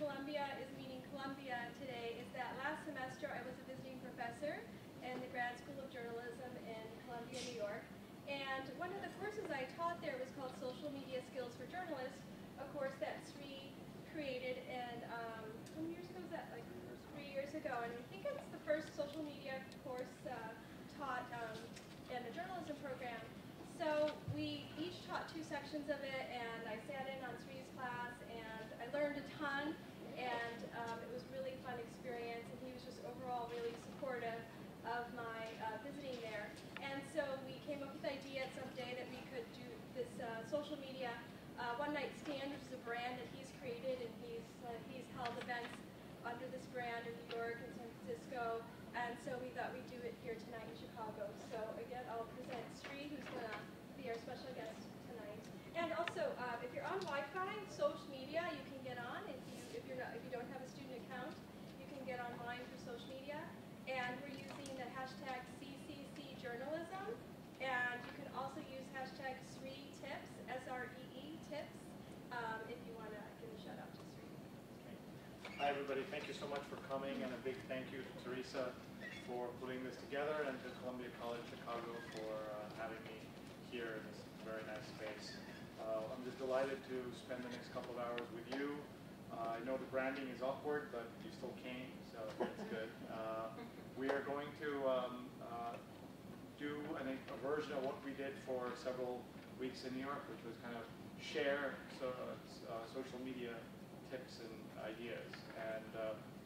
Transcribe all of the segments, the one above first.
Columbia is meaning Columbia today is that last semester I was a visiting professor in the Grad School of Journalism in Columbia, New York. And one of the courses I taught there was called Social Media Skills for Journalists, a course that Sri created. And how many years ago was that? Like 3 years ago. And I think it's the first social media course taught in the journalism program. So we each taught 2 sections of it, and I sat in on Sri's class, and I learned a ton, and it was really fun experience, and he was just overall really supportive of my visiting there. And so we came up with the idea someday that we could do this social media one night stand, which is a brand that he's created, and he's held events under this brand in New York and San Francisco. And so we thought we'd do it here tonight in Chicago. So again, I'll present Sri, who's going to be our special guest tonight. And also, if you're on Wi-Fi, social media, you can get on. If you don't have a student account, you can get online through social media. And we're using the hashtag #CCCJournalism. And you can also use hashtag SriTips, SREE tips, if you want to give a shout out to Sri. Hi everybody, thank you so much for coming, and a big thank you to Teresa for putting this together, and to Columbia College Chicago for having me here in this very nice space. I'm just delighted to spend the next couple of hours with you. I know the branding is awkward, but you still came, so that's good. We are going to do a version of what we did for several weeks in New York, which was kind of share social media tips and ideas. And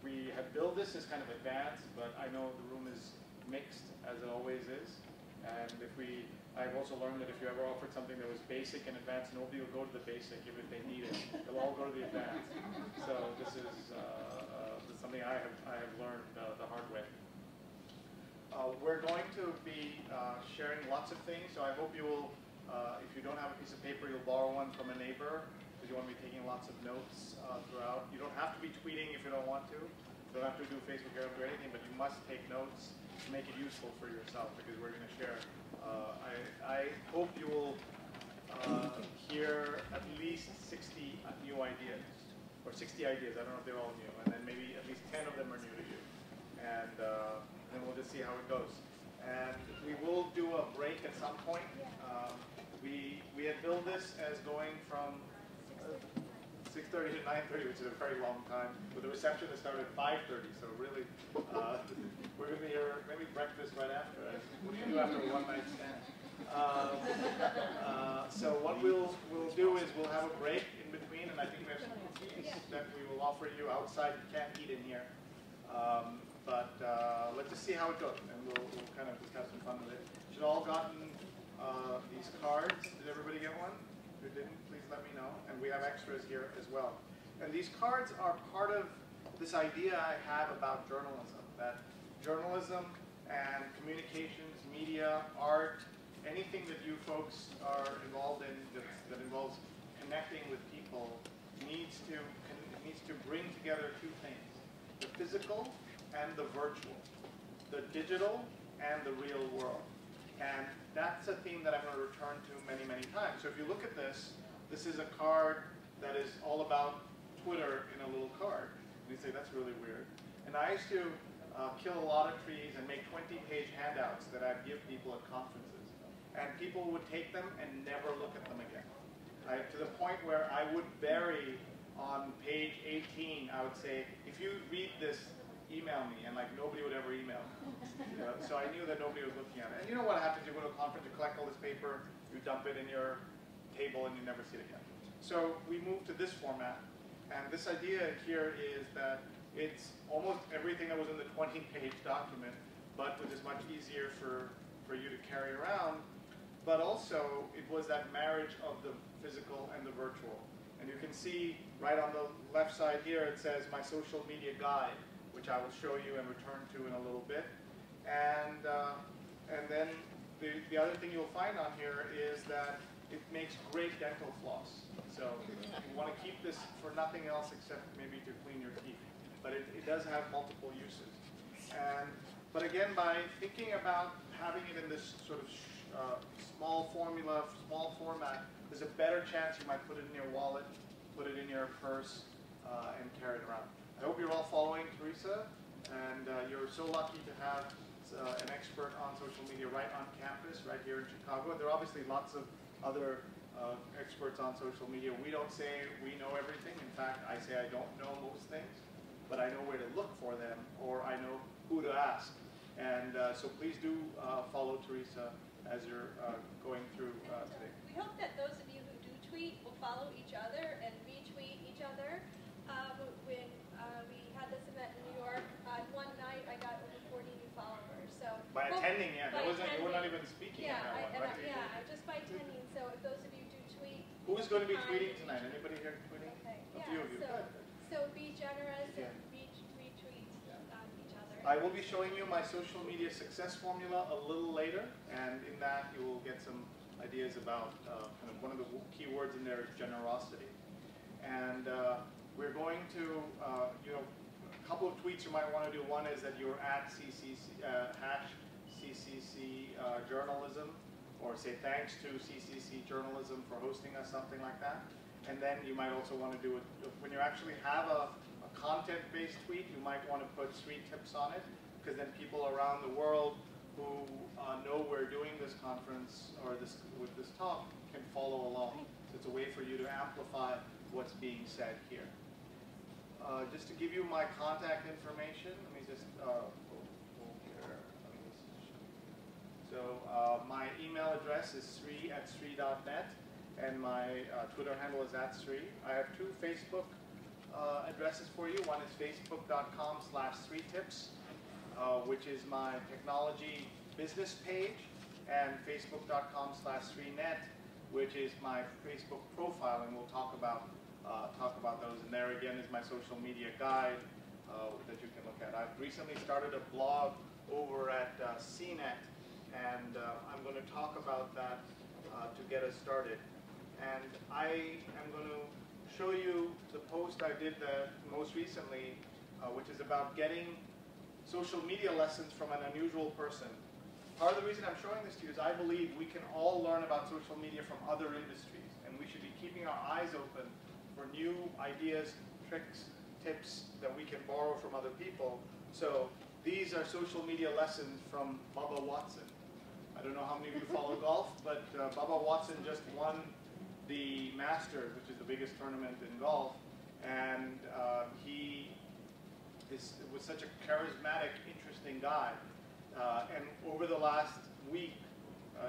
we have billed this as kind of advanced, but I know the room is mixed, as it always is. And I've also learned that if you ever offered something that was basic and advanced, nobody will go to the basic even if they need it. They'll all go to the advanced. So this is something I have learned the hard way. We're going to be sharing lots of things, so I hope you will, if you don't have a piece of paper, you'll borrow one from a neighbor, because you want to be taking lots of notes throughout. You don't have to be tweeting if you don't want to. You don't have to do Facebook or anything, but you must take notes to make it useful for yourself, because we're going to share. I hope you will hear at least 60 new ideas, or 60 ideas. I don't know if they're all new, and then maybe at least 10 of them are new to you. And then we'll just see how it goes. And we will do a break at some point. We had billed this as going from 6:30 to 9:30, which is a very long time, with a reception that started at 5:30. So really, we're going to be here maybe breakfast right after. What do you do after a one-night stand? So what we'll do is we'll have a break in between, and I think we have some cookies that we will offer you outside. You can't eat in here. But let's just see how it goes, and we'll kind of just have some fun with it. You've all gotten these cards. Did everybody get one? Who didn't, please let me know. And we have extras here as well. And these cards are part of this idea I have about journalism, that journalism and communications, media, art, anything that you folks are involved in that involves connecting with people needs to bring together 2 things: the physical and the virtual, the digital and the real world. And that's a theme that I'm going to return to many, many times. So if you look at this, this is a card that is all about Twitter in a little card. And you say, that's really weird. And I used to kill a lot of trees and make 20-page handouts that I'd give people at conferences. And people would take them and never look at them again. To the point where I would bury on page 18, I would say, if you read this, email me, and like nobody would ever email me. So I knew that nobody was looking at it. And you know what happens? You go to a conference, you collect all this paper, you dump it in your table, and you never see it again. So we moved to this format, and this idea here is that it's almost everything that was in the 20-page document, but it is much easier for you to carry around. But also, it was that marriage of the physical and the virtual. And you can see right on the left side here, it says my social media guide, which I will show you and return to in a little bit. And then the other thing you'll find on here is that it makes great dental floss. So you want to keep this for nothing else except maybe to clean your teeth. But it does have multiple uses. But again, by thinking about having it in this sort of small format, there's a better chance you might put it in your wallet, put it in your purse, and carry it around. I hope you're all following Teresa, and you're so lucky to have an expert on social media right on campus, right here in Chicago. There are obviously lots of other experts on social media. We don't say we know everything. In fact, I say I don't know most things, but I know where to look for them, or I know who to ask. And so please do follow Teresa as you're going through today. We hope that those of you who do tweet will follow each other and retweet each other. When we had this event in New York, one night I got over 40 new followers. So by attending, yeah, by you were not even speaking. Yeah, on that one, right? just by attending. So if those of you do tweet, who's going to be tweeting tonight? Anybody here tweeting? Okay. A few of you. So be generous and retweet each other. I will be showing you my social media success formula a little later, and in that you will get some ideas about kind of one of the key words in there is generosity. And we're going to, a couple of tweets you might want to do. One is that you're at CCC, #CCC journalism, or say thanks to CCC journalism for hosting us, something like that. And then you might also want to do it, when you actually have a content-based tweet, you might want to put 3 tips on it, because then people around the world who know we're doing this conference or with this talk can follow along. So it's a way for you to amplify what's being said here. Just to give you my contact information, let me just go here. So my email address is sri@sri.net, and my Twitter handle is @sri. I have 2 Facebook addresses for you. One is facebook.com/sritips, which is my technology business page, and facebook.com/srinet, which is my Facebook profile, and we'll talk about those. And there again is my social media guide that you can look at. I've recently started a blog over at CNET, and I'm going to talk about that to get us started. And I am going to show you the post I did most recently, which is about getting social media lessons from an unusual person. Part of the reason I'm showing this to you is I believe we can all learn about social media from other industries, and we should be keeping our eyes open for new ideas, tricks, tips that we can borrow from other people. So these are social media lessons from Bubba Watson. I don't know how many of you follow golf, but Bubba Watson just won the Masters, which is the biggest tournament in golf, and he was such a charismatic, interesting guy. And over the last week,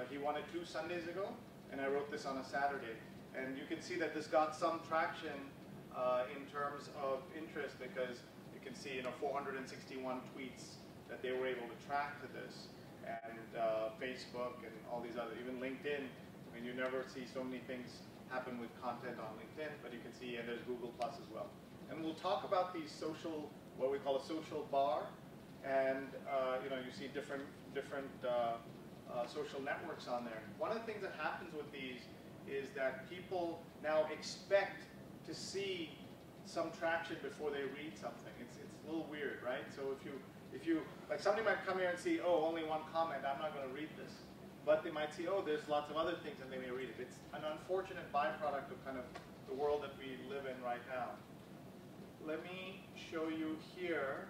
he won it 2 Sundays ago, and I wrote this on a Saturday. And you can see that this got some traction in terms of interest, because you can see 461 tweets that they were able to track to this, and Facebook and all these other, even LinkedIn. I mean, you never see so many things happen with content on LinkedIn, but you can see, and there's Google Plus as well. And we'll talk about these social, what we call a social bar, and you see different social networks on there. One of the things that happens with these is that people now expect to see some traction before they read something. It's a little weird, right? So if you like, somebody might come here and see, oh, only 1 comment, I'm not going to read this. But they might see, oh, there's lots of other things, and they may read it. It's an unfortunate byproduct of kind of the world that we live in right now. Let me show you here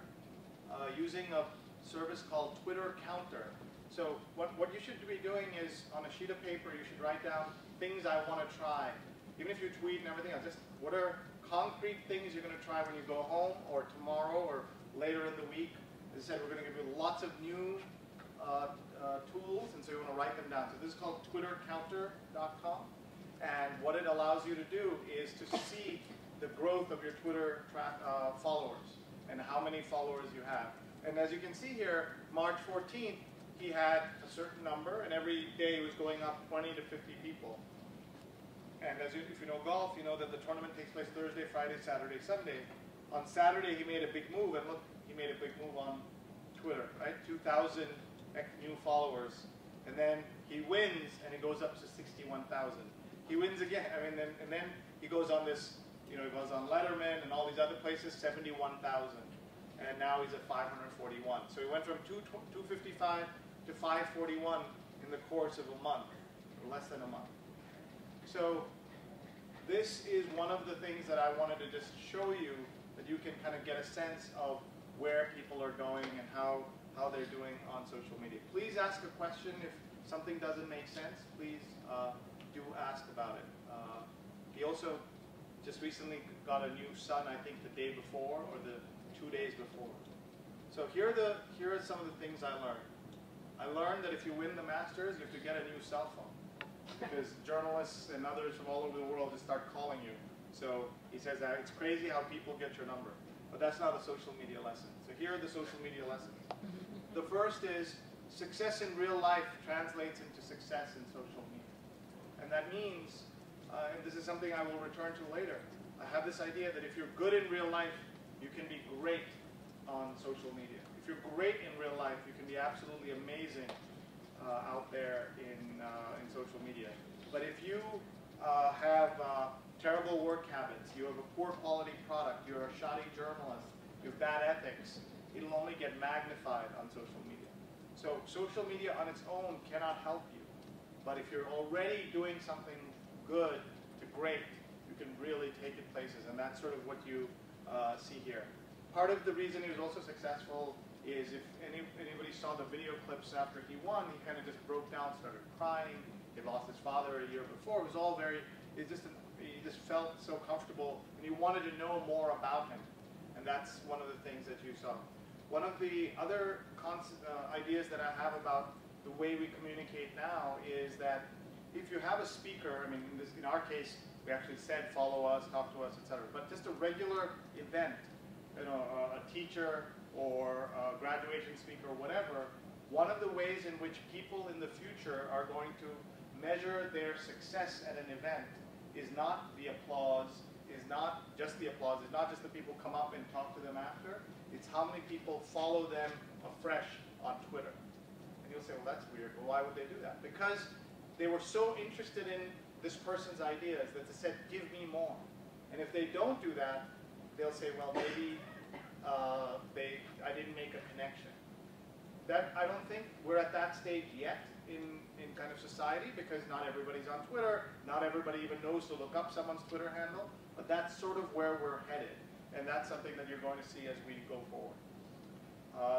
using a service called Twitter Counter. So what you should be doing is, on a sheet of paper, you should write down things I want to try. Even if you tweet and everything else, just what are concrete things you're going to try when you go home, or tomorrow, or later in the week. As I said, we're going to give you lots of new tools, and so you want to write them down. So this is called twittercounter.com, and what it allows you to do is to see the growth of your Twitter followers and how many followers you have. And as you can see here, March 14th, he had a certain number, and every day it was going up 20 to 50 people. And if you know golf, you know that the tournament takes place Thursday, Friday, Saturday, Sunday. On Saturday, he made a big move, and look, he made a big move on Twitter, right? 2,000 new followers. And then he wins, and it goes up to 61,000. He wins again, and then he goes on this, he goes on Letterman and all these other places, 71,000. And now he's at 541. So he went from 255 to 541 in the course of a month, or less than a month. So this is one of the things that I wanted to just show you, that you can kind of get a sense of where people are going and how they're doing on social media. Please ask a question if something doesn't make sense. Please do ask about it. He also just recently got a new son, I think the day before or the 2 days before. So here are some of the things I learned. I learned that if you win the Masters, you have to get a new cell phone, because journalists and others from all over the world just start calling you. So he says that it's crazy how people get your number. But that's not a social media lesson. So here are the social media lessons. The first is success in real life translates into success in social media. And that means, and this is something I will return to later, I have this idea that if you're good in real life, you can be great on social media. If you're great in real life, you can be absolutely amazing out there in social media. But if you have terrible work habits, you have a poor quality product, you're a shoddy journalist, you have bad ethics, it'll only get magnified on social media. So social media on its own cannot help you. But if you're already doing something good to great, you can really take it places. And that's sort of what you see here. Part of the reason he was also successful is if anybody saw the video clips after he won, he kind of just broke down, started crying. He lost his father a year before. It was all very, he just felt so comfortable, and he wanted to know more about him. And that's one of the things that you saw. One of the other ideas that I have about the way we communicate now is that if you have a speaker, I mean, in our case, we actually said follow us, talk to us, etc. But just a regular event, a teacher or a graduation speaker or whatever, one of the ways in which people in the future are going to measure their success at an event is not the applause, is not just the applause, it's not just the people come up and talk to them after, it's how many people follow them afresh on Twitter. And you'll say, well, that's weird. Well, why would they do that? Because they were so interested in this person's ideas that they said, give me more. And if they don't do that, they'll say, well, maybe I didn't make a connection. That, I don't think we're at that stage yet in kind of society, because not everybody's on Twitter, not everybody even knows to look up someone's Twitter handle, but that's sort of where we're headed. And that's something that you're going to see as we go forward.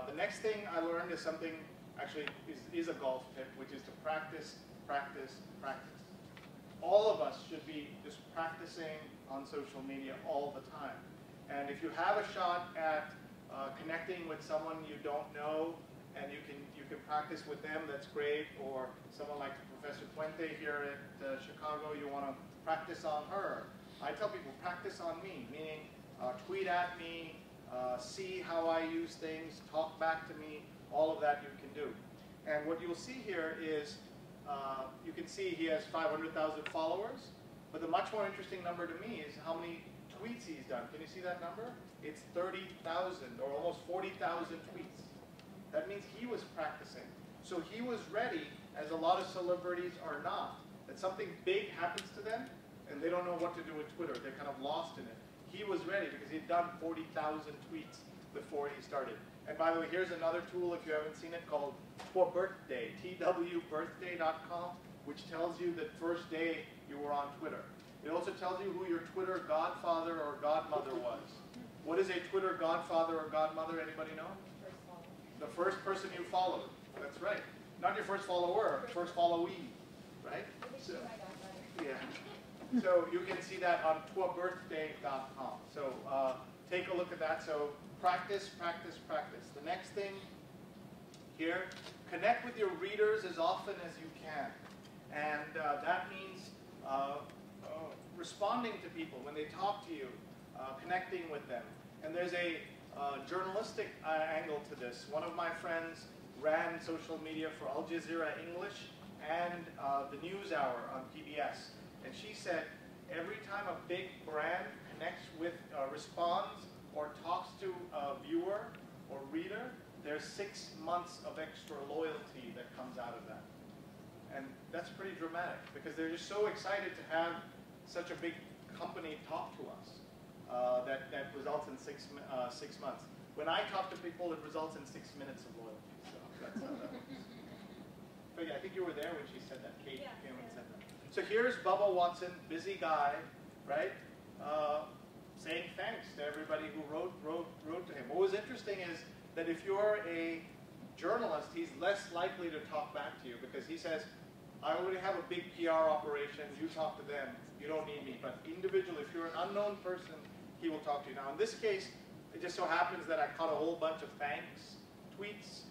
The next thing I learned is something, actually, is a golf tip, which is to practice, practice, practice. All of us should be just practicing on social media all the time. And if you have a shot at connecting with someone you don't know, and you can practice with them, that's great. Or someone like Professor Puente here at Chicago, you want to practice on her. I tell people, practice on me, meaning tweet at me, see how I use things, talk back to me, all of that you can do. And what you'll see here is, you can see he has 500,000 followers, but the much more interesting number to me is how many tweets he's done. Can you see that number? It's 30,000 or almost 40,000 tweets. That means he was practicing. So he was ready, as a lot of celebrities are not, that something big happens to them and they don't know what to do with Twitter. They're kind of lost in it. He was ready because he'd done 40,000 tweets before he started. And by the way, here's another tool if you haven't seen it called TWBirthday, twbirthday.com, which tells you the first day you were on Twitter. It also tells you who your Twitter godfather or godmother was. What is a Twitter godfather or godmother? Anybody know? The first person you followed. That's right. Not your first follower, first followee, right? So, yeah. So you can see that on twbirthday.com. So take a look at that. So practice, practice, practice. The next thing here, connect with your readers as often as you can. And that means responding to people when they talk to you, connecting with them. And there's a journalistic angle to this. One of my friends ran social media for Al Jazeera English and the NewsHour on PBS. And she said every time a big brand connects with, responds, or talks to a viewer or reader, there's 6 months of extra loyalty that comes out of that. And that's pretty dramatic because they're just so excited to have such a big company talk to us that results in 6 months. When I talk to people, it results in 6 minutes of loyalty. So that's how that works. But yeah, I think you were there when she said that. Kate came and said that. So here's Bubba Watson, busy guy, right? Saying thanks to everybody who wrote to him. What was interesting is that if you're a journalist, he's less likely to talk back to you because he says, I already have a big PR operation, you talk to them, you don't need me. But individually, if you're an unknown person, he will talk to you. Now in this case, it just so happens that I caught a whole bunch of thanks tweets,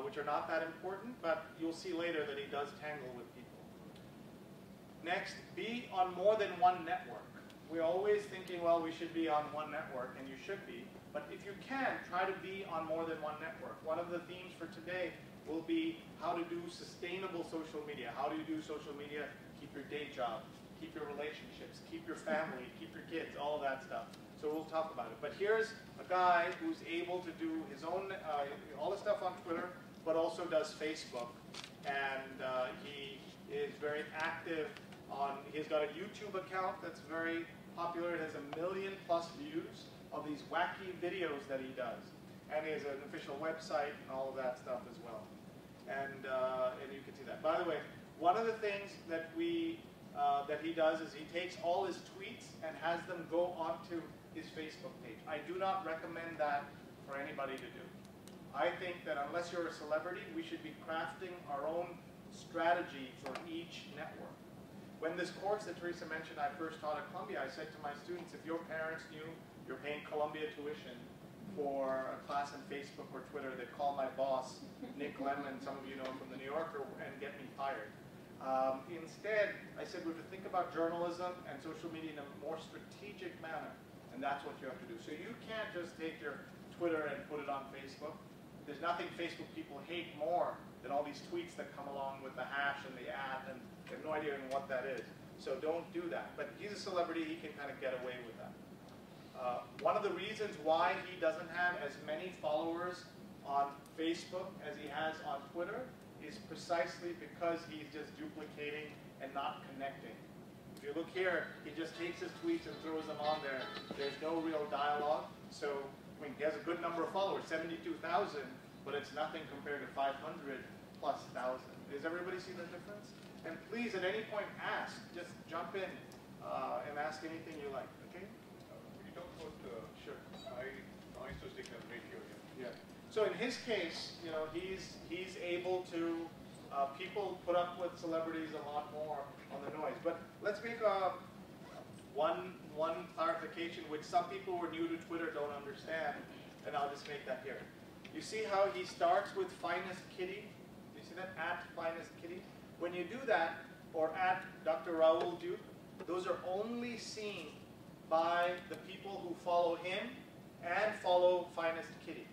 which are not that important, but you'll see later that he does tangle with people. Next, be on more than one network. We're always thinking, well, we should be on one network, and you should be. But if you can, try to be on more than one network. One of the themes for today will be how to do sustainable social media. How do you do social media? Keep your day job, keep your relationships, keep your family, keep your kids, all of that stuff. So we'll talk about it. But here's a guy who's able to do his own, all the stuff on Twitter, but also does Facebook. And he is very active on, he's got a YouTube account that's very popular. It has 1 million+ views of these wacky videos that he does. And he has an official website and all of that stuff as well. And you can see that. By the way, one of the things that that he does is he takes all his tweets and has them go onto his Facebook page. I do not recommend that for anybody to do. I think that unless you're a celebrity, we should be crafting our own strategy for each network. When this course that Teresa mentioned I first taught at Columbia, I said to my students, if your parents knew you're paying Columbia tuition for a class on Facebook or Twitter, they'd call my boss, Nick Lemon, some of you know him from the New Yorker, and get me fired. Instead, I said we have to think about journalism and social media in a more strategic manner, and that's what you have to do. So you can't just take your Twitter and put it on Facebook. There's nothing Facebook people hate more than all these tweets that come along with the hash and the @ and they have no idea even what that is. So don't do that. But he's a celebrity, he can kind of get away with that. One of the reasons why he doesn't have as many followers on Facebook as he has on Twitter is precisely because he's just duplicating and not connecting. If you look here, he just takes his tweets and throws them on there. There's no real dialogue. So, I mean, he has a good number of followers, 72,000, but it's nothing compared to 500+ thousand. Does everybody see the difference? And please, at any point, ask. Just jump in and ask anything you like, okay? We talk about Sure. noise to signal ratio here. Yeah. So in his case, you know, he's able to, people put up with celebrities a lot more on the noise. But let's make one clarification, which some people who are new to Twitter don't understand, and I'll just make that here. You see how he starts with Finest Kitty? You see that? @Finest Kitty? When you do that, or @Dr. Raoul Duke, those are only seen by the people who follow him and follow Finest Kitty.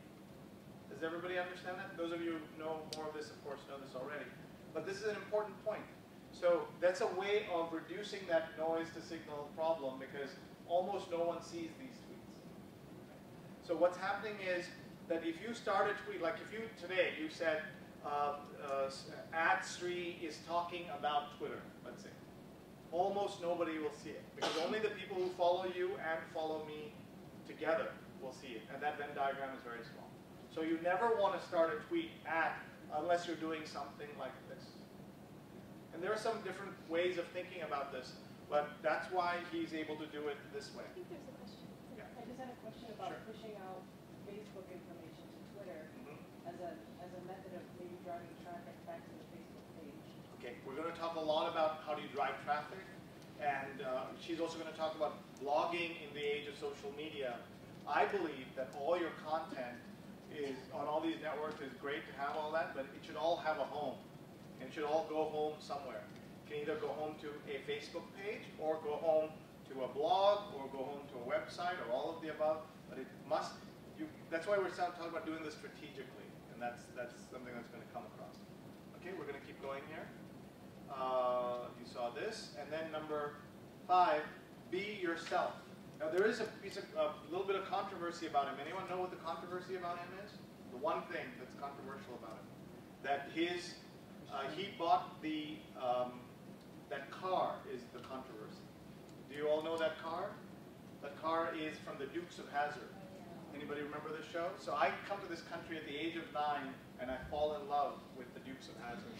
Does everybody understand that? Those of you who know more of this, of course, know this already. But this is an important point. So that's a way of reducing that noise to signal problem because almost no one sees these tweets. So what's happening is that if you start a tweet, like if you today, you said, @Sri is talking about Twitter, let's say. Almost nobody will see it because only the people who follow you and follow me together will see it. And that Venn diagram is very small. So you never want to start a tweet unless you're doing something like this. And there are some different ways of thinking about this, but that's why he's able to do it this way. I think there's a question. Yeah. I just had a question about Sure. pushing out Facebook information to Twitter as a method of maybe driving traffic back to the Facebook page. Okay, we're going to talk a lot about how do you drive traffic, and she's also going to talk about blogging in the age of social media. I believe that all your content is on all these networks is great to have all that, but it should all have a home. And it should all go home somewhere. It can either go home to a Facebook page, or go home to a blog, or go home to a website, or all of the above. But it must, that's why we're talking about doing this strategically. And that's something that's going to come across. Okay, we're going to keep going here. You saw this. And then number 5, be yourself. Now there is a little bit of controversy about him. Anyone know what the controversy about him is? The one thing that's controversial about him. That he bought that car is the controversy. Do you all know that car? That car is from the Dukes of Hazzard. Anybody remember this show? So I come to this country at the age of 9, and I fall in love with the Dukes of Hazzard,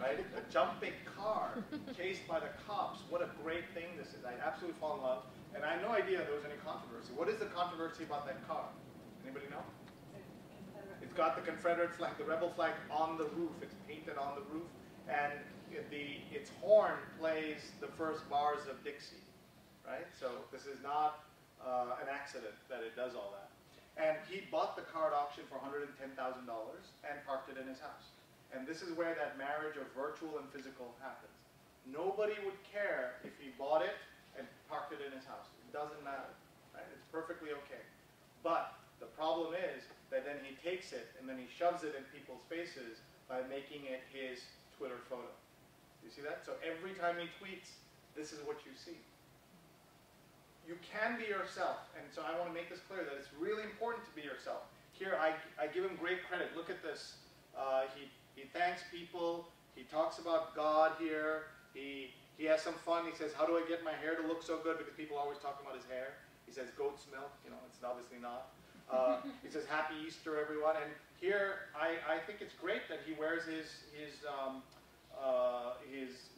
right? A jumping car chased by the cops. What a great thing this is. I absolutely fall in love, and I had no idea there was any controversy. What is the controversy about that car? Anybody know? It's got the Confederate flag, the rebel flag on the roof. It's painted on the roof, and its horn plays the first bars of Dixie, right? So this is not an accident that it does all that. And he bought the car at auction for $110,000 and parked it in his house. And this is where that marriage of virtual and physical happens. Nobody would care if he bought it and parked it in his house. It doesn't matter, right? It's perfectly okay. But the problem is that then he takes it and then he shoves it in people's faces by making it his Twitter photo. You see that? So every time he tweets, this is what you see. You can be yourself, and so I want to make this clear that it's really important to be yourself. Here, I give him great credit. Look at this. He thanks people. He talks about God here. He has some fun. He says, how do I get my hair to look so good? Because people are always talking about his hair. He says, goat's milk. You know, it's obviously not. He says, Happy Easter, everyone. And here, I think it's great that he wears his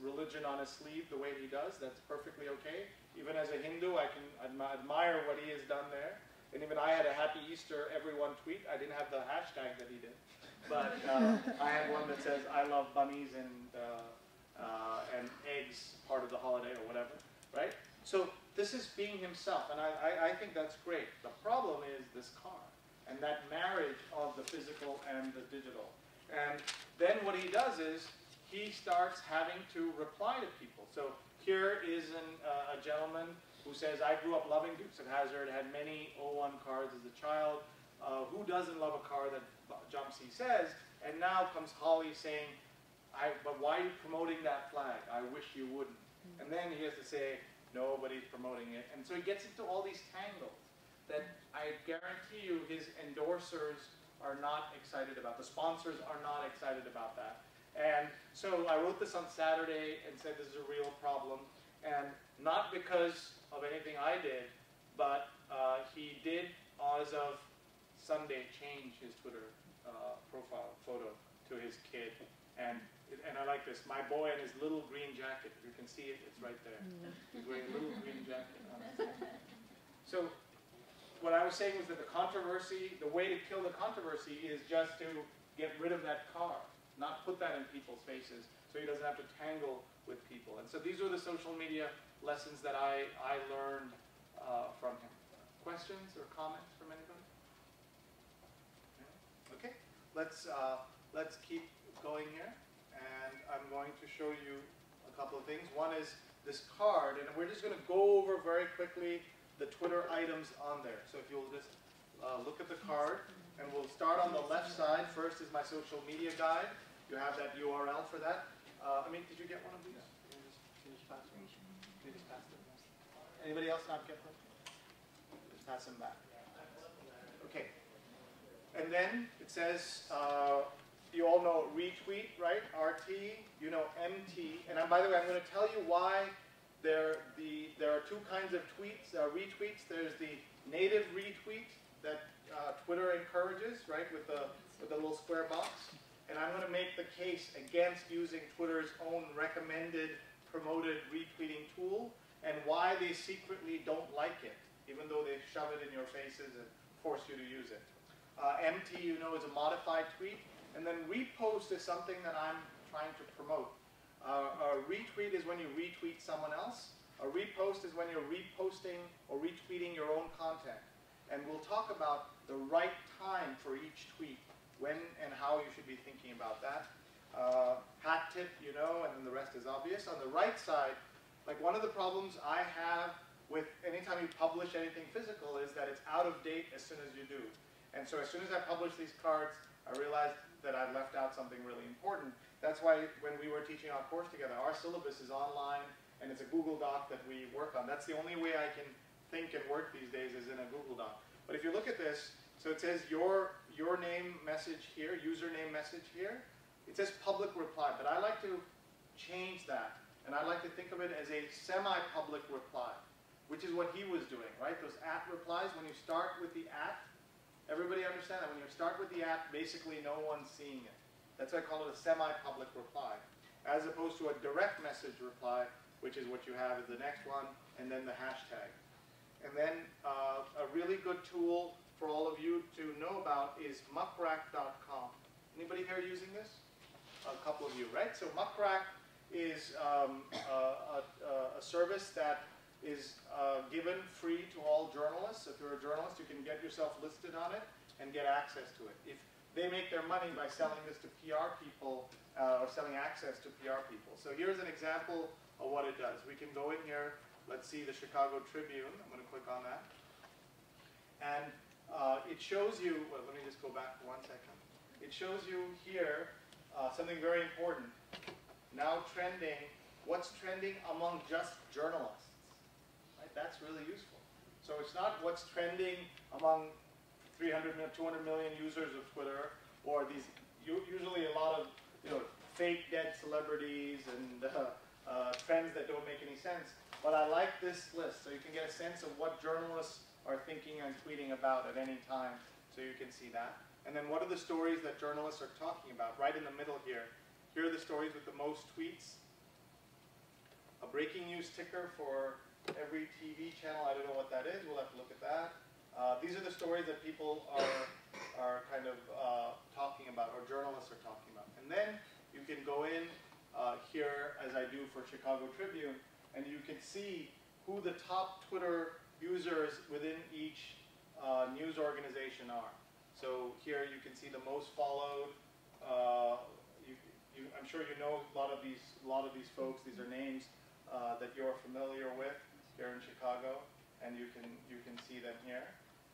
religion on his sleeve the way he does. That's perfectly okay. Even as a Hindu, I can admire what he has done there. And even I had a Happy Easter everyone tweet. I didn't have the hashtag that he did. But I had one that says, I love bunnies and eggs, part of the holiday or whatever, right? So this is being himself, and I think that's great. The problem is this car and that marriage of the physical and the digital. And then what he does is he starts having to reply to people. So here is a gentleman who says, I grew up loving Dukes of Hazzard, had many 01 cars as a child. Who doesn't love a car that jumps, he says. And now comes Holly saying, but why are you promoting that flag? I wish you wouldn't. And then he has to say, nobody's promoting it. And so he gets into all these tangles that I guarantee you his endorsers are not excited about. The sponsors are not excited about that. And so I wrote this on Saturday and said this is a real problem. And not because of anything I did, but he did, as of Sunday, change his Twitter profile photo to his kid. And I like this, my boy in his little green jacket. If you can see it, it's right there. He's wearing a little green jacket. So what I was saying was that the controversy, the way to kill the controversy is just to get rid of that car. Not put that in people's faces so he doesn't have to tangle with people. And so these are the social media lessons that I learned from him. Questions or comments from anybody? Okay, let's keep going here. And I'm going to show you a couple of things. One is this card, and we're just going to go over very quickly the Twitter items on there. So if you'll just look at the card, and we'll start on the left side. First is my social media guide. You have that URL for that. Did you get one of these? Can you just pass them? Can you just pass them? Anybody else not get them? Just pass them back. Okay. And then it says, you all know retweet, right? RT, you know MT. And by the way, I'm going to tell you why there are two kinds of tweets, retweets. There's the native retweet that Twitter encourages, right, with the little square box. And I'm going to make the case against using Twitter's own recommended, promoted retweeting tool and why they secretly don't like it, even though they shove it in your faces and force you to use it. MT, you know, is a modified tweet. And then repost is something that I'm trying to promote. A retweet is when you retweet someone else. A repost is when you're reposting or retweeting your own content. And we'll talk about the right time for each tweet, when and how you should be thinking about that. Hat tip, you know, and then the rest is obvious. On the right side, like one of the problems I have with anytime you publish anything physical is that it's out of date as soon as you do. And so as soon as I publish these cards, I realized that I'd left out something really important. That's why when we were teaching our course together, our syllabus is online and it's a Google Doc that we work on. That's the only way I can think and work these days is in a Google Doc. But if you look at this, so it says your name message here, username message here. It says public reply, but I like to change that. And I like to think of it as a semi-public reply, which is what he was doing, right? Those @ replies, when you start with the @ Everybody understand that when you start with the at, basically no one's seeing it. That's why I call it a semi-public reply, as opposed to a direct message reply, which is what you have is the next one, and then the hashtag. And then a really good tool for all of you to know about is muckrack.com. Anybody here using this? A couple of you, right? So Muckrack is a service that is given free to all journalists. If you're a journalist, you can get yourself listed on it and get access to it. If they make their money by selling this to PR people or selling access to PR people. So here's an example of what it does. We can go in here. Let's see the Chicago Tribune. I'm going to click on that. And it shows you, well, let me just go back for 1 second. It shows you here something very important. Now trending, what's trending among just journalists? Right? That's really useful. So it's not what's trending among 300, 200 million users of Twitter, or these usually a lot of fake dead celebrities and trends that don't make any sense. But I like this list, so you can get a sense of what journalists are thinking and tweeting about at any time, so you can see that. And then what are the stories that journalists are talking about? Right in the middle here. Here are the stories with the most tweets. A breaking news ticker for every TV channel. I don't know what that is. We'll have to look at that. These are the stories that people are kind of talking about, or journalists are talking about. And then you can go in here, as I do for Chicago Tribune, and you can see who the top Twitter users within each news organization are. So here you can see the most followed. I'm sure you know a lot of these folks. These are names that you're familiar with here in Chicago, and you can see them here.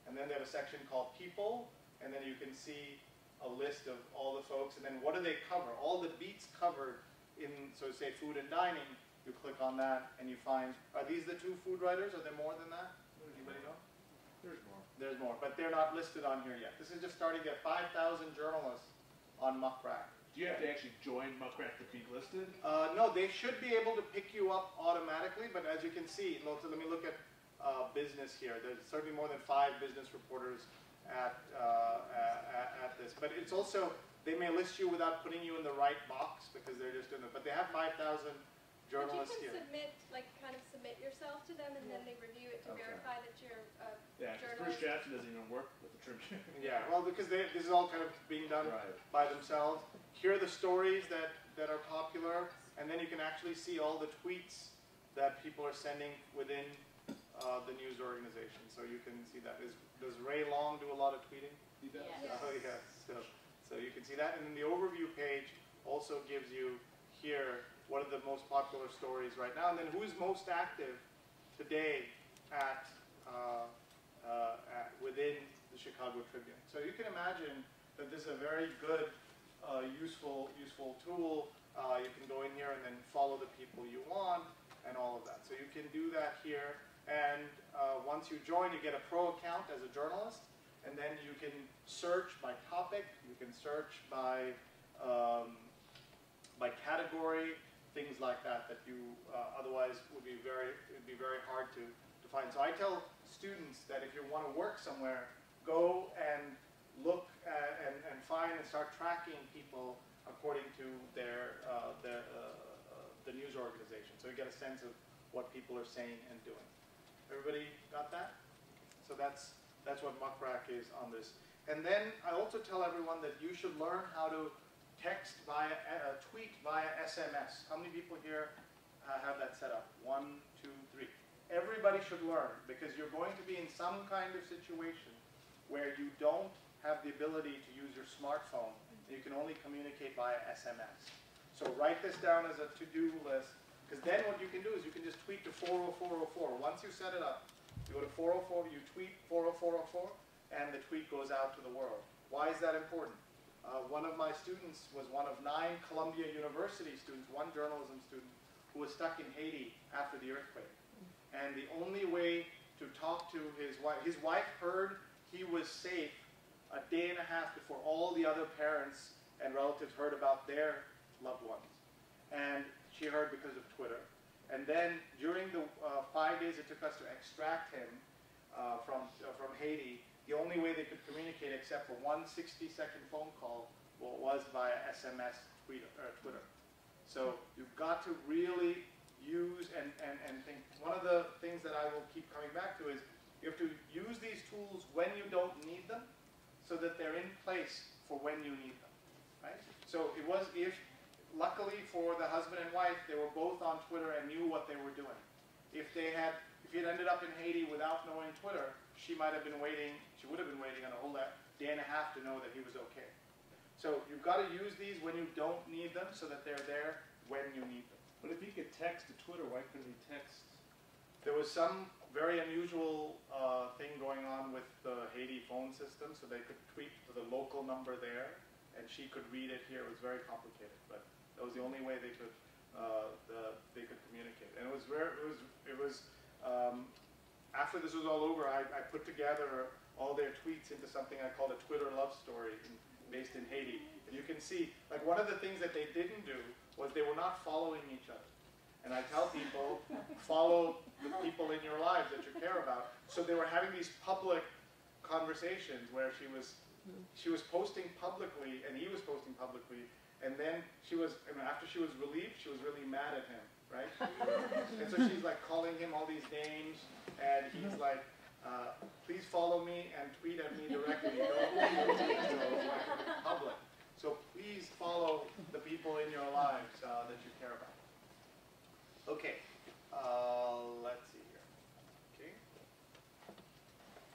And then they have a section called People, and then you can see a list of all the folks. And then what do they cover? All the beats covered in, so say, food and dining. You click on that, and you find, are these the 2 food writers? Are there more than that? Anybody know? There's more. There's more, but they're not listed on here yet. This is just starting at 5,000 journalists on Muckrack. Do you have to actually join Muckrack to be listed? No, they should be able to pick you up automatically, but as you can see, let me look at business here. There's certainly more than 5 business reporters at this. But it's also, they may list you without putting you in the right box because they're just doing it. But they have 5,000 journalists but you here. can submit, kind of submit yourself to them, and then they review it to verify that you're a Yeah, 'cause Bruce journalist. Jackson doesn't even work with the Tribune. Yeah, well, because this is all kind of being done Right. by themselves. Here are the stories that are popular, and then you can actually see all the tweets that people are sending within the news organization. So you can see that. Does Ray Long do a lot of tweeting? He does. Yes. Oh, yeah. So you can see that. And then the overview page also gives you here what are the most popular stories right now, and then who's most active today within the Chicago Tribune. So you can imagine that this is a very good, useful tool. You can go in here and then follow the people you want and all of that. So you can do that here. And once you join, you get a pro account as a journalist, and then you can search by topic. You can search by category, things like that you otherwise would be very hard to find. So I tell students that if you want to work somewhere, go and look and find and start tracking people according to the news organization. So you get a sense of what people are saying and doing. Everybody got that? So that's what Muckrack is on this. And then I also tell everyone that you should learn how to tweet via SMS. How many people here have that set up? 1, 2, 3. Everybody should learn, because you're going to be in some kind of situation where you don't have the ability to use your smartphone. You can only communicate via SMS. So write this down as a to-do list, because then what you can do is you can just tweet to 40404. Once you set it up, you go to 404, you tweet 40404, and the tweet goes out to the world. Why is that important? One of my students was one of 9 Columbia University students, one journalism student, who was stuck in Haiti after the earthquake. And the only way to talk to his wife heard he was safe a day and a half before all the other parents and relatives heard about their loved ones. And she heard because of Twitter. And then during the 5 days it took us to extract him from Haiti, the only way they could communicate except for one 60-second phone call, what was via SMS, Twitter. So you've got to really use and think. One of the things that I will keep coming back to is you have to use these tools when you don't need them so that they're in place for when you need them, right? So it was luckily for the husband and wife, they were both on Twitter and knew what they were doing. If he had ended up in Haiti without knowing Twitter, she would have been waiting on a whole day and a half to know that he was okay. So you've got to use these when you don't need them so that they're there when you need them. But if he could text to Twitter, why couldn't he text? There was some very unusual thing going on with the Haiti phone system, so they could tweet to the local number there, and she could read it here. It was very complicated, but that was the only way they could communicate. And it was after this was all over, I put together all their tweets into something I called a Twitter love story based in Haiti. And you can see, like, one of the things that they didn't do was they were not following each other. And I tell people, follow the people in your lives that you care about. So they were having these public conversations where she was posting publicly and he was posting publicly. And then after she was relieved, she was really mad at him, right? And so she's like calling him all these names, and he's like, please follow me and tweet at me directly. Don't public. So please follow the people in your lives that you care about. Okay, let's see here. Okay.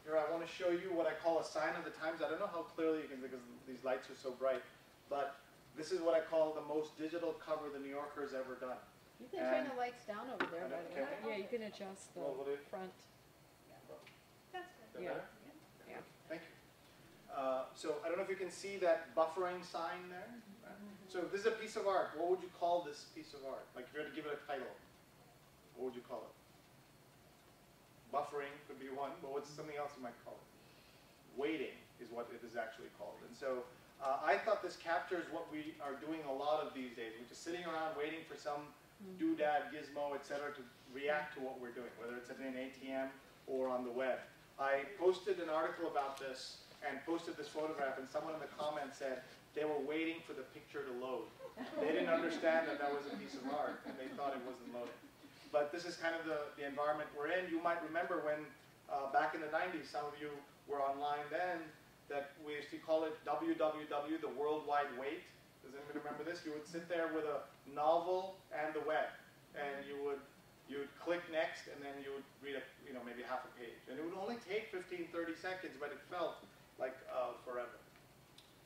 Here I want to show you what I call a sign of the times. I don't know how clearly you can see because these lights are so bright, but this is what I call the most digital cover the New Yorker's ever done. You can turn the lights down over there, by the way. Okay. Yeah, you can adjust the front. That's good. Is that Yeah. better? Yeah. Thank you. So I don't know if you can see that buffering sign there. So this is a piece of art. What would you call this piece of art? Like if you were to give it a title, what would you call it? Buffering could be one, but what's something else you might call it? Waiting is what it is actually called. And so I thought this captures what we are doing a lot of these days. We're just sitting around waiting for some doodad, gizmo, etc. to react to what we're doing, whether it's at an ATM or on the web. I posted an article about this and posted this photograph, and someone in the comments said they were waiting for the picture to load. They didn't understand that was a piece of art, and they thought it wasn't loading. But this is kind of the environment we're in. You might remember when, back in the 90s, some of you were online then, that we used to call it WWW, the World Wide Wait. Does anybody remember this? You would sit there with a novel and the web, and you would click next, and then you would read maybe half a page. And it would only take 15, 30 seconds, but it felt like forever.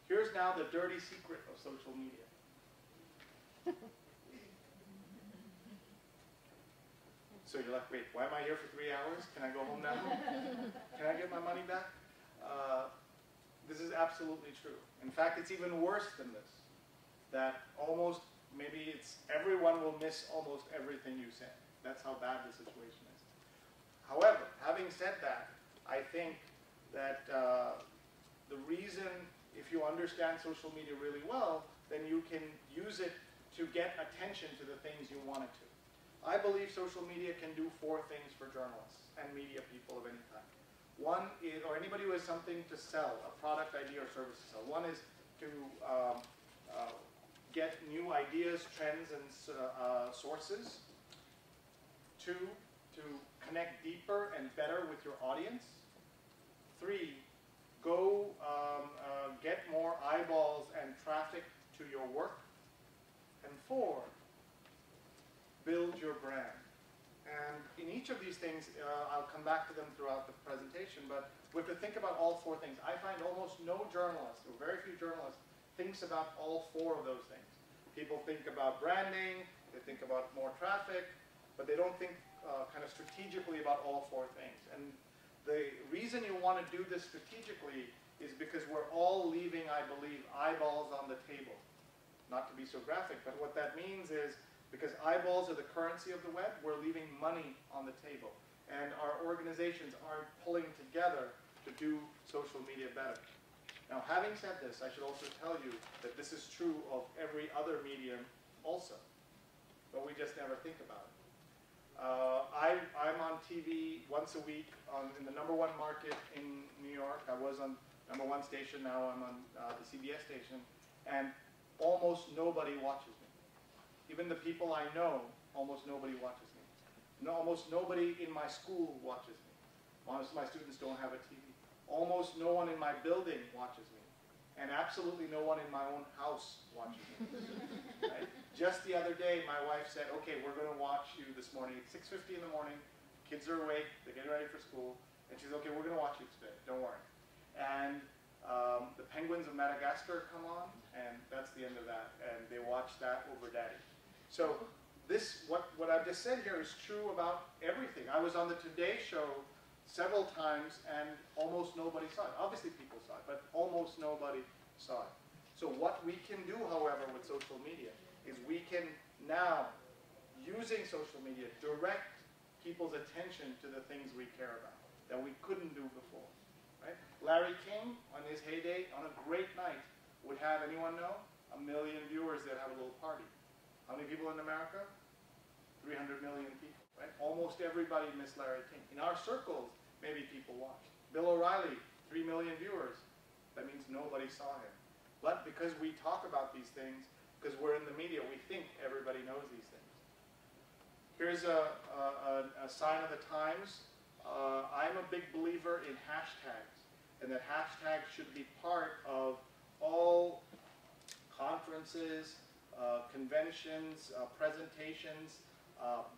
Here's now the dirty secret of social media. So you're like, wait, why am I here for 3 hours? Can I go home now? Can I get my money back? This is absolutely true. In fact, it's even worse than this. That everyone will miss almost everything you say. That's how bad the situation is. However, having said that, I think that the reason, if you understand social media really well, then you can use it to get attention to the things you want it to. I believe social media can do 4 things for journalists and media people of any kind. One is, or anybody who has something to sell, a product, idea, or service to sell. One is to get new ideas, trends, and sources. 2, to connect deeper and better with your audience. 3, go get more eyeballs and traffic to your work. And 4, build your brand. And in each of these things, I'll come back to them throughout the presentation, but we have to think about all 4 things. I find almost no journalist, or very few journalists, thinks about all 4 of those things. People think about branding, they think about more traffic, but they don't think kind of strategically about all 4 things. And the reason you want to do this strategically is because we're all leaving, I believe, eyeballs on the table. Not to be so graphic, but what that means is, because eyeballs are the currency of the web, we're leaving money on the table. And our organizations aren't pulling together to do social media better. Now, having said this, I should also tell you that this is true of every other medium also. But we just never think about it. I'm on TV once a week in the #1 market in New York. I was on #1 station, now I'm on the CBS station, and almost nobody watches me. Even the people I know, almost nobody watches me. No, almost nobody in my school watches me. Most of my students don't have a TV. Almost no one in my building watches me. And absolutely no one in my own house watches me. Right? Just the other day, my wife said, okay, we're going to watch you this morning. It's 6:50 in the morning. Kids are awake. They're getting ready for school. And she's, okay, we're going to watch you today. Don't worry. And the Penguins of Madagascar come on, and that's the end of that. And they watch that over Daddy. So this, what I've just said here is true about everything. I was on the Today Show several times, and almost nobody saw it. Obviously people saw it, but almost nobody saw it. So what we can do, however, with social media is we can now, using social media, direct people's attention to the things we care about that we couldn't do before. Right? Larry King, on his heyday, on a great night, would have, anyone know? 1 million viewers that have a little party. How many people in America? 300 million people. Right? Almost everybody missed Larry King. In our circles, maybe people watched. Bill O'Reilly, 3 million viewers. That means nobody saw him. But because we talk about these things, because we're in the media, we think everybody knows these things. Here's a sign of the times. I'm a big believer in hashtags, and that hashtags should be part of all conferences, conventions, presentations,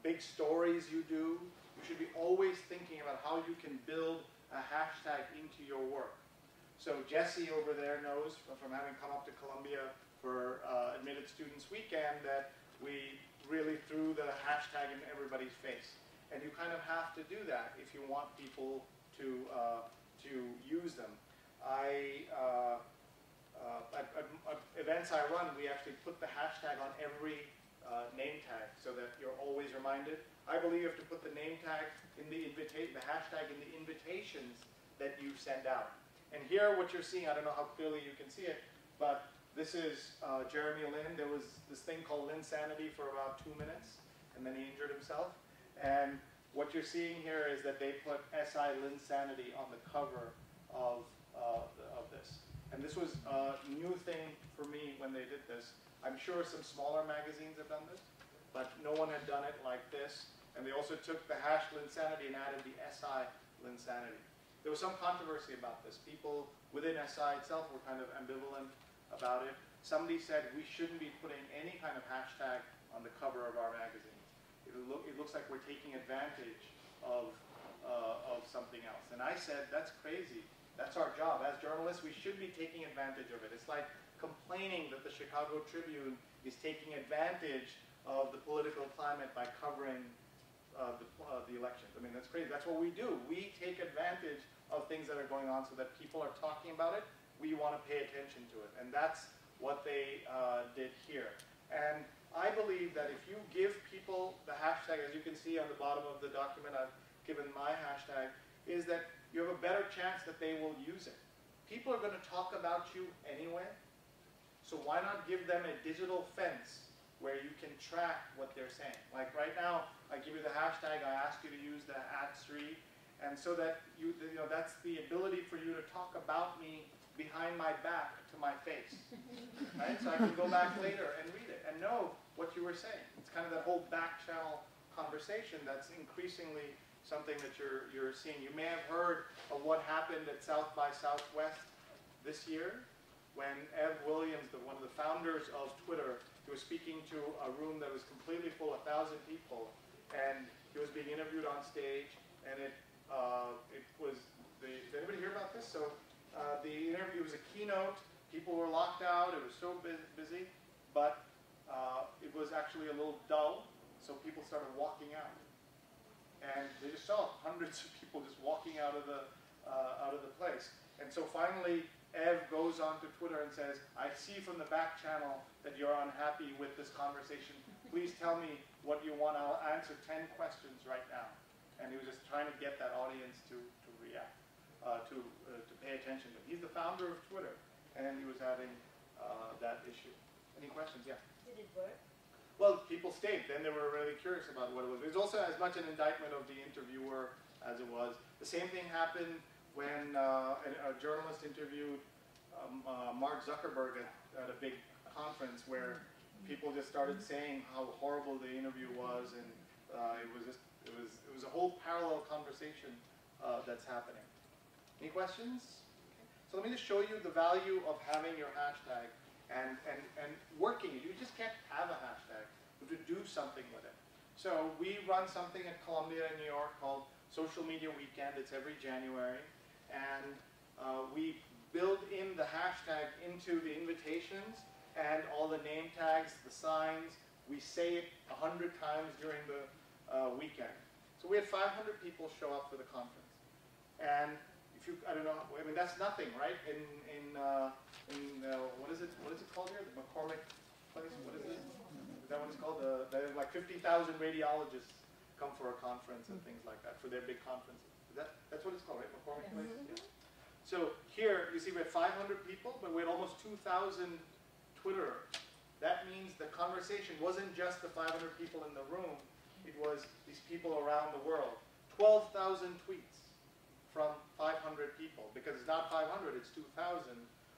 big stories you do. You should be always thinking about how you can build a hashtag into your work. So Jesse over there knows from having come up to Columbia for Admitted Students Weekend that we really threw the hashtag in everybody's face. And you kind of have to do that if you want people to use them. At events I run, we actually put the hashtag on every name tag so that you're always reminded. I believe you have to put the name tag in the hashtag in the invitations that you send out. And here what you're seeing, I don't know how clearly you can see it, but this is Jeremy Lin. There was this thing called Linsanity for about 2 minutes, and then he injured himself. And what you're seeing here is that they put SI Linsanity on the cover of this. And this was a new thing for me when they did this. I'm sure some smaller magazines have done this, but no one had done it like this. And they also took the hash Linsanity and added the SI Linsanity. There was some controversy about this. People within SI itself were kind of ambivalent about it. Somebody said we shouldn't be putting any kind of hashtag on the cover of our magazines. It looks like we're taking advantage of something else. And I said, that's crazy. That's our job. As journalists, we should be taking advantage of it. It's like complaining that the Chicago Tribune is taking advantage of the political climate by covering the elections. I mean, that's crazy. That's what we do. We take advantage of things that are going on so that people are talking about it. We want to pay attention to it. And that's what they did here. And I believe that if you give people the hashtag, as you can see on the bottom of the document I've given my hashtag, is that you have a better chance that they will use it. People are going to talk about you anyway, so why not give them a digital fence where you can track what they're saying? Like right now, I give you the hashtag, I ask you to use the @Sri, and so that that's the ability for you to talk about me behind my back to my face, right? So I can go back later and read it and know what you were saying. It's kind of that whole back channel conversation that's increasingly something that you're seeing. You may have heard of what happened at South by Southwest this year when Ev Williams, one of the founders of Twitter, he was speaking to a room that was completely full, 1,000 people, and he was being interviewed on stage, and it was did anybody hear about this? So the interview was a keynote. People were locked out. It was so busy, but it was actually a little dull, so people started walking out. And they just saw hundreds of people just walking out of the place. And so finally, Ev goes onto Twitter and says, I see from the back channel that you're unhappy with this conversation. Please tell me what you want. I'll answer 10 questions right now. And he was just trying to get that audience to react, to pay attention to him. He's the founder of Twitter, and he was having that issue. Any questions? Yeah. Did it work? Well, people stayed. Then they were really curious about what it was. It was also as much an indictment of the interviewer as it was. The same thing happened when, a journalist interviewed Mark Zuckerberg at a big conference where people just started saying how horrible the interview was, and it was a whole parallel conversation that's happening. Any questions? So let me just show you the value of having your hashtag and working. You just can't have a hashtag. You have to do something with it. So we run something at Columbia in New York called Social Media Weekend. It's every January, and we build in the hashtag into the invitations and all the name tags, the signs. We say it 100 times during the weekend. So we had 500 people show up for the conference. And if you, I don't know, I mean, that's nothing, right? What is it called here? The McCormick place? What is it? Is that what it's called? Like 50,000 radiologists come for a conference and things like that, for their big conferences. That's what it's called, right? McCormick place? Yeah. So here, you see we had 500 people, but we had almost 2,000 Twitterers. That means the conversation wasn't just the 500 people in the room, it was these people around the world. 12,000 tweets from 500 people, because it's not 500, it's 2,000.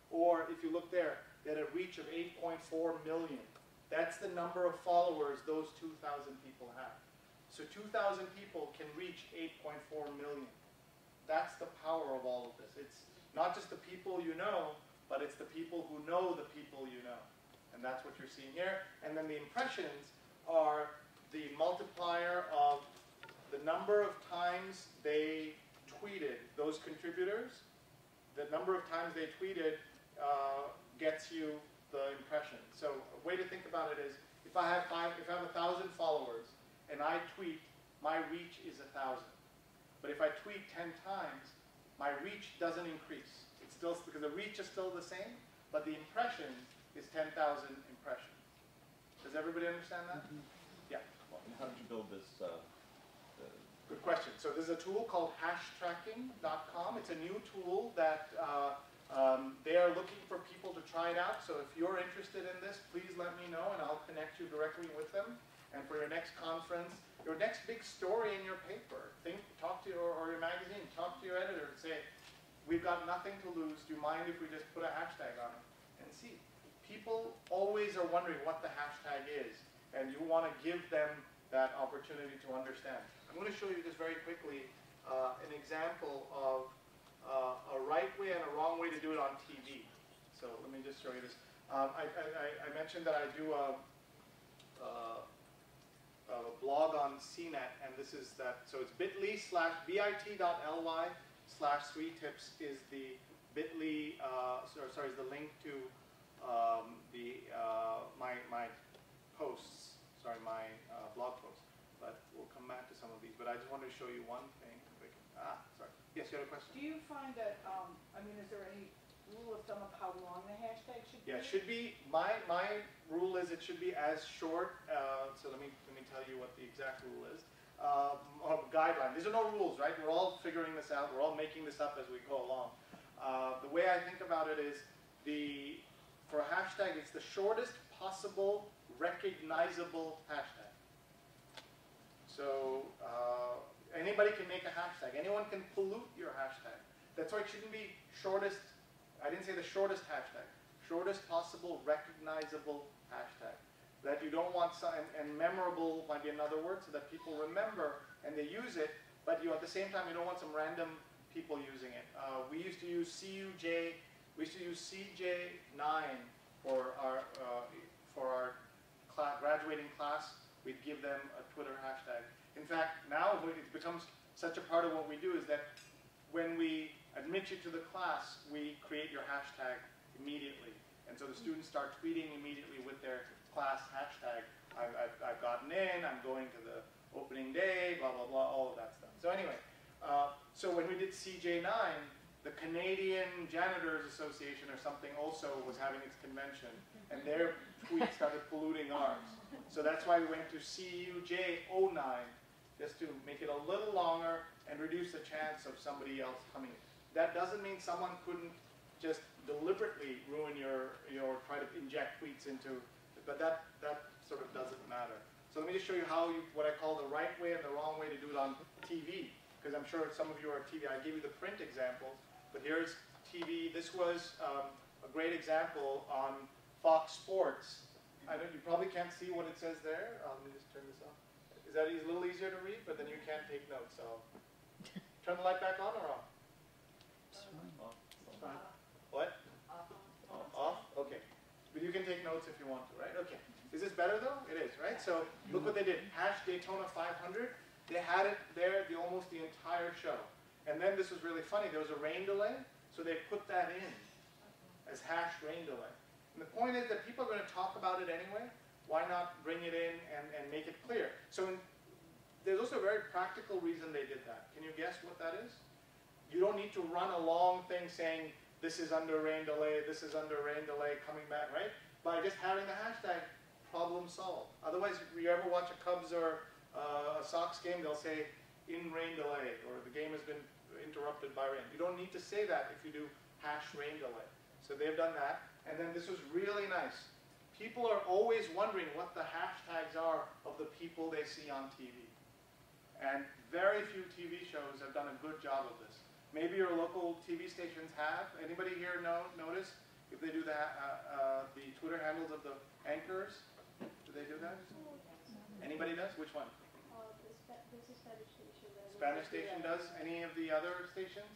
Or if you look there, they had a reach of 8.4 million. That's the number of followers those 2,000 people have. So 2,000 people can reach 8.4 million. That's the power of all of this. It's not just the people you know, but it's the people who know the people you know. And that's what you're seeing here. And then the impressions are the multiplier of the number of times they tweeted, those contributors. The number of times they tweeted gets you the impression. So a way to think about it is, if I have 1,000 followers and I tweet, my reach is 1,000. But if I tweet 10 times, my reach doesn't increase. It's still, because the reach is still the same, but the impression is 10,000 impressions. Does everybody understand that? Yeah. And how did you build this? Good question. So there's a tool called hashtracking.com. It's a new tool that they are looking for people to try it out. So if you're interested in this, please let me know and I'll connect you directly with them. And for your next conference, your next big story in your paper, talk to your, or your magazine, talk to your editor and say, we've got nothing to lose. Do you mind if we just put a hashtag on it? And see, people always are wondering what the hashtag is, and you want to give them that opportunity to understand. I'm going to show you just very quickly an example of a right way and a wrong way to do it on TV. So let me just show you this. I mentioned that I do a blog on CNET, and this is that. So it's bit.ly/sweetips is the bit.ly, is the link to my posts, my blog posts. But we'll come back to some of these. But I just wanted to show you one thing. Sorry. Yes, you had a question? Do you find that, is there any rule of thumb of how long the hashtag should be? Yeah, it should be, my rule is it should be as short, so let me tell you what the exact rule is. Guideline. These are no rules, right? We're all figuring this out. We're all making this up as we go along. The way I think about it is, for a hashtag, it's the shortest possible recognizable hashtag. So anybody can make a hashtag. Anyone can pollute your hashtag. That's why it shouldn't be shortest. I didn't say the shortest hashtag. Shortest possible recognizable hashtag. That you don't want some, and memorable might be another word, so that people remember and they use it, but at the same time you don't want some random people using it. We used to use CUJ, we used to use CJ9 for our graduating class. We'd give them a Twitter hashtag. In fact, now it becomes such a part of what we do is that when we admit you to the class, we create your hashtag immediately. And so the students start tweeting immediately with their class hashtag. I've gotten in, I'm going to the opening day, blah, blah, blah, all of that stuff. So anyway, so when we did CJ9, the Canadian Janitors Association or something also was having its convention, and their tweets started polluting ours. So that's why we went to CUJ09, just to make it a little longer and reduce the chance of somebody else coming. That doesn't mean someone couldn't just deliberately ruin try to inject tweets into, but that sort of doesn't matter. So let me just show you what I call the right way and the wrong way to do it on TV, because I'm sure some of you are TV. I gave you the print example, but here's TV. This was a great example on Fox Sports. I know you probably can't see what it says there. Let me just turn this off. Is that a little easier to read? But then you can't take notes. So turn the light back on or off? Fine. What? Off? Okay. But you can take notes if you want to, right? Okay. Is this better though? It is, right? So look what they did. #Daytona 500. They had it there almost the entire show. And then this was really funny. There was a rain delay, so they put that in as #rain delay. And the point is that people are going to talk about it anyway. Why not bring it in and make it clear? So there's also a very practical reason they did that. Can you guess what that is? You don't need to run a long thing saying, this is under rain delay, this is under rain delay, coming back, right? By just having the hashtag, problem solved. Otherwise, if you ever watch a Cubs or a Sox game, they'll say, in rain delay, or the game has been interrupted by rain. You don't need to say that if you do #rain delay. So they've done that. And then this was really nice. People are always wondering what the hashtags are of the people they see on TV. And very few TV shows have done a good job of this. Maybe your local TV stations have. Anybody here notice if they do the Twitter handles of the anchors? Do they do that? Anybody does? Which one? There's a Spanish station. Spanish station does? Any of the other stations?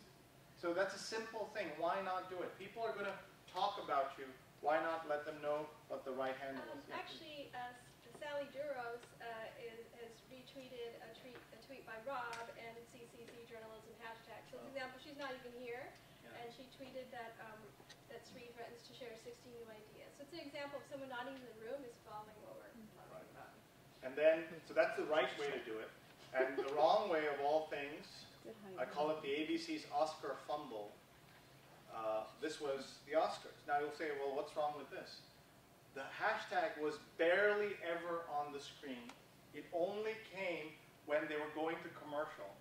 So that's a simple thing. Why not do it? People are going to talk about you. Why not let them know what the right handle is? Actually, Sally Duros has retweeted a tweet by Rob and CCC Journalism hashtag. So, for example, she's not even here, and she tweeted that that Sri threatens to share 16 new ideas. So it's an example of someone not even in the room is following what we're talking about. And then, so that's the right way to do it. And the wrong way of all things, I call it the ABC's Oscar fumble. This was the Oscars. Now you'll say, well, what's wrong with this? The hashtag was barely ever on the screen. It only came when they were going to commercial.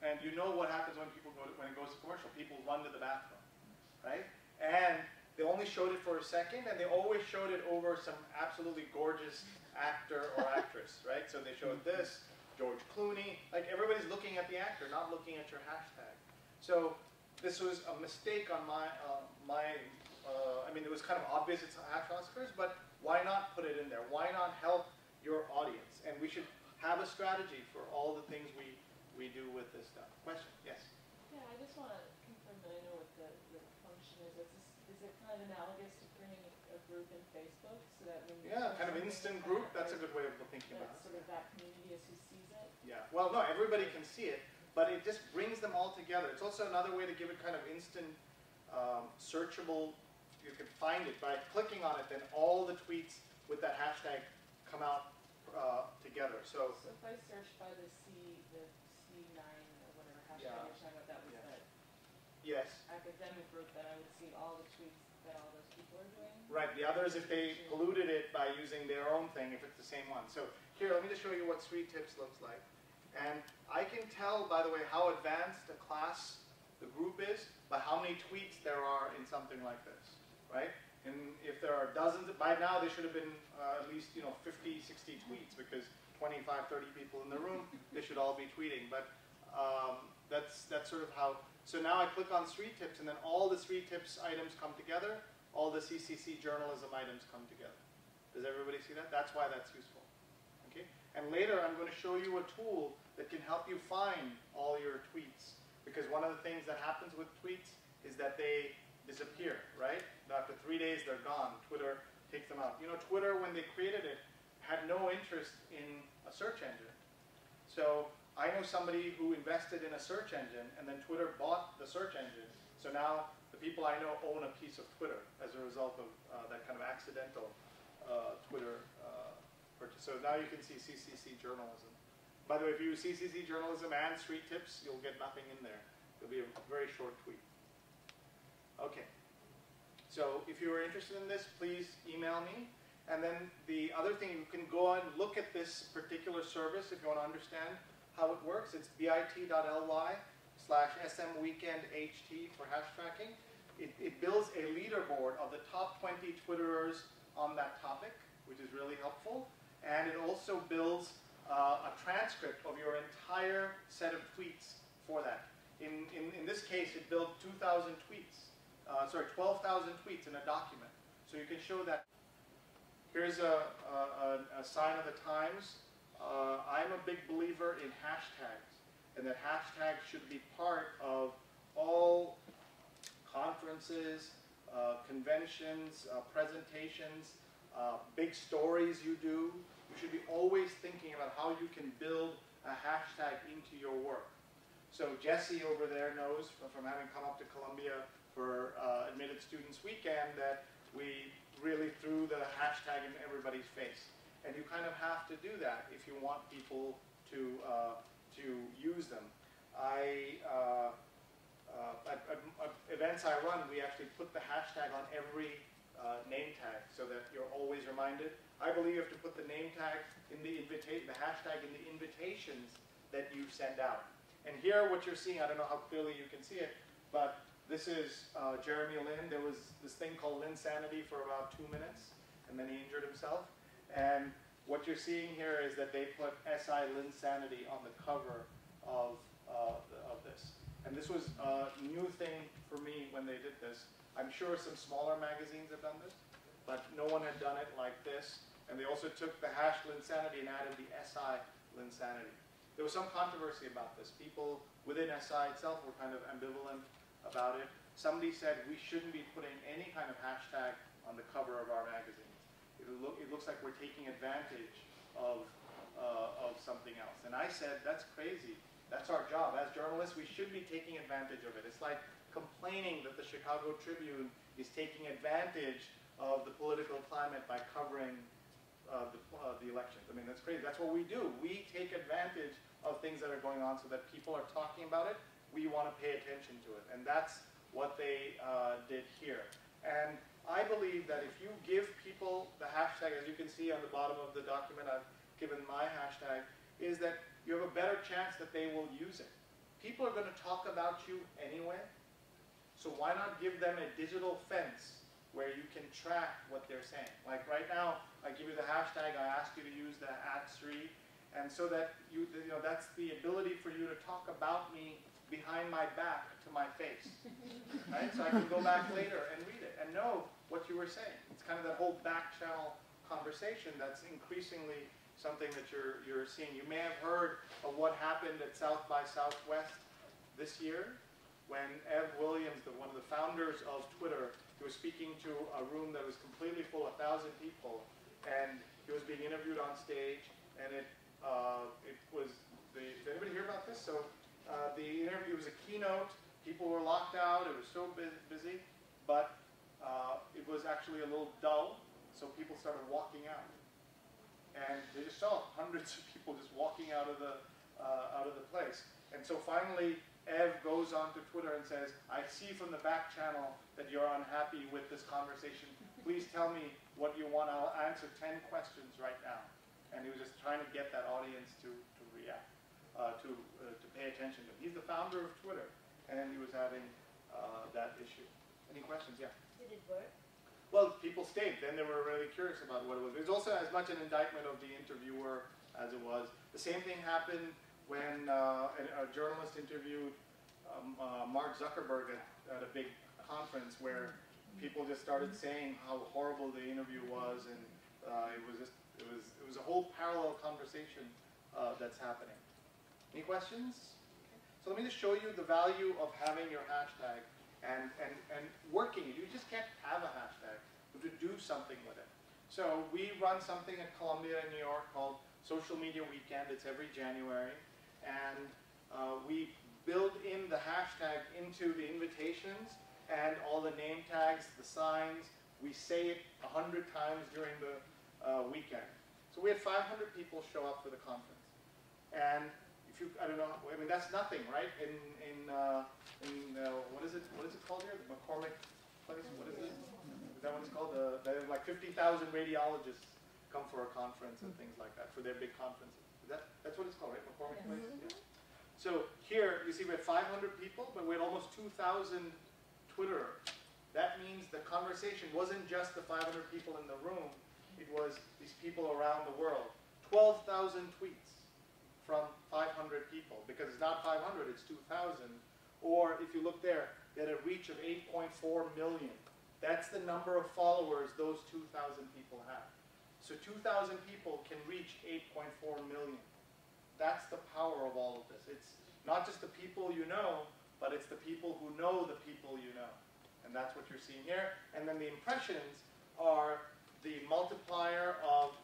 And you know what happens when people when it goes to commercial. People run to the bathroom, right? And they only showed it for a second, and they always showed it over some absolutely gorgeous actor or actress, right? So they showed this, George Clooney. Like, everybody's looking at the actor, not looking at your hashtag. So this was a mistake on I mean, it was kind of obvious it's Oscars, but why not put it in there? Why not help your audience? And we should have a strategy for all the things we do with this stuff. Question? Yes? Yeah, I just want to confirm that I know what the function is. Is it kind of analogous to creating a group in Facebook so that when kind of instant group. That's a good way of thinking about it. Sort of that community is who sees it? Yeah. Well, no, everybody can see it, but it just brings them all together. It's also another way to give it kind of instant, searchable. You can find it by clicking on it, then all the tweets with that hashtag come out together. So if I search by the C9 or whatever hashtag you're talking about, that was that yes. academic group, that I would see all the tweets that all those people are doing? Right. The others, if they polluted it by using their own thing, if it's the same one. So here, let me just show you what Sri Tips looks like. And I can tell, by the way, how advanced a class the group is by how many tweets there are in something like this, right? And if there are dozens, by now there should have been at least 50, 60 tweets, because 25, 30 people in the room, they should all be tweeting. But that's sort of how. So now I click on Sri Tips, and then all the Sri Tips items come together. All the CCC journalism items come together. Does everybody see that? That's why that's useful. Okay. And later I'm going to show you a tool that can help you find all your tweets. Because one of the things that happens with tweets is that they disappear, right? After 3 days, they're gone. Twitter takes them out. You know, Twitter, when they created it, had no interest in a search engine. So I know somebody who invested in a search engine, and then Twitter bought the search engine. So now the people I know own a piece of Twitter as a result of that kind of accidental Twitter purchase. So now you can see CCC journalism. By the way, if you use CCC journalism and Sri Tips, you'll get nothing in there. It'll be a very short tweet. Okay. So if you are interested in this, please email me. And then the other thing, you can go and look at this particular service if you want to understand how it works. It's bit.ly/smweekendht for hash tracking. It builds a leaderboard of the top 20 Twitterers on that topic, which is really helpful. And it also builds a transcript of your entire set of tweets for that. In this case, it built 2,000 tweets, 12,000 tweets in a document. So you can show that. Here's a sign of the times. I'm a big believer in hashtags, and that hashtags should be part of all conferences, conventions, presentations, big stories you do. You should be always thinking about how you can build a hashtag into your work. So Jesse over there knows from having come up to Columbia for Admitted Students Weekend that we really threw the hashtag in everybody's face. And you kind of have to do that if you want people to use them. At events I run, we actually put the hashtag on every name tag so that you're always reminded. I believe you have to put the name tag in the hashtag in the invitations that you send out. And here what you're seeing, I don't know how clearly you can see it, but this is Jeremy Lin. There was this thing called Linsanity for about 2 minutes, and then he injured himself. And what you're seeing here is that they put SI Linsanity on the cover of this. And this was a new thing for me when they did this. I'm sure some smaller magazines have done this, but no one had done it like this. And they also took the hash Linsanity and added the SI Linsanity. There was some controversy about this. People within SI itself were kind of ambivalent about it. Somebody said we shouldn't be putting any kind of hashtag on the cover of our magazines. It looks like we're taking advantage of something else. And I said, that's crazy. That's our job. As journalists, we should be taking advantage of it. It's like complaining that the Chicago Tribune is taking advantage of the political climate by covering the elections. I mean, that's crazy. That's what we do. We take advantage of things that are going on so that people are talking about it. We want to pay attention to it. And that's what they did here. And I believe that if you give people the hashtag, as you can see on the bottom of the document I've given my hashtag, is that you have a better chance that they will use it. People are going to talk about you anyway, so why not give them a digital fence where you can track what they're saying? Like right now, I give you the hashtag, I ask you to use the @Sri, and so that that's the ability for you to talk about me behind my back to my face, right? So I can go back later and read it and know what you were saying. It's kind of that whole back channel conversation that's increasingly something that you're seeing. You may have heard of what happened at South by Southwest this year when Ev Williams, one of the founders of Twitter, he was speaking to a room that was completely full, 1,000 people, and he was being interviewed on stage, and it was did anybody hear about this? So the interview was a keynote. People were locked out. It was so busy, but it was actually a little dull, so people started walking out. And they just saw hundreds of people just walking out of the place. And so finally, Ev goes onto Twitter and says, I see from the back channel that you're unhappy with this conversation. Please tell me what you want. I'll answer 10 questions right now. And he was just trying to get that audience to react, to pay attention to him. He's the founder of Twitter, and he was having that issue. Any questions? Yeah. Did it work? Well, people stayed. Then they were really curious about what it was. It was also as much an indictment of the interviewer as it was. The same thing happened when a journalist interviewed Mark Zuckerberg at a big conference where people just started saying how horrible the interview was, and it was a whole parallel conversation that's happening. Any questions? So let me just show you the value of having your hashtag and working it. You just can't have a hashtag. You have to do something with it. So we run something at Columbia in New York called Social Media Weekend. It's every January. And we build in the hashtag into the invitations and all the name tags, the signs. We say it 100 times during the weekend. So we had 500 people show up for the conference. And I don't know, I mean, that's nothing, right? What is it called here? The McCormick place? What is it? Is that what it's called? There's like 50,000 radiologists come for a conference and things like that, for their big conferences. That's what it's called, right? McCormick place? Yeah. So here, you see we had 500 people, but we had almost 2,000 Twitterers. That means the conversation wasn't just the 500 people in the room, it was these people around the world. 12,000 tweets from 500 people, because it's not 500, it's 2,000 Or if you look there, they had a reach of 8.4 million. That's the number of followers those 2,000 people have. So 2,000 people can reach 8.4 million. That's the power of all of this. It's not just the people you know, but it's the people who know the people you know. And that's what you're seeing here. And then the impressions are the multiplier of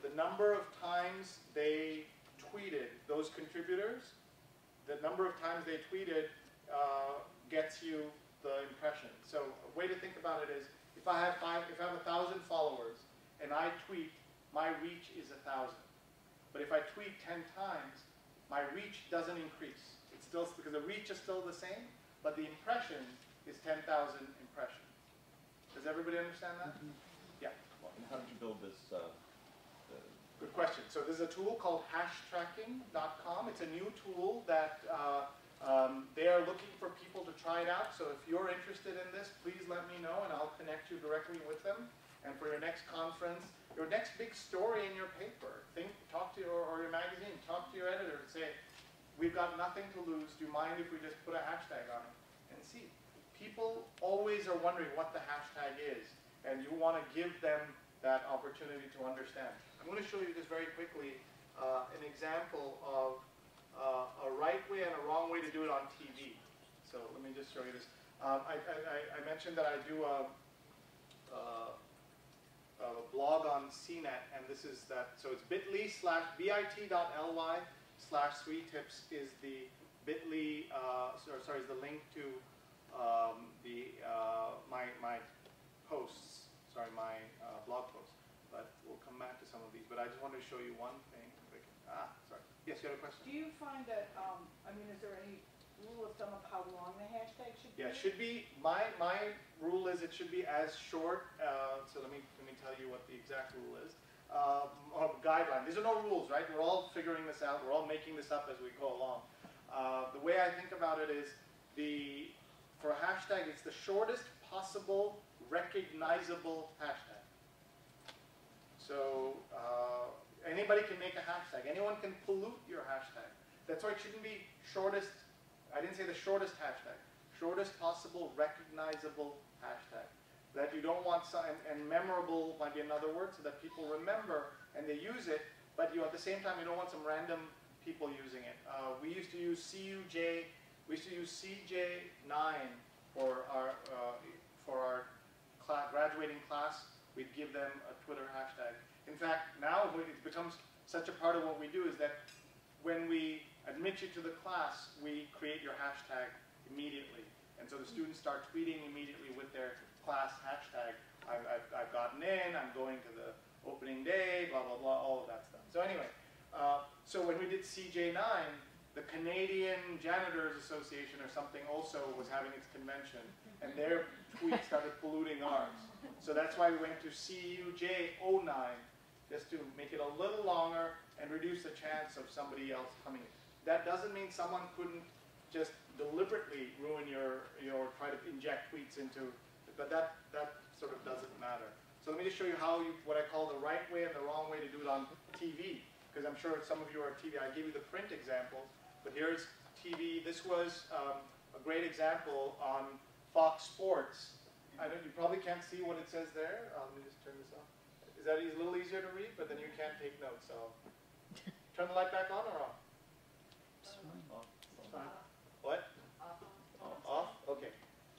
the number of times they tweeted, those contributors. The number of times they tweeted gets you the impression. So a way to think about it is, if I have 1,000 followers and I tweet, my reach is 1,000. But if I tweet 10 times, my reach doesn't increase. It's still, because the reach is still the same, but the impression is 10,000 impressions. Does everybody understand that? Yeah. And how did you build this? Good question. So there's a tool called hashtracking.com. It's a new tool that they are looking for people to try it out. So if you're interested in this, please let me know and I'll connect you directly with them. And for your next conference, your next big story in your paper, talk to your magazine, talk to your editor and say, we've got nothing to lose. Do you mind if we just put a hashtag on it? And see, people always are wondering what the hashtag is, and you want to give them that opportunity to understand. I'm going to show you just very quickly an example of a right way and a wrong way to do it on TV. So let me just show you this. I mentioned that I do a blog on CNET, and this is that. So it's bit.ly/sweetips is the bit.ly, is the link to my posts. Sorry, my blog posts. But we'll come back to some of these. But I just wanted to show you one thing. Sorry. Yes, you had a question? Do you find that, is there any rule of thumb of how long the hashtag should be? Yeah, it should be, my rule is it should be as short, so let me tell you what the exact rule is. Guideline. These are no rules, right? We're all figuring this out. We're all making this up as we go along. The way I think about it is, for a hashtag, it's the shortest possible recognizable hashtag. So anybody can make a hashtag. Anyone can pollute your hashtag. That's why it shouldn't be shortest. I didn't say the shortest hashtag. Shortest possible recognizable hashtag. That you don't want some, and memorable might be another word, so that people remember and they use it, but at the same time you don't want some random people using it. We used to use CUJ, we used to use CJ9 for our graduating class. We'd give them a Twitter hashtag. In fact, now it becomes such a part of what we do is that when we admit you to the class, we create your hashtag immediately. And so the students start tweeting immediately with their class hashtag. I've gotten in, I'm going to the opening day, blah, blah, blah, all of that stuff. So anyway, so when we did CJ9, the Canadian Janitors Association or something also was having its convention, and their tweets started polluting ours. So that's why we went to CUJ09, just to make it a little longer and reduce the chance of somebody else coming in. That doesn't mean someone couldn't just deliberately ruin try to inject tweets into, but that sort of doesn't matter. So let me just show you what I call the right way and the wrong way to do it on TV, because I'm sure some of you are TV. I gave you the print example, but here's TV. This was a great example on Fox Sports. I know you probably can't see what it says there. Let me just turn this off. Is that a little easier to read? But then you can't take notes. So turn the light back on or off? What? Off? Okay.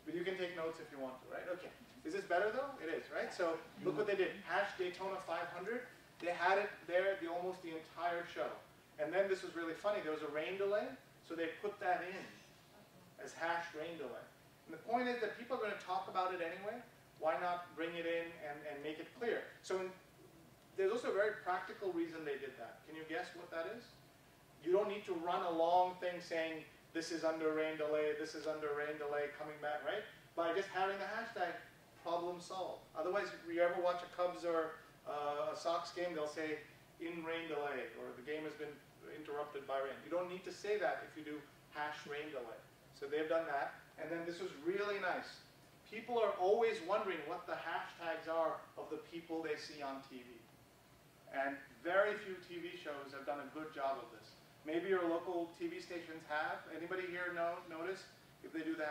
But you can take notes if you want to, right? Okay. Is this better though? It is, right? So look what they did. #Daytona 500. They had it there almost the entire show. And then this was really funny. There was a rain delay, so they put that in as #rain delay. And the point is that people are going to talk about it anyway. Why not bring it in and make it clear? So there's also a very practical reason they did that. Can you guess what that is? You don't need to run a long thing saying, this is under rain delay, this is under rain delay, coming back, right? By just having the hashtag, problem solved. Otherwise, if you ever watch a Cubs or a Sox game, they'll say, in rain delay, or the game has been interrupted by rain. You don't need to say that if you do #rain delay. So they've done that. And then this was really nice. People are always wondering what the hashtags are of the people they see on TV. And very few TV shows have done a good job of this. Maybe your local TV stations have. Anybody here notice? If they do the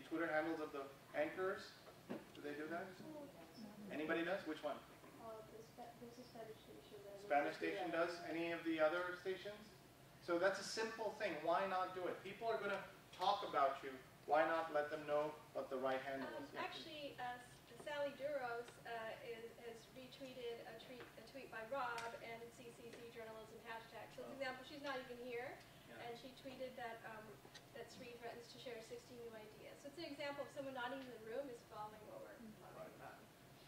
Twitter handles of the anchors, do they do that? Anybody does? Which one? There's a Spanish station that Spanish station does. Any of the other stations? So that's a simple thing. Why not do it? People are going to talk about you. Why not let them know what the right handle is? Actually, Sally Duros has retweeted a tweet by Rob and CCC Journalism hashtag. So, for example, she's not even here, and she tweeted that that Sri threatens to share 60 new ideas. So it's an example of someone not even in the room is following what we're talking about.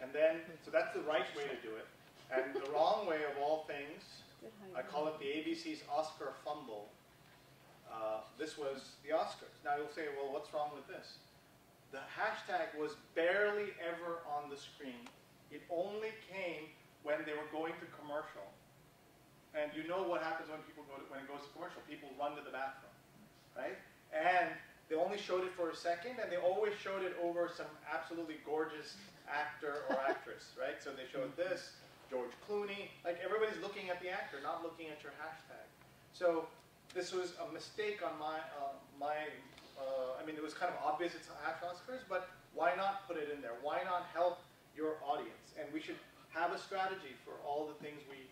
And then, so that's the right way to do it. And the wrong way of all things, I call it the ABC's Oscar fumble. This was the Oscars. Now you'll say, well, what's wrong with this? The hashtag was barely ever on the screen. It only came when they were going to commercial. And you know what happens when people when it goes to commercial. People run to the bathroom, right? And they only showed it for a second, and they always showed it over some absolutely gorgeous actor or actress, right? So they showed this, George Clooney. Like, everybody's looking at the actor, not looking at your hashtag. So this was a mistake on I mean, it was kind of obvious it's Oscars, but why not put it in there? Why not help your audience? And we should have a strategy for all the things we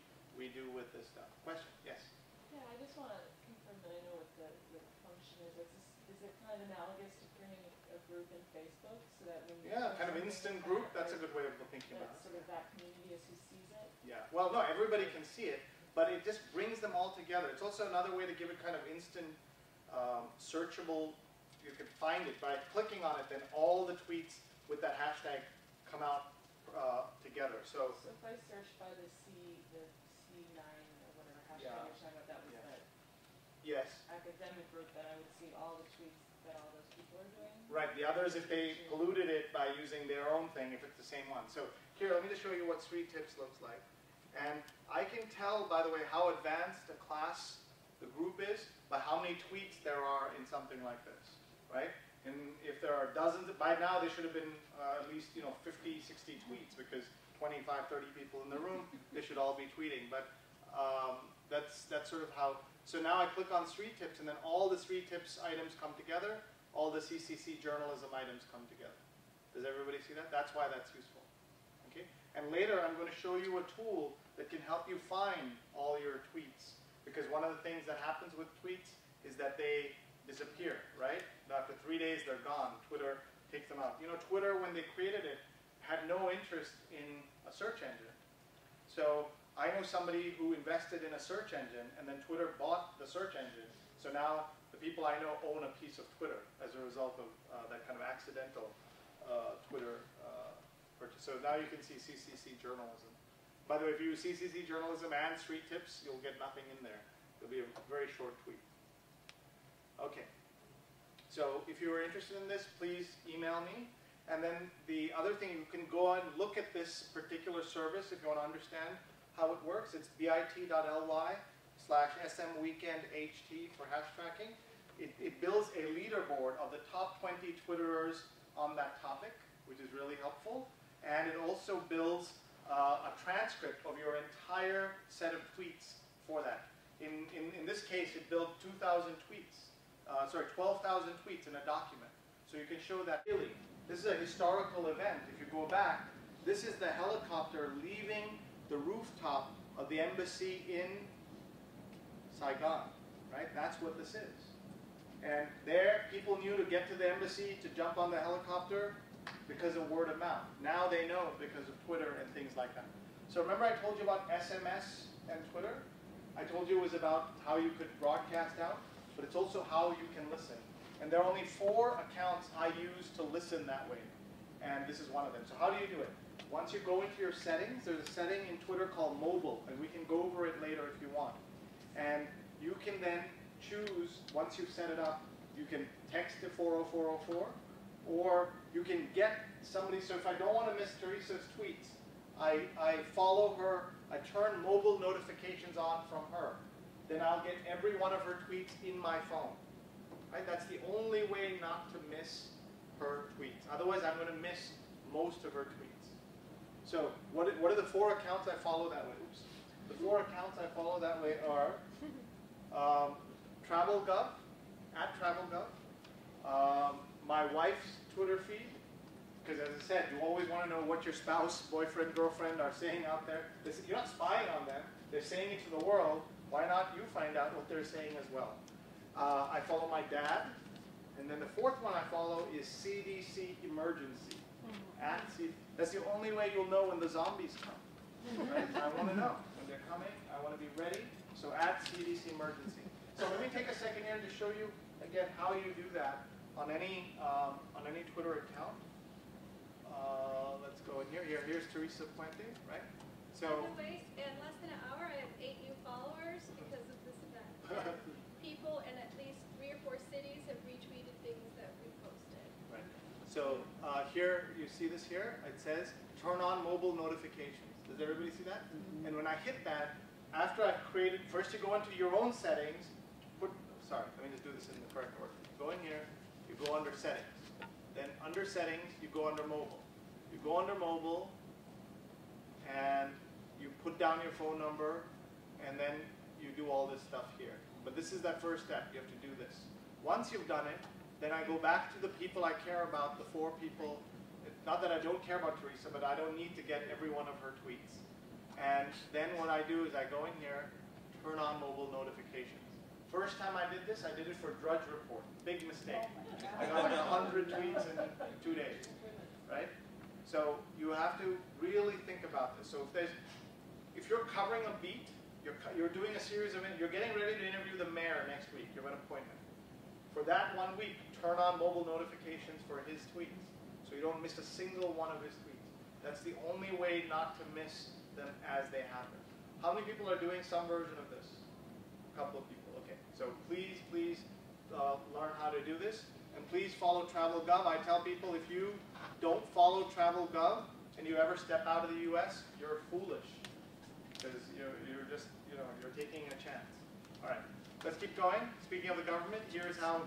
do with this stuff. Question? Yes? Yeah, I just want to confirm that I know what the function is. Is it kind of analogous to creating a group in Facebook so that when you Kind of instant group. That's a good way of thinking about it. Sort of that community is who sees it? Yeah. Well, no, everybody can see it, but it just brings them all together. It's also another way to give it kind of instant, searchable. You can find it by clicking on it, then all the tweets with that hashtag come out together. So if I search by the C9 or whatever hashtag you're talking about, that was the academic group, then I would see all the tweets that all those people are doing? Right. The others, if they polluted it by using their own thing, if it's the same one. So here, let me just show you what Sri Tips looks like. And I can tell, by the way, how advanced a class the group is by how many tweets there are in something like this, right? And if there are dozens, by now there should have been at least 50, 60 tweets, because 25, 30 people in the room, they should all be tweeting. But that's sort of how. So now I click on Sri Tips, and then all the Sri Tips items come together. All the CCC journalism items come together. Does everybody see that? That's why that's useful. Okay. And later I'm going to show you a tool that can help you find all your tweets, because one of the things that happens with tweets is that they disappear, right? After 3 days, they're gone. Twitter takes them out. Twitter, when they created it, had no interest in a search engine. So I know somebody who invested in a search engine, and then Twitter bought the search engine. So now the people I know own a piece of Twitter as a result of that kind of accidental Twitter purchase. So now you can see CCC journalism. By the way, if you use CCC journalism and Sri Tips, you'll get nothing in there. It'll be a very short tweet. Okay. So if you are interested in this, please email me. And then the other thing, you can go and look at this particular service if you want to understand how it works. It's bit.ly/smweekendht for hash tracking. It builds a leaderboard of the top 20 Twitterers on that topic, which is really helpful. And it also builds a transcript of your entire set of tweets for that. In this case, it built 2,000 tweets. 12,000 tweets in a document. So you can show that really. This is a historical event. If you go back, this is the helicopter leaving the rooftop of the embassy in Saigon, right? That's what this is. And there, people knew to get to the embassy, to jump on the helicopter, because of word of mouth. Now they know because of Twitter and things like that. So remember I told you about SMS and Twitter? I told you it was about how you could broadcast out, but it's also how you can listen. And there are only 4 accounts I use to listen that way. And this is one of them. So how do you do it? Once you go into your settings, there's a setting in Twitter called mobile, and we can go over it later if you want. And you can then choose, once you've set it up, you can text to 40404, or you can get somebody. So if I don't want to miss Teresa's tweets, I follow her, I turn mobile notifications on from her. Then I'll get every one of her tweets in my phone. Right? That's the only way not to miss her tweets. Otherwise, I'm going to miss most of her tweets. So what are the 4 accounts I follow that way? Oops. The 4 accounts I follow that way are TravelGov, @TravelGov, My wife's Twitter feed, because as I said, you always want to know what your spouse, boyfriend, girlfriend are saying out there. You're not spying on them. They're saying it to the world. Why not you find out what they're saying as well? I follow my dad. And then the fourth one I follow is CDC Emergency. That's the only way you'll know when the zombies come. Right? I want to know when they're coming. I want to be ready. So @CDC Emergency. So let me take a second here to show you again how you do that on any Twitter account. Let's go in here. Here's Teresa Puente, right? So. By the way, in less than an hour, I have 8 new followers because of this event. People in at least 3 or 4 cities have retweeted things that we posted. Right. So here, you see this here? It says, turn on mobile notifications. Does everybody see that? Mm-hmm. And when I hit that, after I've created, first you go into your own settings. Let me just do this in the correct order. Go in here, you go under settings. Then under settings, you go under mobile. You go under mobile, and you put down your phone number, and then you do all this stuff here. But this is that first step. You have to do this. Once you've done it, then I go back to the people I care about, the 4 people. Not that I don't care about Teresa, but I don't need to get every one of her tweets. And then what I do is I go in here, turn on mobile notifications. First time I did this, I did it for Drudge Report. Big mistake. I got like 100 tweets in 2 days, right? So you have to really think about this. So if you're covering a beat, you're doing a series of, you're getting ready to interview the mayor next week. You have an appointment. For that 1 week, turn on mobile notifications for his tweets, so you don't miss a single one of his tweets. That's the only way not to miss them as they happen. How many people are doing some version of this? A couple of people. Okay. So please learn how to do this, and please follow TravelGov. I tell people if you don't follow TravelGov and you ever step out of the U.S., you're foolish, because you're just you're taking a chance. All right. Let's keep going. Speaking of the government, here's how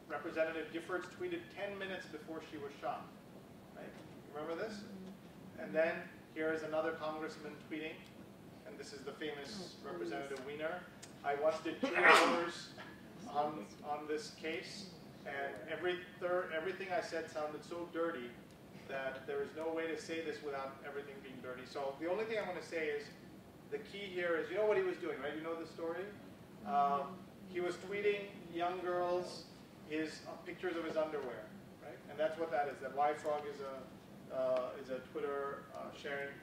Representative Giffords tweeted 10 minutes before she was shot. Right? Remember this? And then here is another congressman tweeting, and this is the famous Representative Wiener. I once did 2 hours on this case, and everything I said sounded so dirty that there is no way to say this without everything being dirty. So the only thing I want to say is, the key here is, you know what he was doing, right? You know the story? He was tweeting young girls his pictures of his underwear, right? And that's what that is. That YFrog is a Twitter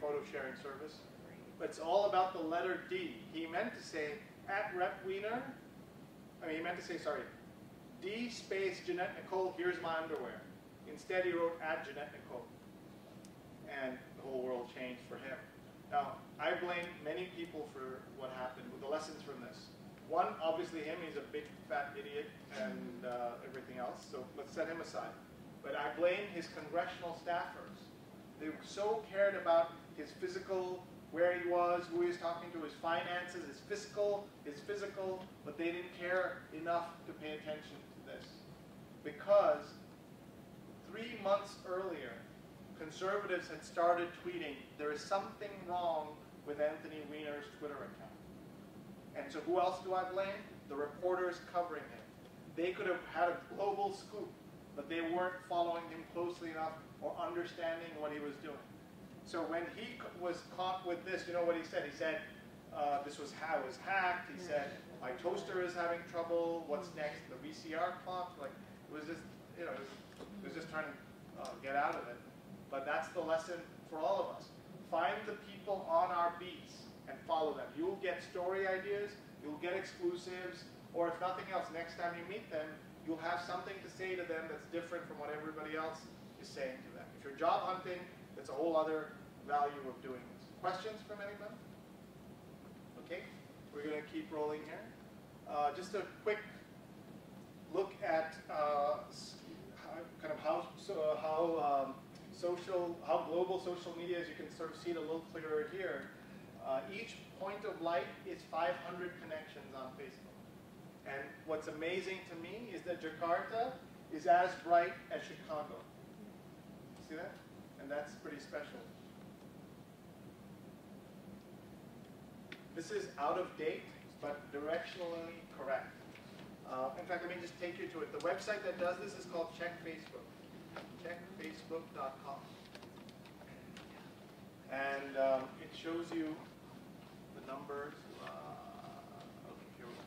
photo sharing service. But it's all about the letter D. He meant to say @RepWiener. He meant to say, sorry, D space Jeanette Nicole, here's my underwear. Instead, he wrote @Jeanette Nicole. And the whole world changed for him. Now, I blame many people for what happened, with the lessons from this. One, obviously him, he's a big fat idiot and everything else, so let's set him aside. But I blame his congressional staffers. They so cared about his physical, where he was, who he was talking to, his finances, his physical, but they didn't care enough to pay attention to this. Because 3 months earlier, conservatives had started tweeting, there is something wrong with Anthony Weiner's Twitter account. And so who else do I blame? The reporters covering him. They could have had a global scoop, but they weren't following him closely enough or understanding what he was doing. So when he was caught with this, you know what he said? He said, this was how it was hacked. He said, my toaster is having trouble. What's next? The VCR clock? Like, it was just, it was just trying to get out of it. But that's the lesson for all of us. Find the people on our beats and follow them. You'll get story ideas, you'll get exclusives, or if nothing else, next time you meet them, you'll have something to say to them that's different from what everybody else is saying to them. If you're job hunting, that's a whole other value of doing this. Questions from anybody? Okay, we're going to keep rolling here. Just a quick look at how global social media is. You can sort of see it a little clearer here. Each point of light is 500 connections on Facebook. And what's amazing to me is that Jakarta is as bright as Chicago. See that? And that's pretty special. This is out of date, but directionally correct. In fact, let me just take you to it. The website that does this is called Check Facebook. Checkfacebook.com. And it shows you the numbers. Okay, here we go.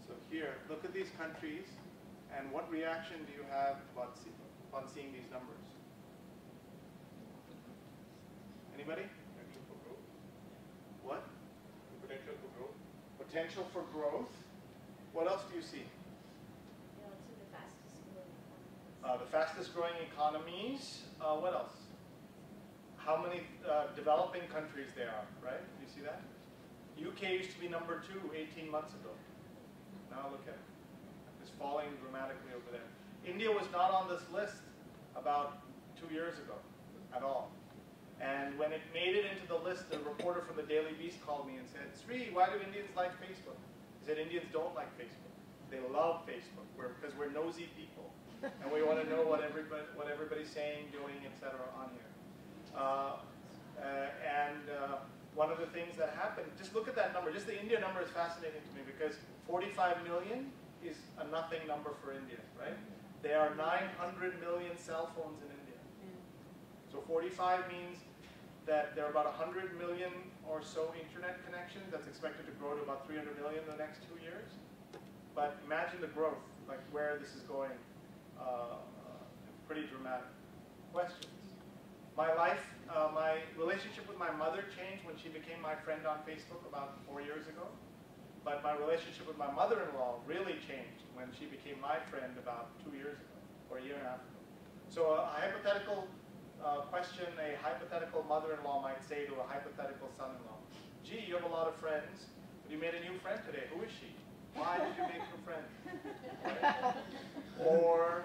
So here, look at these countries, and what reaction do you have on seeing these numbers? Anybody? Potential for growth. What? Potential for growth. Potential for growth. What else do you see? The fastest growing economies. What else? How many developing countries there are, right? Do you see that? UK used to be number 2 18 months ago. Now look at it. It's falling dramatically over there. India was not on this list about 2 years ago at all. And when it made it into the list, the reporter from the Daily Beast called me and said, Sri, why do Indians like Facebook? I said, Indians don't like Facebook. They love Facebook because we're nosy people. And we want to know what everybody's saying, doing, etc. on here. One of the things that happened, just look at that number. Just the India number is fascinating to me because 45 million is a nothing number for India, right? There are 900 million cell phones in India. So 45 means that there are about 100 million or so internet connections. That's expected to grow to about 300 million in the next 2 years. But imagine the growth, like where this is going. Pretty dramatic. Questions? My life, my relationship with my mother changed when she became my friend on Facebook about 4 years ago. But my relationship with my mother-in-law really changed when she became my friend about 2 years ago, or a year and a half ago. So a hypothetical question a hypothetical mother-in-law might say to a hypothetical son-in-law. Gee, you have a lot of friends, but you made a new friend today. Who is she? Why did you make her friend? Right? Or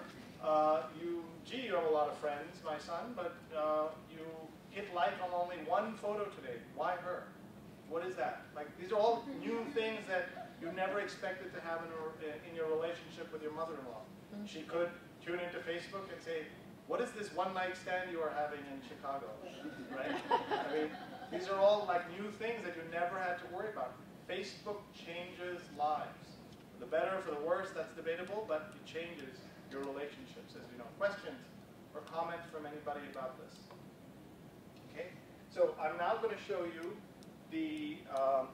gee, you have a lot of friends, my son, but you hit like on only one photo today. Why her? What is that? Like, these are all new things that you never expected to have in your relationship with your mother-in-law. She could tune into Facebook and say, what is this one-night stand you are having in Chicago? Right? I mean, these are all like new things that you never had to worry about. Facebook changes lives. For the better, for the worse, that's debatable, but it changes your relationships, as you know. Questions or comments from anybody about this? Okay, so I'm now going to show you the, oops,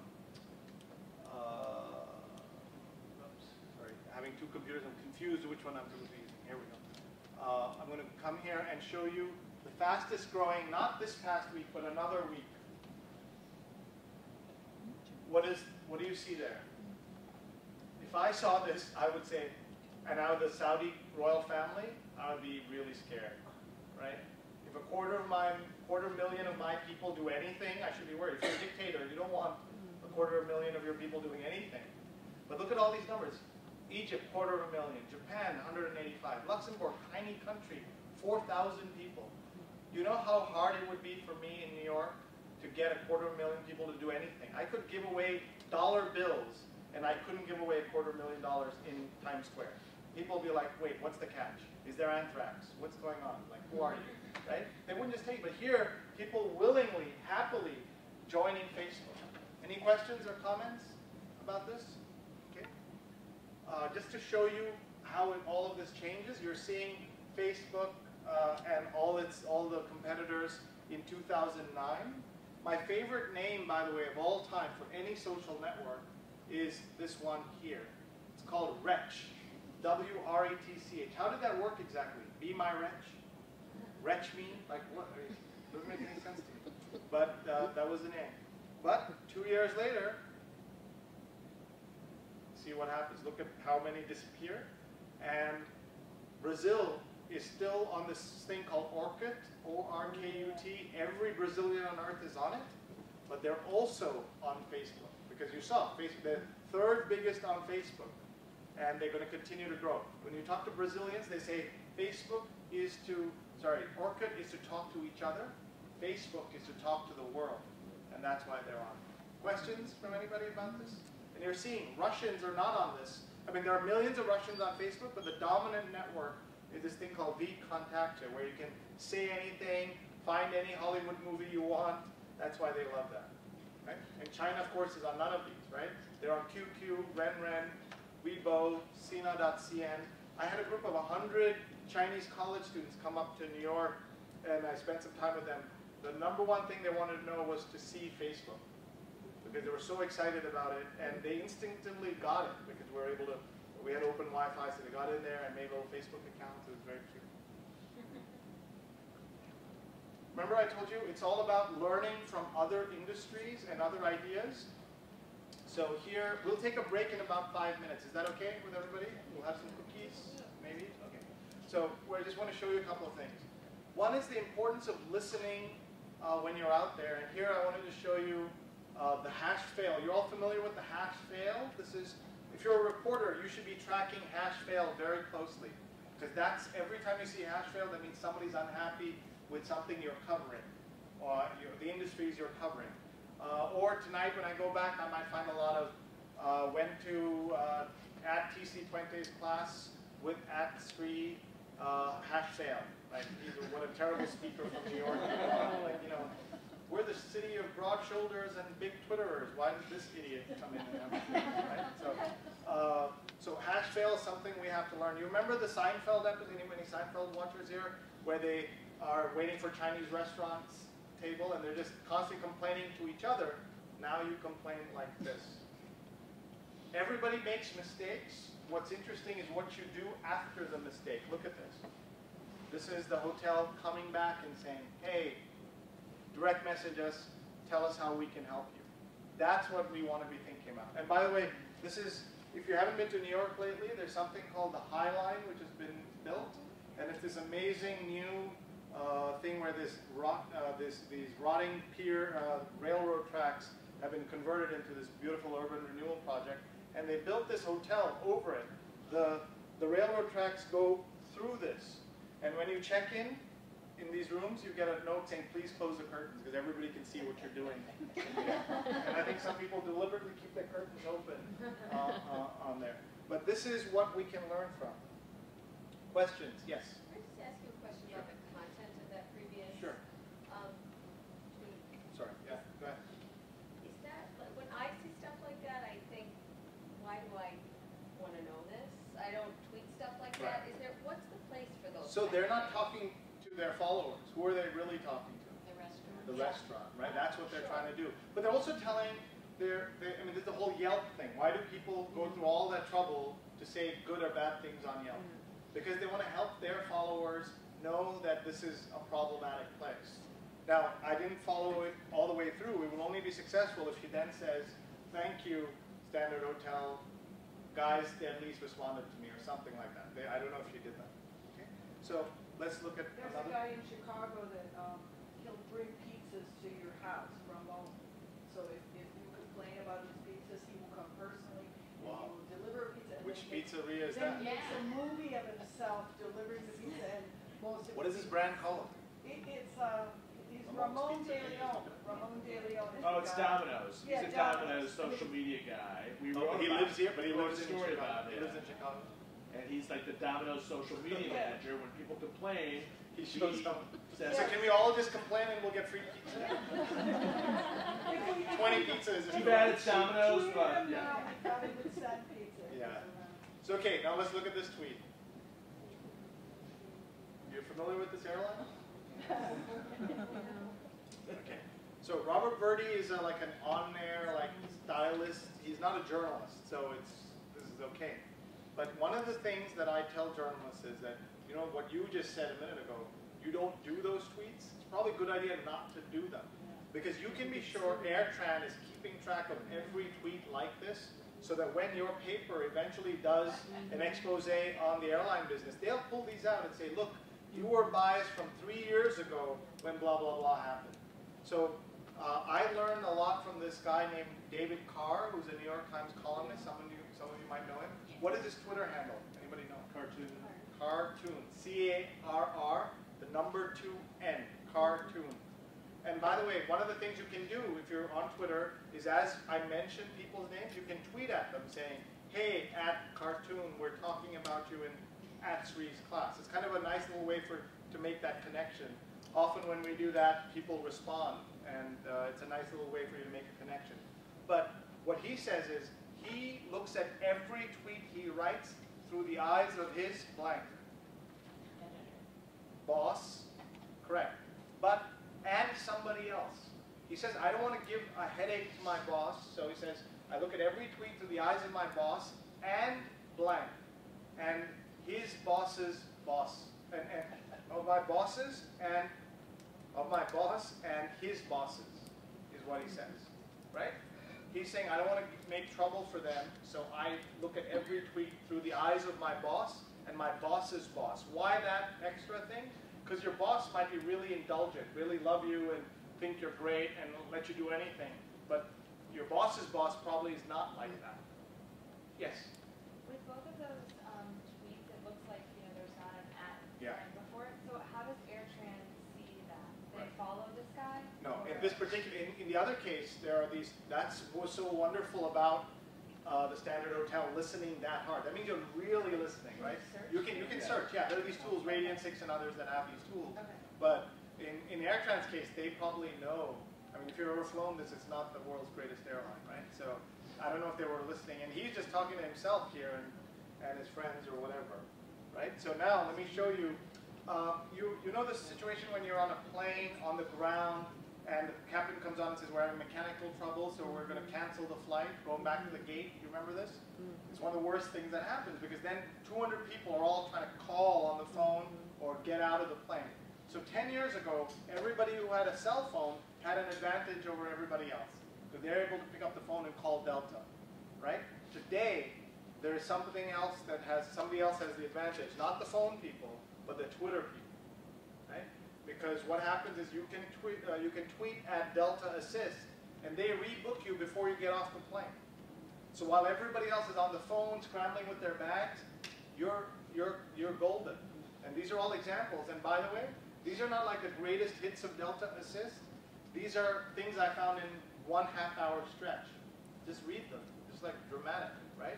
sorry, having two computers, I'm confused which one I'm going to be using. Here we go. I'm going to come here and show you the fastest growing, not this past week, but another week. What do you see there? If I saw this, I would say, and out of the Saudi royal family, I would be really scared, right? If a quarter million of my people do anything, I should be worried. If you're a dictator, you don't want a 250,000 of your people doing anything. But look at all these numbers. Egypt, 250,000. Japan, 185. Luxembourg, tiny country, 4,000 people. You know how hard it would be for me in New York to get a 250,000 people to do anything? I could give away dollar bills, and I couldn't give away $250,000 in Times Square. People will be like, wait, what's the catch? Is there anthrax? What's going on? Like, who are you? Right? They wouldn't just take it. But here, people willingly, happily joining Facebook. Any questions or comments about this? Okay. Just to show you how all of this changes, you're seeing Facebook and all the competitors in 2009. My favorite name, by the way, of all time for any social network is this one here. It's called Wretch. W-R-E-T-C-H. How did that work exactly? Be my wretch? Wretch mean? Like what? I mean, doesn't make any sense to me. But that was the name. But 2 years later, see what happens. Look at how many disappear. And Brazil is still on this thing called Orkut, O-R-K-U-T. Every Brazilian on earth is on it. But they're also on Facebook. Because you saw, Facebook, the third biggest on Facebook. And they're going to continue to grow. When you talk to Brazilians, they say Orkut is to talk to each other. Facebook is to talk to the world. And that's why they're on. Questions from anybody about this? And you're seeing Russians are not on this. I mean, there are millions of Russians on Facebook, but the dominant network is this thing called VKontakte, where you can say anything, find any Hollywood movie you want. That's why they love that. Right? And China, of course, is on none of these, right? They're on QQ, RenRen, Weibo, Sina.cn. I had a group of 100 Chinese college students come up to New York, and I spent some time with them. The number one thing they wanted to know was to see Facebook, because they were so excited about it, and they instinctively got it, because we had open Wi-Fi, so they got in there and made little Facebook accounts. It was very cute. Remember I told you, it's all about learning from other industries and other ideas. So here, we'll take a break in about 5 minutes. Is that okay with everybody? We'll have some cookies, maybe? Okay. So I just want to show you a couple of things. One is the importance of listening when you're out there. And here I wanted to show you the hash fail. You're all familiar with the hash fail? This is, if you're a reporter, you should be tracking hash fail very closely. Because that's, every time you see hash fail, that means somebody's unhappy with something you're covering, or the industries you're covering. Or tonight when I go back, I might find a lot of, went to at TC Puente's class with at Sri hash fail. Like, what a terrible speaker from New York. Like, you know, we're the city of broad shoulders and big Twitterers. Why did this idiot come in and right? So hash fail is something we have to learn. You remember the Seinfeld episode, any Seinfeld watchers here, where they are waiting for Chinese restaurants table and they're just constantly complaining to each other. Now you complain like this. Everybody makes mistakes. What's interesting is what you do after the mistake. Look at this. This is the hotel coming back and saying, hey, direct message us, tell us how we can help you. That's what we want to be thinking about. And by the way, this is, if you haven't been to New York lately, there's something called the High Line, which has been built. And it's this amazing new thing where these rotting pier railroad tracks have been converted into this beautiful urban renewal project. And they built this hotel over it. The railroad tracks go through this. And when you check in these rooms, you get a note saying, please close the curtains, because everybody can see what you're doing. And I think some people deliberately keep their curtains open on there. But this is what we can learn from. Questions? Yes? Can I just ask you a question about the content of that previous? Sure. tweet? Sorry, yeah, go ahead. Is that, like, when I see stuff like that, I think, why do I want to know this? I don't tweet stuff like that. Is there, what's the place for those? So they're not talking to their followers. Who are they really talking to? The restaurant. The restaurant, right? That's what they're trying to do. But they're also telling I mean, there's the whole Yelp thing. Why do people go through all that trouble to say good or bad things on Yelp? Because they want to help their followers know that this is a problematic place. Now, I didn't follow it all the way through. We will only be successful if she then says, thank you, Standard Hotel, guys, they at least responded to me, or something like that. I don't know if she did that. Okay? So let's look at There's another. a guy in Chicago that he'll bring pizzas to your house, Ramon. So if you complain about his pizzas, he will come personally and he will deliver a pizza. And Which then pizzeria is then that? he makes a movie of himself delivering the pizza and most of What is this brand called? He's Ramon De Leon. Ramon De Leon. is Oh, the it's guy. Domino's. He's Yeah, a Domino's Domino's. social media guy. We Oh, wrote he about lives here, but he we wrote lives a in story Chicago. about He it. lives in Chicago. And he's like the Domino's social media Yeah. manager. When people complain, He shows up. says, So can we all just complain and we'll get free pizza? 20 pizzas. too bad it's Domino's, Tweet but him yeah. now, he probably would send pizza. Yeah. So okay, now let's look at this tweet. You're familiar with this airline? Okay. So Robert Verdi is like an on-air like stylist. He's not a journalist, so this is okay. But one of the things that I tell journalists is that, you know, what you just said a minute ago, you don't do those tweets. It's probably a good idea not to do them. Because you can be sure AirTran is keeping track of every tweet like this, so that when your paper eventually does an expose on the airline business, they'll pull these out and say, look, you were biased from 3 years ago when blah, blah, blah happened. So I learned a lot from this guy named David Carr, who's a New York Times columnist. Some of you might know him. What is his Twitter handle? Anybody know? Cartoon. Cartoon. C-A-R-R, the number 2-N. Cartoon. And by the way, one of the things you can do if you're on Twitter is, as I mention people's names, you can tweet at them saying, hey, at Cartoon, we're talking about you in at Sri's class. It's kind of a nice little way to make that connection often when we do that, people respond, and it's a nice little way for you to make a connection. But what he says is, he looks at every tweet he writes through the eyes of his blank. Boss, correct. But, and somebody else. He says, I don't want to give a headache to my boss, so he says, I look at every tweet through the eyes of my boss and blank. And his boss's boss. And of my bosses and of my boss and his bosses is what he says. Right? He's saying, I don't want to make trouble for them, so I look at every tweet through the eyes of my boss and my boss's boss. Why that extra thing? Because your boss might be really indulgent, really love you and think you're great and let you do anything. But your boss's boss probably is not like that. Yes? With both of those tweets, it looks like there's not an at before it. So how does AirTran see that? They follow this guy? No, in this particular, in the other case, there are these. That's what's so wonderful about the Standard Hotel listening that hard. That means you're really listening, right? You can search. Yeah, there are these tools, Radian6 and others that have these tools. Okay. But in AirTran's case, they probably know. I mean, if you've ever flown this, it's not the world's greatest airline, right? So I don't know if they were listening. And he's just talking to himself here and his friends or whatever, right? So now let me show you. You know this situation when you're on a plane on the ground and the captain comes on and says, we're having mechanical trouble, so we're going to cancel the flight, going back to the gate. You remember this? It's one of the worst things that happens because then 200 people are all trying to call on the phone or get out of the plane. So 10 years ago, everybody who had a cell phone had an advantage over everybody else. So they're able to pick up the phone and call Delta, right? Today, there is something else that somebody else has the advantage. Not the phone people, but the Twitter people, right? Because what happens is you can tweet at Delta Assist, and they rebook you before you get off the plane. So while everybody else is on the phone scrambling with their bags, you're golden. And these are all examples. And by the way, these are not like the greatest hits of Delta Assist. These are things I found in 1 half-hour stretch. Just read them. Just like dramatic, right?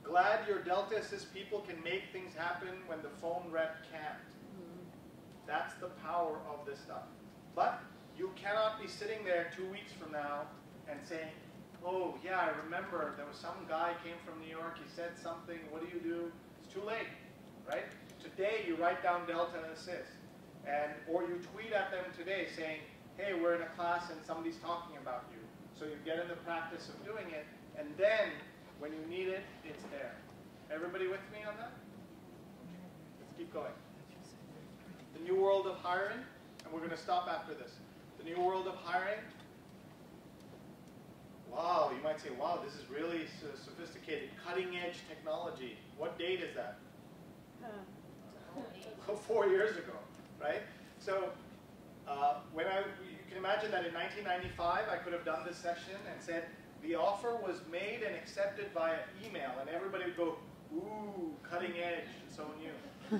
Glad your Delta Assist people can make things happen when the phone rep can't. That's the power of this stuff. But you cannot be sitting there 2 weeks from now and saying, oh, yeah, I remember there was some guy came from New York, he said something, what do you do? It's too late, right? Today, you write down Delta Assist. Or you tweet at them today saying, hey, we're in a class and somebody's talking about you. So you get in the practice of doing it, and then when you need it, it's there. Everybody with me on that? Let's keep going. The new world of hiring, and we're going to stop after this. The new world of hiring. Wow, you might say, wow, this is really sophisticated, cutting-edge technology. What date is that? 4 years ago, right? So you can imagine that in 1995, I could have done this session and said, the offer was made and accepted via email, and everybody would go, ooh, cutting edge, and so new,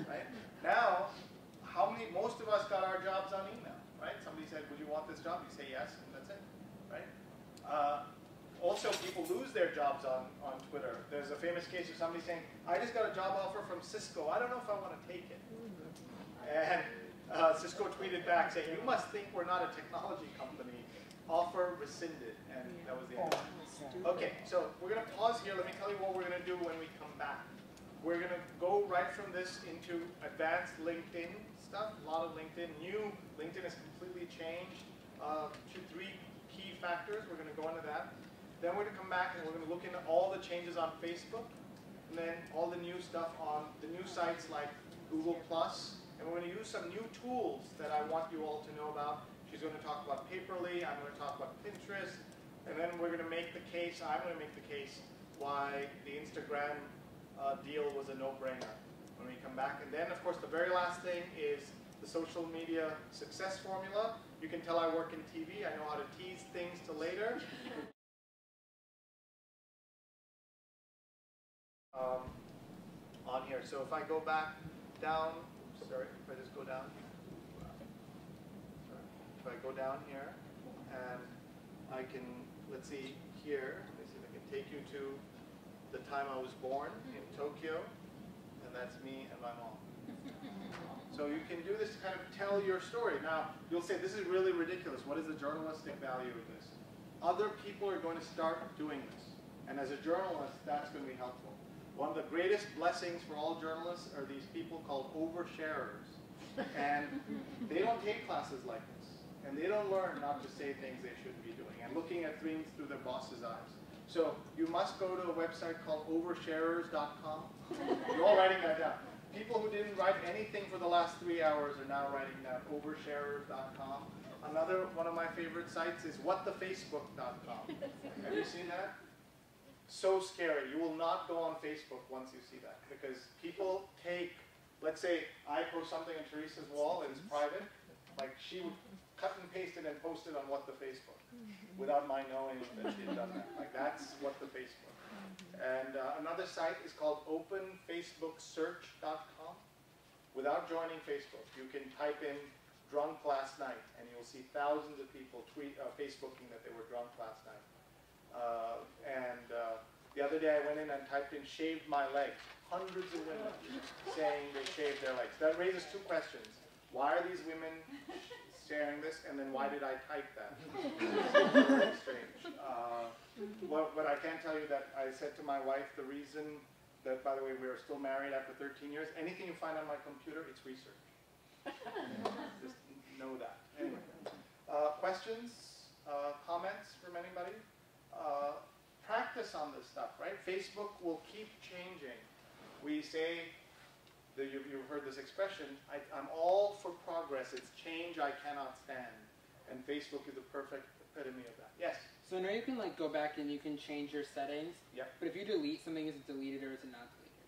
right? Now, most of us got our jobs on email, right? Somebody said, would you want this job? You say yes, and that's it, right? Also, people lose their jobs on Twitter. There's a famous case of somebody saying, I just got a job offer from Cisco. I don't know if I want to take it. And Cisco tweeted back saying, you must think we're not a technology company. Offer rescinded. And that was the end of it. Okay, so we're going to pause here. Let me tell you what we're going to do when we come back. We're going to go right from this into advanced LinkedIn stuff. A lot of LinkedIn. New LinkedIn has completely changed. 3 key factors. We're going to go into that. Then we're going to come back and we're going to look into all the changes on Facebook, and then all the new stuff on the new sites like Google+, and we're going to use some new tools that I want you all to know about. She's going to talk about Paperly, I'm going to talk about Pinterest, and then we're going to make the case, I'm going to make the case why the Instagram deal was a no-brainer when we come back. And then, of course, the very last thing is the social media success formula. You can tell I work in TV. I know how to tease things to later. On here. So if I go back down, sorry, if I just go down here. If I go down here, and I can, let's see here, let me see if I can take you to the time I was born in Tokyo, and that's me and my mom. So you can do this to kind of tell your story. Now, you'll say, this is really ridiculous. What is the journalistic value of this? Other people are going to start doing this. And as a journalist, that's going to be helpful. One of the greatest blessings for all journalists are these people called oversharers. And they don't take classes like this. And they don't learn not to say things they shouldn't be doing and looking at things through their boss's eyes. So you must go to a website called oversharers.com. You're all writing that down. People who didn't write anything for the last 3 hours are now writing down oversharers.com. Another one of my favorite sites is whatthefacebook.com. Have you seen that? So scary. You will not go on Facebook once you see that, because people take, let's say I post something on Teresa's wall and it's private, like she would cut and paste it and post it on What the Facebook without my knowing that she had done that. Like that's What the Facebook. And another site is called openfacebooksearch.com. Without joining Facebook, you can type in drunk last night and you'll see thousands of people Facebooking that they were drunk last night. The other day I went in and typed in shaved my legs. Hundreds of women saying they shaved their legs. That raises two questions. Why are these women sharing this? And then why did I type that? It's very strange. But I can tell you that I said to my wife, the reason that, by the way, we are still married after 13 years, anything you find on my computer, it's research. Just know that. Anyway, questions, comments from anybody? Practice on this stuff, right? Facebook will keep changing. We say, you've heard this expression, I'm all for progress, it's change I cannot stand. And Facebook is the perfect epitome of that. Yes? So now you can like go back and you can change your settings. Yep. But if you delete something, is it deleted or is it not deleted?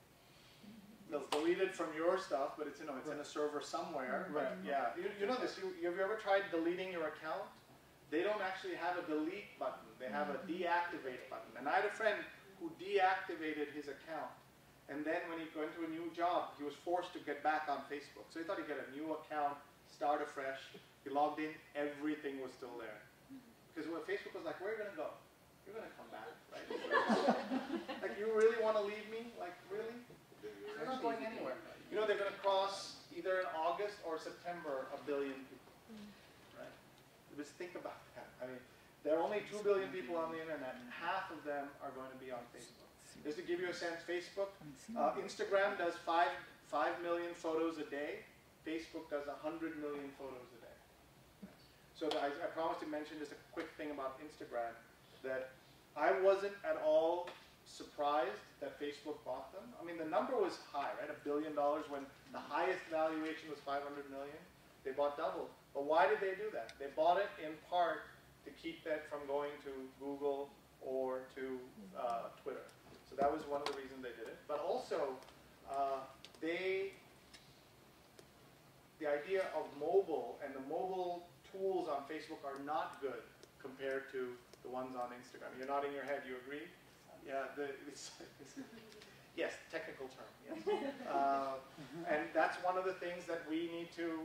It's deleted from your stuff, but it's, it's in a server somewhere. Right. Yeah. You know this, have you ever tried deleting your account? They don't actually have a delete button. They have a deactivate button. And I had a friend who deactivated his account. And then when he went to a new job, he was forced to get back on Facebook. So he thought he'd get a new account, start afresh. He logged in, everything was still there. Because Facebook was like, where are you going to go? You're going to come back, right? Like, you really want to leave me? Like, really? You're not going anywhere. You know, they're going to cross, either in August or September, 1 billion people. Right? Just think about that. I mean, there are only 2 billion people on the internet, and half of them are going to be on Facebook. Just to give you a sense, Facebook, Instagram does 5 million photos a day. Facebook does 100 million photos a day. So I promised to mention just a quick thing about Instagram, that I wasn't at all surprised that Facebook bought them. I mean, the number was high, right? $1 billion when the highest valuation was 500 million. They bought double. But why did they do that? They bought it in part to keep that from going to Google or to Twitter. So that was one of the reasons they did it. But also, the idea of mobile and the mobile tools on Facebook are not good compared to the ones on Instagram. You're nodding your head, you agree? Yeah, yes, technical term, yes. And that's one of the things that we need to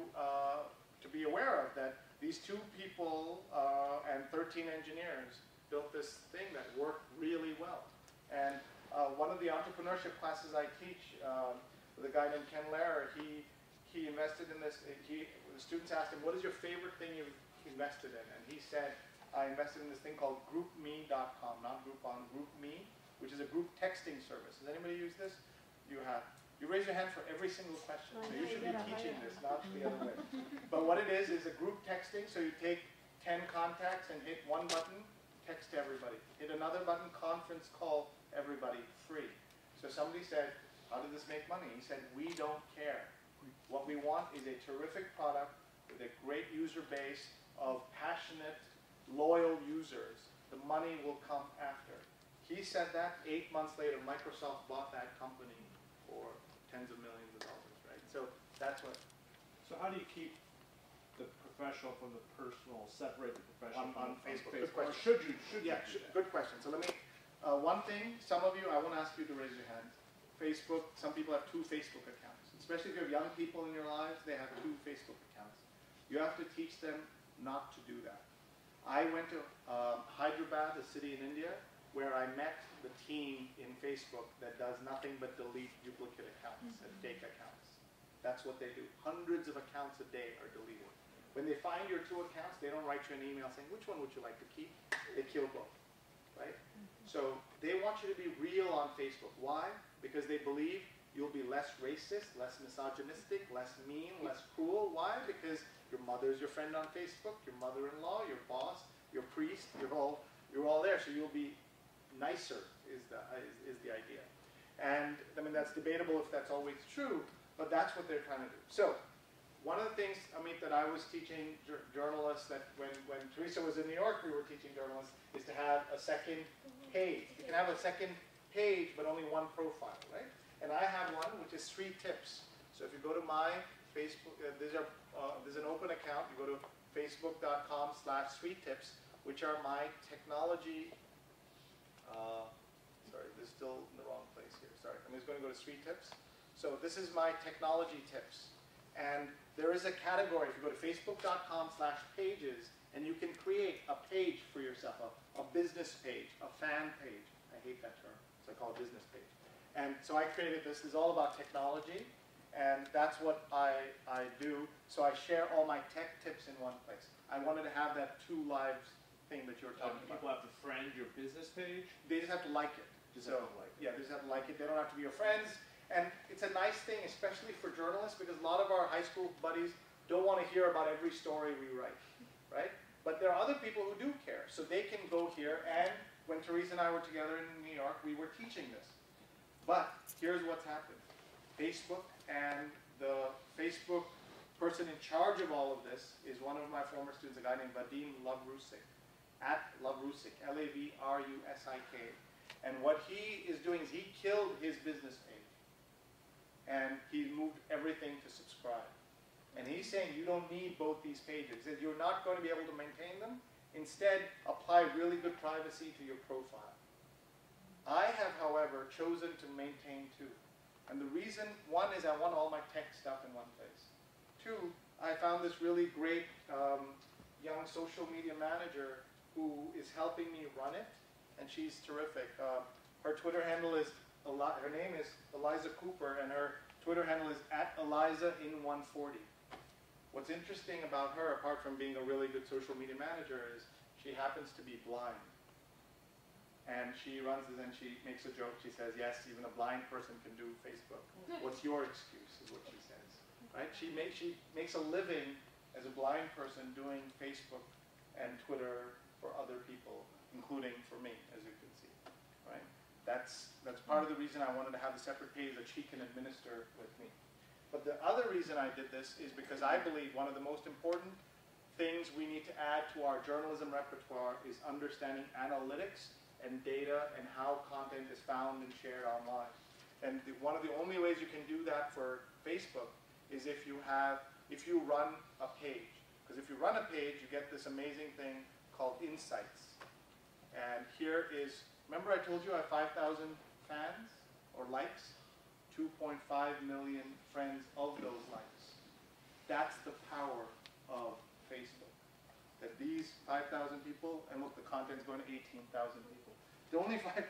be aware of, that these 2 people and 13 engineers built this thing that worked really well. And one of the entrepreneurship classes I teach, with a guy named Ken Lehrer, he invested in this. The students asked him, what is your favorite thing you've invested in? And he said, I invested in this thing called GroupMe.com, not Groupon, GroupMe, which is a group texting service. Has anybody used this? You have. You raise your hand for every single question. So you should be teaching this, not the other way. But what it is a group texting. So you take 10 contacts and hit one button, text to everybody. Hit another button, conference call everybody, free. So somebody said, how did this make money? He said, we don't care. What we want is a terrific product with a great user base of passionate, loyal users. The money will come after. He said that. 8 months later, Microsoft bought that company for tens of millions of dollars, right? So that's what. So how do you keep the professional from the personal, separate the professional on Facebook? Good question. Or should you? Good question. So let me, one thing, some of you, I won't ask you to raise your hands. Facebook, some people have 2 Facebook accounts. Especially if you have young people in your lives, they have 2 Facebook accounts. You have to teach them not to do that. I went to Hyderabad, a city in India, where I met the team in Facebook that does nothing but delete duplicate accounts and fake accounts. That's what they do. Hundreds of accounts a day are deleted. When they find your 2 accounts, they don't write you an email saying, which one would you like to keep? They kill both, right? So they want you to be real on Facebook. Why? Because they believe you'll be less racist, less misogynistic, less mean, less cruel. Why? Because your mother's your friend on Facebook, your mother-in-law, your boss, your priest, you're all there, so you'll be nicer is the idea. And I mean, that's debatable if that's always true, but that's what they're trying to do. So one of the things, Amit, that I was teaching journalists, that when Teresa was in New York, we were teaching journalists, is to have a second page. You can have a second page, but only one profile, right? And I have one, which is 3 tips. So if you go to my Facebook, there's an open account. You go to facebook.com/3tips, which are my technology. Sorry, this is still in the wrong place here. Sorry, I'm just going to go to 3 tips. So this is my technology tips. And there is a category. If you go to facebook.com/pages, and you can create a page for yourself, a business page, a fan page. I hate that term, so I call it business page. And so I created this. This is all about technology, and that's what I do. So I share all my tech tips in one place. I wanted to have that 2 lives thing that you were talking about. People have to friend your business page? They just have to like it. Yeah, they just have to like it. They don't have to be your friends. And it's a nice thing, especially for journalists, because a lot of our high school buddies don't want to hear about every story we write, right? But there are other people who do care, so they can go here. And when Teresa and I were together in New York, we were teaching this. But here's what's happened. Facebook, and the Facebook person in charge of all of this is one of my former students, a guy named Vadim Lavrusik, at Lavrusik, L-A-V-R-U-S-I-K. And what he is doing is he killed his business page. And he moved everything to subscribe. And he's saying you don't need both these pages. That you're not going to be able to maintain them. Instead, apply really good privacy to your profile. I have, however, chosen to maintain 2. And the reason, one is I want all my tech stuff in one place. 2, I found this really great young social media manager who is helping me run it. And she's terrific. Her Twitter handle is, her name is Eliza Cooper, and her Twitter handle is @ElizaIn140. What's interesting about her, apart from being a really good social media manager, is she happens to be blind. And she runs it, and she makes a joke. She says, yes, even a blind person can do Facebook. What's your excuse, is what she says. Right? She makes a living as a blind person doing Facebook and Twitter for other people, including for me, as you can see. Right? That's part of the reason I wanted to have a separate page that she can administer with me. But the other reason I did this is because I believe one of the most important things we need to add to our journalism repertoire is understanding analytics and data and how content is found and shared online. And one of the only ways you can do that for Facebook is if you run a page. Because if you run a page, you get this amazing thing called insights. And here is, remember I told you I have 5,000 fans or likes? 2.5 million friends of those likes. That's the power of Facebook. That these 5,000 people, and look, the content's going to 18,000 people. The only 5,000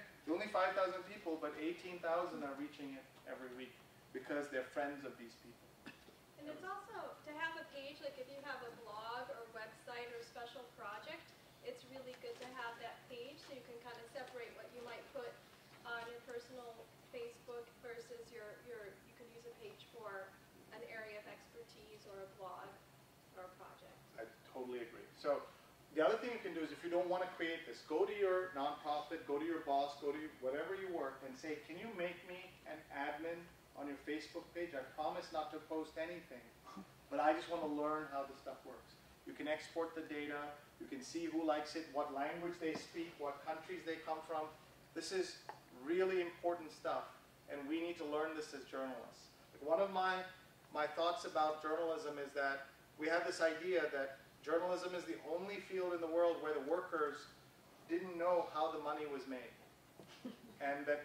people, but 18,000 are reaching it every week because they're friends of these people. And it's also, to have a page, like if you have a blog or website or special project, it's really good to have that page so you can kind of separate what you might put on your personal Facebook versus you can use a page for an area of expertise or a blog or a project. I totally agree. So the other thing you can do is if you don't want to create this, go to your nonprofit, go to your boss, go to whatever you work and say, can you make me an admin on your Facebook page? I promise not to post anything, but I just want to learn how this stuff works. You can export the data, you can see who likes it, what language they speak, what countries they come from. This is really important stuff, and we need to learn this as journalists. One of my thoughts about journalism is that we have this idea that journalism is the only field in the world where the workers didn't know how the money was made. And that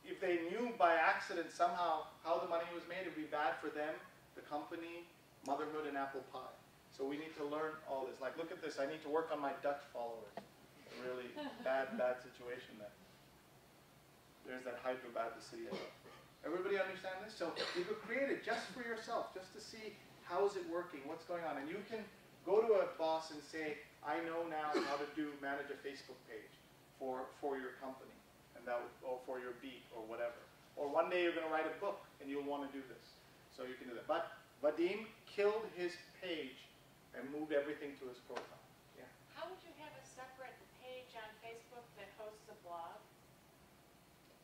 if they knew by accident somehow how the money was made, it would be bad for them, the company, motherhood, and apple pie. So we need to learn all this. Like, look at this. I need to work on my Dutch followers. A really bad situation there. There's that Hyderabad, the city. Everybody understand this? So you could create it just for yourself, just to see how is it working, what's going on. And you can go to a boss and say, I know now how to manage a Facebook page for your company, and that would, or for your beat or whatever. Or one day you're going to write a book and you'll want to do this. So you can do that. But Vadim killed his page and moved everything to his profile. Yeah. How would you have a separate page on Facebook that hosts a blog?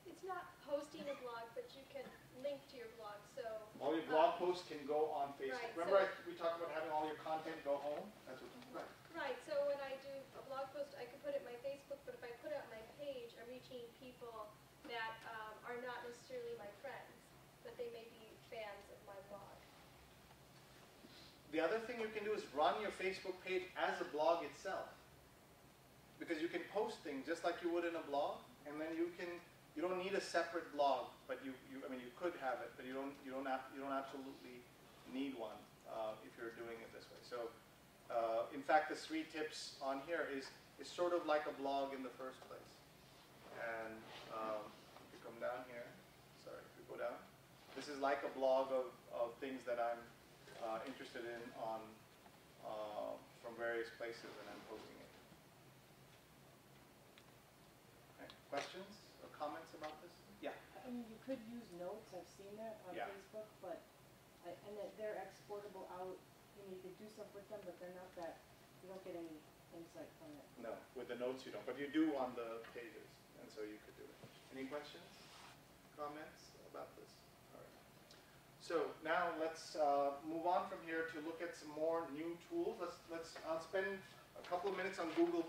It's not hosting a blog, but you can link to your blog. So all your blog posts can go on Facebook. Right, Remember we talked about having all your content go home? That's what right. Right, so when I do a blog post, I can put it on my Facebook, but if I put it on my page, I'm reaching people that are not necessarily my friends, but they may be fans of my blog. The other thing you can do is run your Facebook page as a blog itself. Because you can post things just like you would in a blog, and then you don't need a separate blog, but I mean you could have it, but you don't absolutely need one if you're doing it this way. So in fact, the 3 tips on here is sort of like a blog in the first place. And if you come down here, sorry, if you go down, this is like a blog of things that I'm interested in from various places, and I'm posting it. Okay. Questions or comments about this? Yeah. I mean, you could use notes. I've seen that on Facebook, but and that they're exportable out. You could do stuff with them, but they're not that. You don't get any insight from it. No, with the notes you don't, but you do on the pages, and so you could do it. Any questions, comments about this? All right. So now let's move on from here to look at some more new tools. I'll spend a couple of minutes on Google+.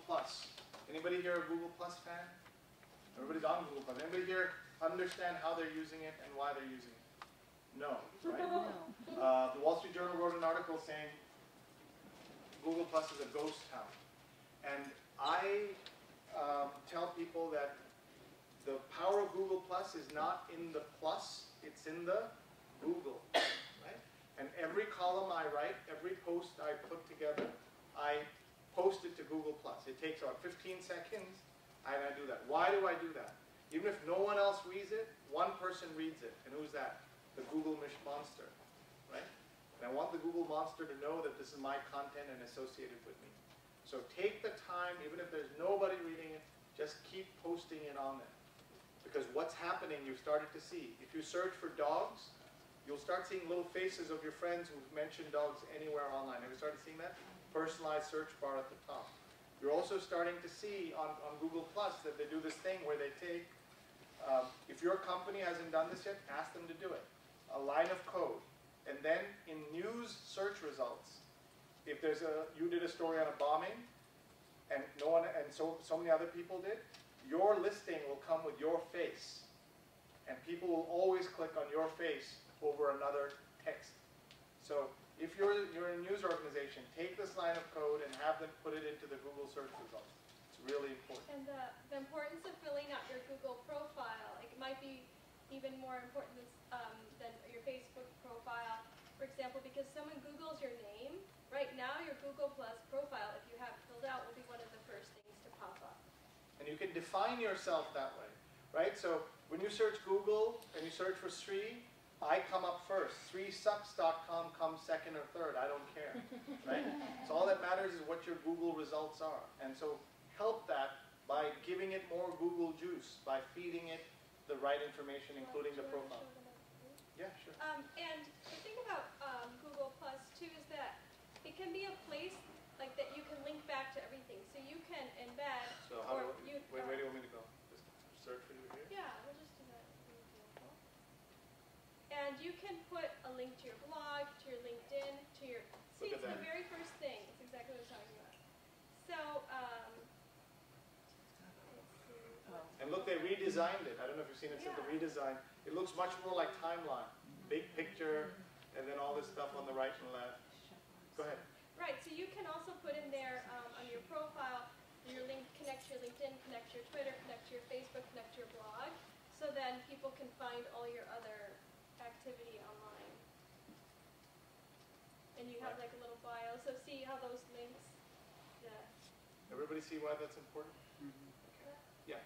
Anybody here a Google+ fan? Everybody's on Google+. Anybody here understand how they're using it and why they're using it? No, right? No. The Wall Street Journal wrote an article saying Google+ is a ghost town. And I tell people that the power of Google+ is not in the plus, it's in the Google, right? And every column I write, every post I put together, I post it to Google+. It takes about 15 seconds, and I do that. Why do I do that? Even if no one else reads it, one person reads it. And who's that? The Google monster, right? And I want the Google monster to know that this is my content and associated with me. So take the time, even if there's nobody reading it, just keep posting it on there. Because what's happening, you've started to see. If you search for dogs, you'll start seeing little faces of your friends who've mentioned dogs anywhere online. Have you started seeing that? Personalized search bar at the top. You're also starting to see on Google+ that they do this thing where they take, if your company hasn't done this yet, ask them to do it. A line of code. And then in news search results, if you did a story on a bombing, and so many other people did, your listing will come with your face. And people will always click on your face over another text. So if you're a news organization, take this line of code and have them put it into the Google search results. It's really important. And the importance of filling out your Google profile, it might be even more important than your Facebook profile, for example, because someone Googles your name, right now your Google+ profile, if you have filled out, will be one of the first things to pop up. And you can define yourself that way, right? So when you search Google and you search for Sri, I come up first. SriSucks.com comes second or third. I don't care, right? So all that matters is what your Google results are. And so help that by giving it more Google juice, by feeding it the right information, including the profile. Yeah, sure. And the thing about Google Plus too is that it can be a place like that you can link back to everything. So you can embed. So how where do you want me to go? Just search for you here? Yeah, we'll just do that. And you can put a link to your blog, to your LinkedIn, to your. See, it's the very first thing. It's exactly what I was talking about. So. And look, they redesigned it. I don't know if you've seen it since the redesign. It looks much more like Timeline. Big picture, and then all this stuff on the right and left. Go ahead. Right, so you can also put in there on your profile, your link, connect to your LinkedIn, connect to your Twitter, connect to your Facebook, connect to your blog, so then people can find all your other activity online. And you have like a little bio, so see how those links, Everybody see why that's important? Yes,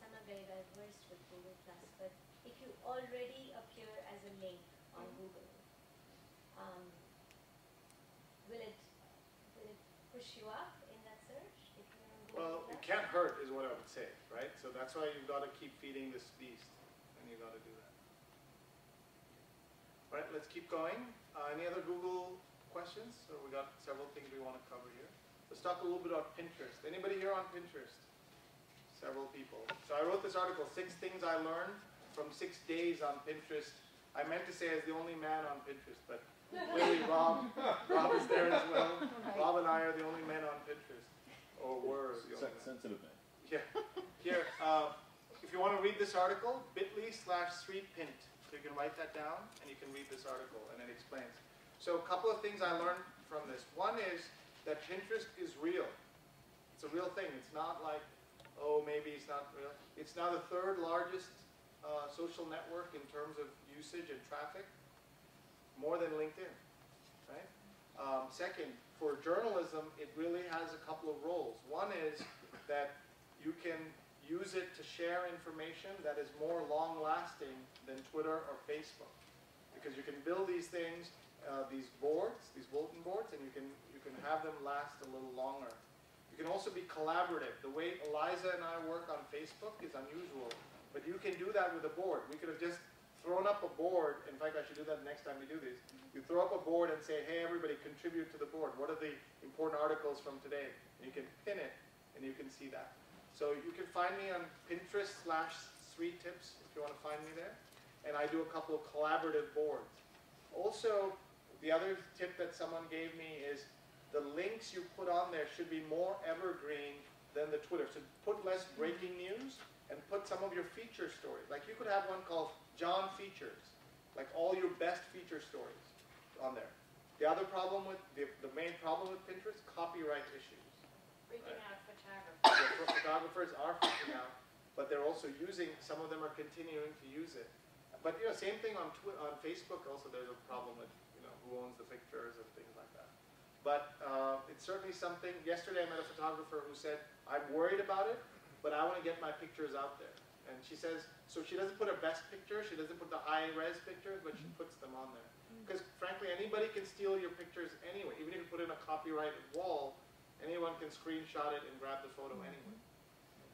I'm not very well versed with Google Plus, but if you already appear as a link on Google, will it push you up in that search if you're on Google? Well, it can't hurt is what I would say, right? So that's why you've got to keep feeding this beast, and you've got to do that. All right, let's keep going. Any other Google questions? So we got several things we want to cover here. Let's talk a little bit about Pinterest. Anybody here on Pinterest? Several people. So I wrote this article, 6 Things I Learned from 6 Days on Pinterest. I meant to say as the only man on Pinterest, but clearly Rob is there as well. Rob and I are the only men on Pinterest. Or were the only men. Sensitive man. Yeah. Here, if you want to read this article, bit.ly/streetpint. So you can write that down and you can read this article and it explains. So a couple of things I learned from this. One is that Pinterest is real. It's a real thing. It's not like, oh, maybe it's not real. It's now the 3rd largest social network in terms of usage and traffic, more than LinkedIn, right? Second, for journalism, it really has a couple of roles. One is that you can use it to share information that is more long-lasting than Twitter or Facebook, because you can build these things, these boards, these bulletin boards, and you can have them last a little longer. You can also be collaborative. The way Eliza and I work on Facebook is unusual, but you can do that with a board. We could have just thrown up a board. In fact, I should do that next time we do these. You throw up a board and say, hey, everybody, contribute to the board. What are the important articles from today? And you can pin it, and you can see that. So you can find me on Pinterest/StreetTips if you want to find me there. And I do a couple of collaborative boards. Also, the other tip that someone gave me is the links you put on there should be more evergreen than the Twitter. So put less breaking news and put some of your feature stories. Like you could have one called John Features, like all your best feature stories on there. The other problem with, the main problem with Pinterest, copyright issues. Freaking out photographers. The photographers are freaking out, but they're also using, some of them are continuing to use it. But you know, same thing on Facebook also, there's a problem with, you know, who owns the pictures and things like that. But it's certainly something. Yesterday I met a photographer who said, I'm worried about it, but I want to get my pictures out there. And she says, so she doesn't put her best picture, she doesn't put the high-res pictures, but she puts them on there. Because frankly, anybody can steal your pictures anyway. Even if you put in a copyrighted wall, anyone can screenshot it and grab the photo anyway.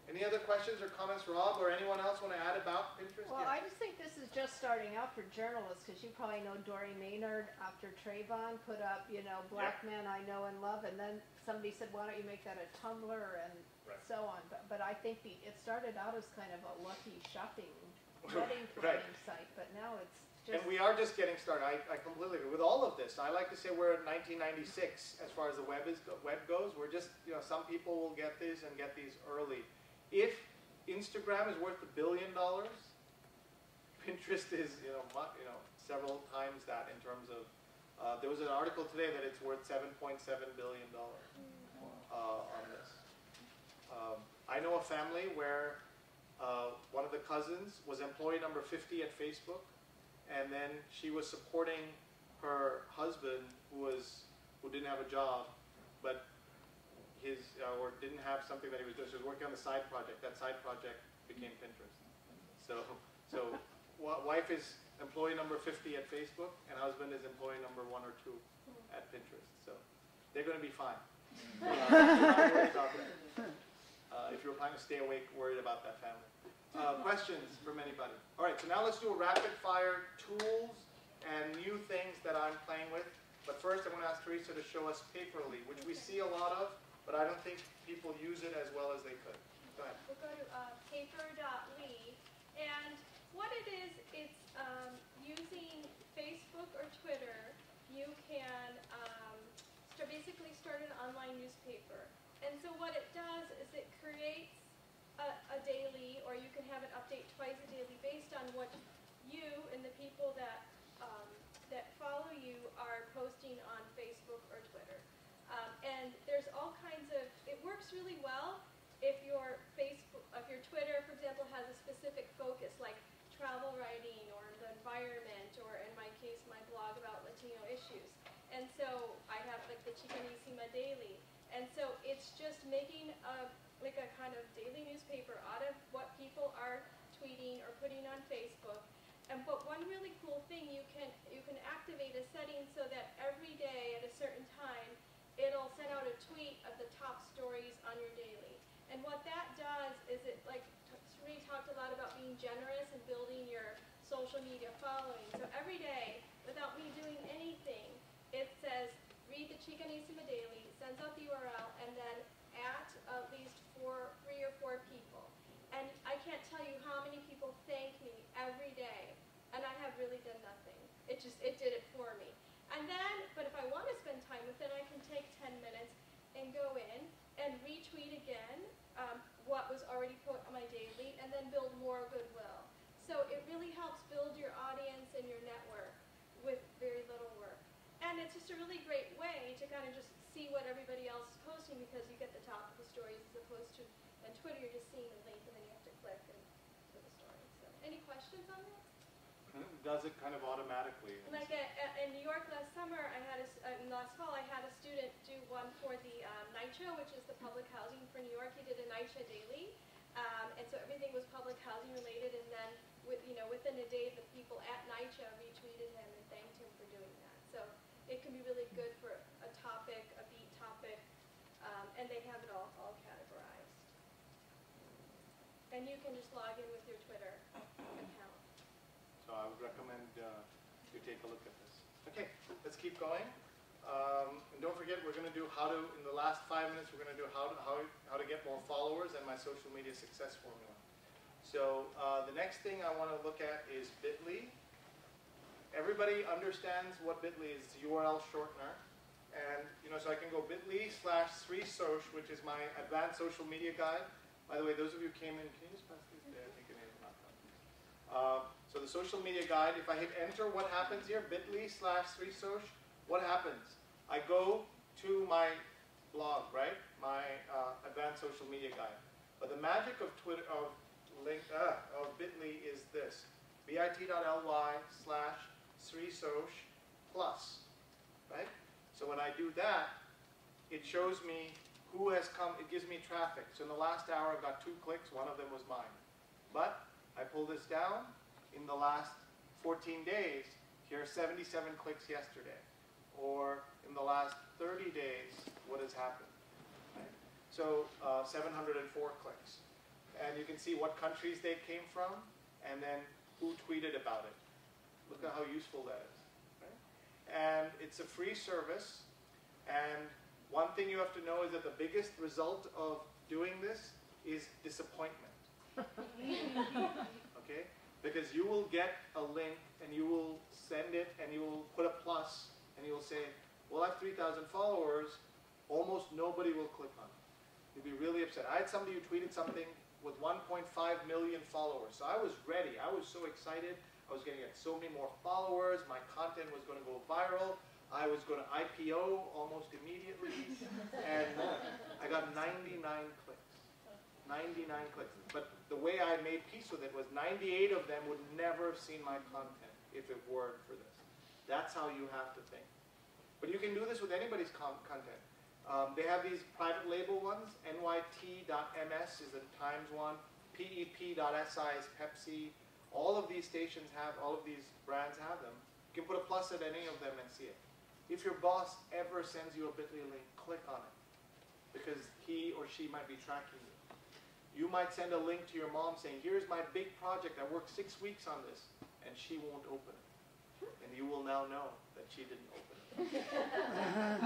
Any other questions or comments, Rob, or anyone else want to add about Pinterest? Well, I just think this is just starting out for journalists, because you probably know Dory Maynard after Trayvon put up, you know, Black Man I Know and Love, and then somebody said, why don't you make that a Tumblr and so on. But I think it started out as kind of a lucky shopping wedding planning site, but now it's just... And we are just getting started. I completely agree. With all of this, I like to say we're at 1996 as far as the web goes. We're just, you know, some people will get these and get these early. If Instagram is worth $1 billion, Pinterest is, several times that in terms of, there was an article today that it's worth $7.7 billion on this. I know a family where one of the cousins was employee number 50 at Facebook, and then she was supporting her husband who didn't have a job, but or didn't have something that he was doing. She was working on the side project. That side project became Pinterest. So wife is employee number 50 at Facebook, and husband is employee number 1 or 2 at Pinterest. So they're going to be fine. If you're planning to stay awake, worried about that family. Questions from anybody? All right, so now let's do a rapid fire tools and new things that I'm playing with. But first, I'm going to ask Teresa to show us Paperly, which we see a lot of, but I don't think people use it as well as they could. Go ahead. We'll go to paper.ly, and what it is, it's using Facebook or Twitter. You can basically start an online newspaper. And so what it does is it creates a daily, or you can have an update twice a daily based on what you and the people that follow you are posting on Facebook or Twitter. And there's all kinds of, it works really well if your Twitter, for example, has a specific focus, like travel writing or the environment, or in my case, my blog about Latino issues. And so I have like the Chicanissima Daily. And so it's just making a kind of daily newspaper out of what people are tweeting tweeting or putting on Facebook. But one really cool thing, you can activate a setting so that every day at a certain time, it'll send out a tweet of the top stories on your daily. And what that does is it, like Sri talked a lot about being generous and building your social media following. So every day, without me doing anything, it says, read the Chicanissima Daily, sends out the URL, and then at least 3 or 4 people. And I can't tell you how many people thank me every day, and I have really done nothing. It did it for me. And then, but if I want to spend time with it, I can take 10 minutes and go in and retweet again what was already put on my daily, and then build more goodwill. So it really helps build your audience and your network with very little work. And it's just a really great way to kind of just see what everybody else is posting, because you get the top of the stories as opposed to, on Twitter, you're just seeing a link and then you have to click and for the story. So, any questions on that? Does it kind of automatically? Like in New York last summer, last fall, I had a student do one for the NYCHA, which is the public housing for New York. He did a NYCHA daily, and so everything was public housing related. And then, within a day, the people at NYCHA retweeted him and thanked him for doing that. So it can be really good for a topic, a beat topic, and they have it all categorized. And you can just log in with your Twitter account. So I would recommend you take a look at this. Okay, let's keep going. And don't forget, we're going to do in the last 5 minutes, we're going to do how to get more followers and my social media success formula. So the next thing I want to look at is Bitly. Everybody understands what Bitly is. It's a URL shortener. And, so I can go bit.ly/SriSoc, which is my advanced social media guide. By the way, those of you who came in, can you just pass these there? I think it is not done. So the social media guide, if I hit enter, what happens here? bit.ly/SriSoc, what happens? I go to my blog, right? My advanced social media guide. But the magic of Bitly is this: bit.ly/SriSoc+, right? So when I do that, it shows me who has come. It gives me traffic. So in the last hour, I've got 2 clicks. One of them was mine. But I pull this down. In the last 14 days, here are 77 clicks yesterday. Or in the last 30 days, what has happened? Right? So 704 clicks. And you can see what countries they came from, and then who tweeted about it. Look at how useful that is. Right? And it's a free service. And one thing you have to know is that the biggest result of doing this is disappointment. Okay? Because you will get a link and you will send it and you will put a plus and you will say, well, I have 3,000 followers. Almost nobody will click on it. You'll be really upset. I had somebody who tweeted something with 1.5 million followers. So I was ready. I was so excited. I was going to get so many more followers. My content was going to go viral. I was going to IPO almost immediately. And I got 99 clicks. 99 clicks. But the way I made peace with it was 98 of them would never have seen my content if it weren't for this. That's how you have to think. But you can do this with anybody's content. They have these private label ones. NYT.ms is the Times one. PEP.SI is Pepsi. All of these stations have, all of these brands have them. You can put a plus at any of them and see it. If your boss ever sends you a Bitly link, click on it. Because he or she might be tracking you. You might send a link to your mom saying, here's my big project, I worked 6 weeks on this, and she won't open it. And you will now know that she didn't open it.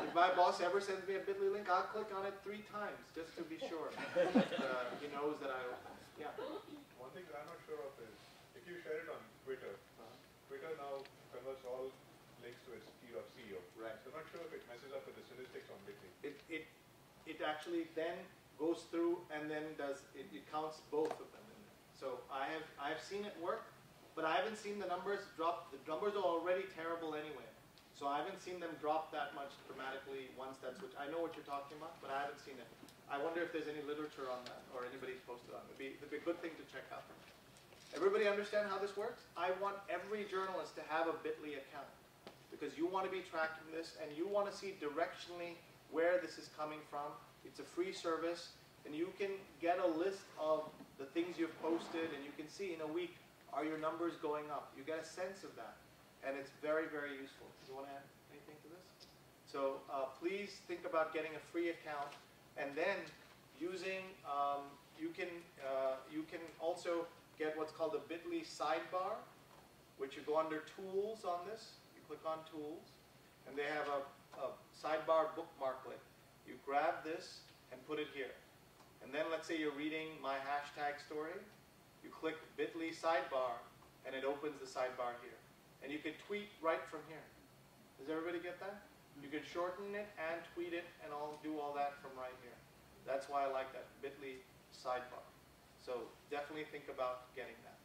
If my boss ever sends me a Bitly link, I'll click on it 3 times, just to be sure. He knows that I opened it. Yeah? One thing I'm not sure of is, if you share it on Twitter, Twitter now converts all links to its t.co. Right. So I'm not sure if it messes up with the statistics on Bitly. It actually then goes through and then it counts both of them in there. So I've seen it work, but I haven't seen the numbers drop. The numbers are already terrible anyway. So I haven't seen them drop that much dramatically once that's which I know what you're talking about, but I haven't seen it. I wonder if there's any literature on that or anybody's posted on it. It'd be a good thing to check out. Everybody understand how this works? I want every journalist to have a Bitly account because you want to be tracking this and you want to see directionally where this is coming from. It's a free service, and you can get a list of the things you've posted, and you can see in a week, are your numbers going up? You get a sense of that, and it's very, very useful. Do you want to add anything to this? So please think about getting a free account, and then using, you can also get what's called a Bitly sidebar, which you go under Tools on this. You click on Tools, and they have a sidebar bookmarklet. You grab this and put it here. And then let's say you're reading my hashtag story. You click Bitly sidebar, and it opens the sidebar here. And you can tweet right from here. Does everybody get that? You can shorten it and tweet it, and I'll do all that from right here. That's why I like that, Bitly sidebar. So definitely think about getting that.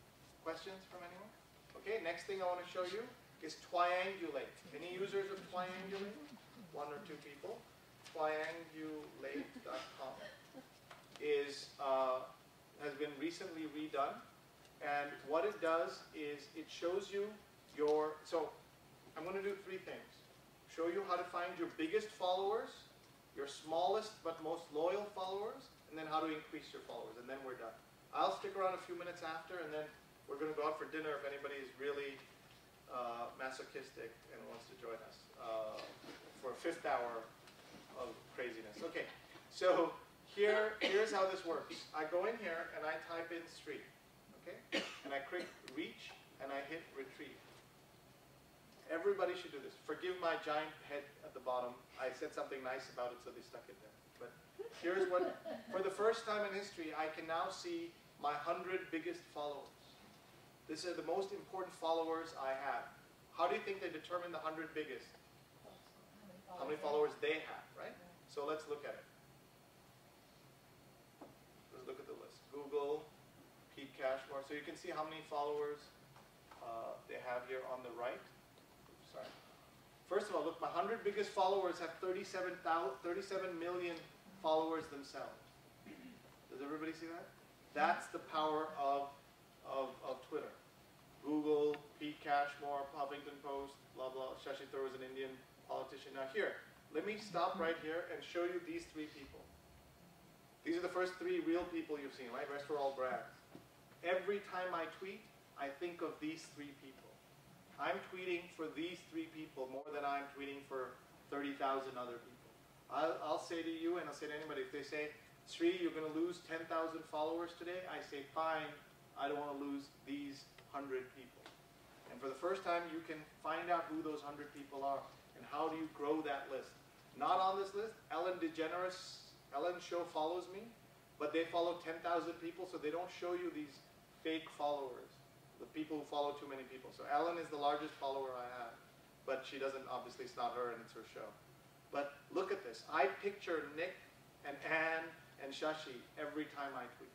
Questions from anyone? Okay, next thing I want to show you is Twiangulate. Any users of Twiangulate? One or two people. Twiangulate.com has been recently redone, and what it does is it shows you your, so I'm going to do three things. Show you how to find your biggest followers, your smallest but most loyal followers, and then how to increase your followers, and then we're done. I'll stick around a few minutes after, and then we're going to go out for dinner if anybody is really masochistic and wants to join us for a 5th hour of craziness. Okay, so here's how this works. I go in here and I type in street, okay? And I click reach and I hit retrieve. Everybody should do this. Forgive my giant head at the bottom. I said something nice about it, so they stuck it there. But here's what, for the first time in history, I can now see my 100 biggest followers. These are the most important followers I have. How do you think they determine the 100 biggest? How many followers they have, right? So let's look at it. Let's look at the list. Google, Pete Cashmore. So you can see how many followers they have here on the right. Oops, sorry. First of all, look, my 100 biggest followers have 37 million followers themselves. Does everybody see that? That's the power of Twitter. Google, Pete Cashmore, Huffington Post, blah, blah, Shashi Tharoor is an Indian politician. Now here, let me stop right here and show you these 3 people. These are the first 3 real people you've seen, right? The rest are all brags. Every time I tweet, I think of these 3 people. I'm tweeting for these 3 people more than I'm tweeting for 30,000 other people. I'll say to you, and I'll say to anybody, if they say, Sri, you're going to lose 10,000 followers today, I say, fine, I don't want to lose these 100 people. And for the first time, you can find out who those 100 people are, and how do you grow that list. Not on this list, Ellen DeGeneres, Ellen's show follows me, but they follow 10,000 people, so they don't show you these fake followers, the people who follow too many people. So Ellen is the largest follower I have, but she doesn't, obviously it's not her and it's her show. But look at this. I picture Nick and Anne and Shashi every time I tweet.